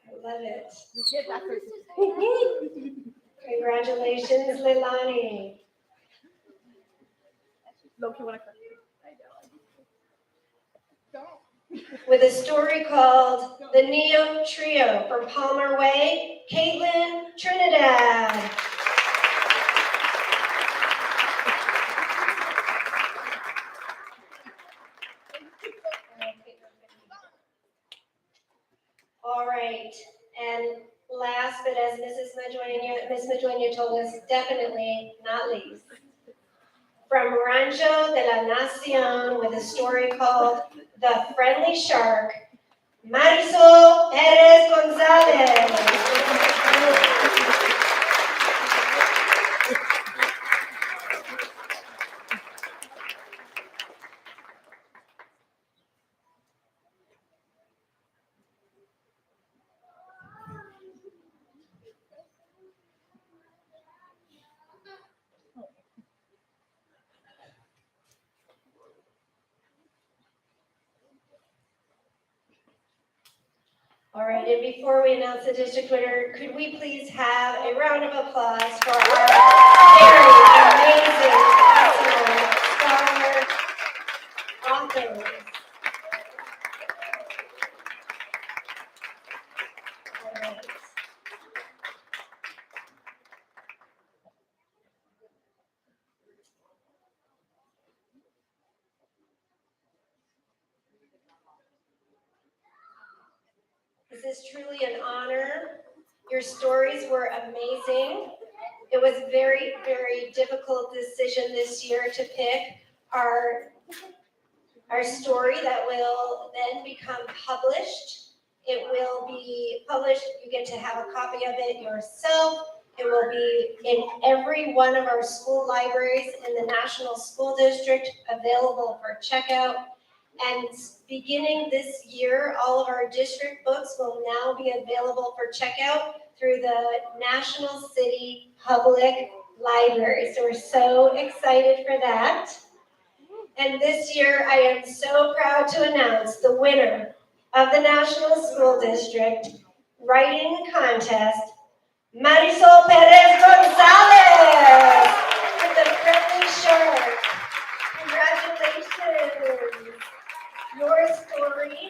I love it. Congratulations, Leilani. With a story called The Neo Trio from Palmer Way, Caitlin Trinidad. All right, and last, but as Ms. Madueña told us, definitely not least, from Rancho de la Nacion with a story called The Friendly Shark, Marisol Perez Gonzalez. All right, and before we announce the district winner, could we please have a round of applause for our very amazing, excellent, scholar authors. All right. This is truly an honor. Your stories were amazing. It was a very, very difficult decision this year to pick our story that will then become published. It will be published. You get to have a copy of it yourself. It will be in every one of our school libraries in the National School District, available for checkout. And beginning this year, all of our district books will now be available for checkout through the National City Public Library. So we're so excited for that. And this year, I am so proud to announce the winner of the National School District Writing Contest, Marisol Perez Gonzalez, with the Friendly Shark. Congratulations. Your story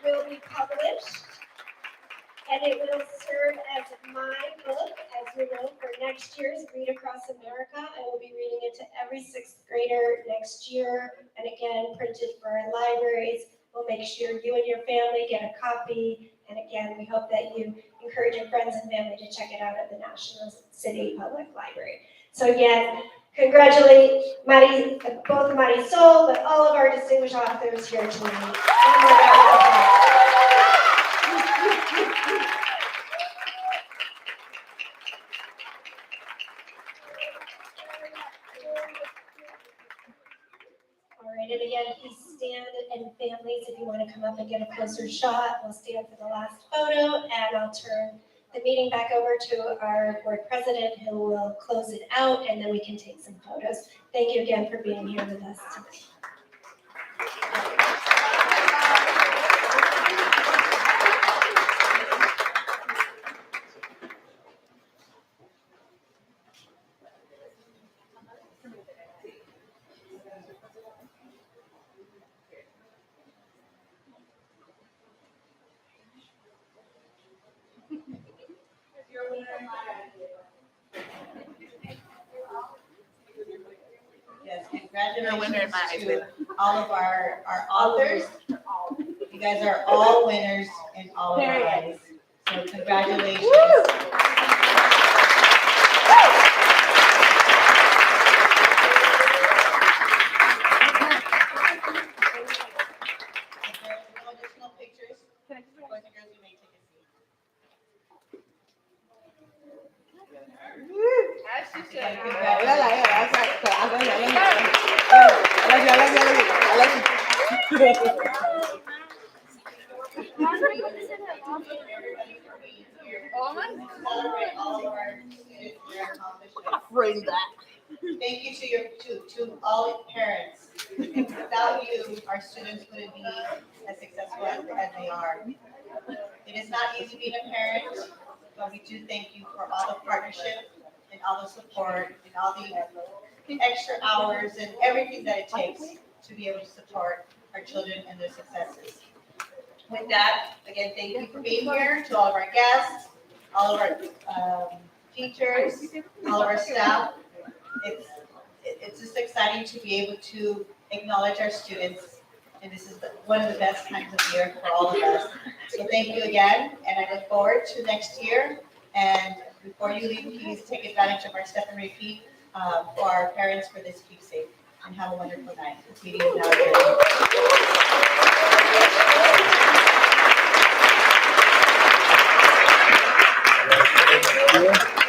will be published, and it will serve as my book, as you know, for next year's Read Across America. I will be reading it to every 6th grader next year, and again, printed for our libraries. We'll make sure you and your family get a copy, and again, we hope that you encourage your friends and family to check it out at the National City Public Library. So again, congratulate both Marisol, but all of our distinguished authors here tonight. One more round of applause. All right, and again, please stand, and families, if you want to come up and get a closer shot, we'll stand for the last photo, and I'll turn the meeting back over to our board president, who will close it out, and then we can take some photos. Thank you again for being here with us tonight. Yes, congratulations to all of our authors. You guys are all winners in all of our eyes. So congratulations. If there are no additional pictures, boys and girls, you may take a seat. Thank you to all parents. Without you, our students wouldn't be as successful as they are. It is not easy being a parent, but we do thank you for all the partnership and all the support and all the extra hours and everything that it takes to be able to support our children and their successes. With that, again, thank you for being here, to all of our guests, all of our teachers, all of our staff. It's just exciting to be able to acknowledge our students, and this is one of the best times of year for all of us. So thank you again, and I look forward to next year. And before you leave, please take advantage of our step and repeat for our parents for this keepsake, and have a wonderful night. This meeting is now adjourned.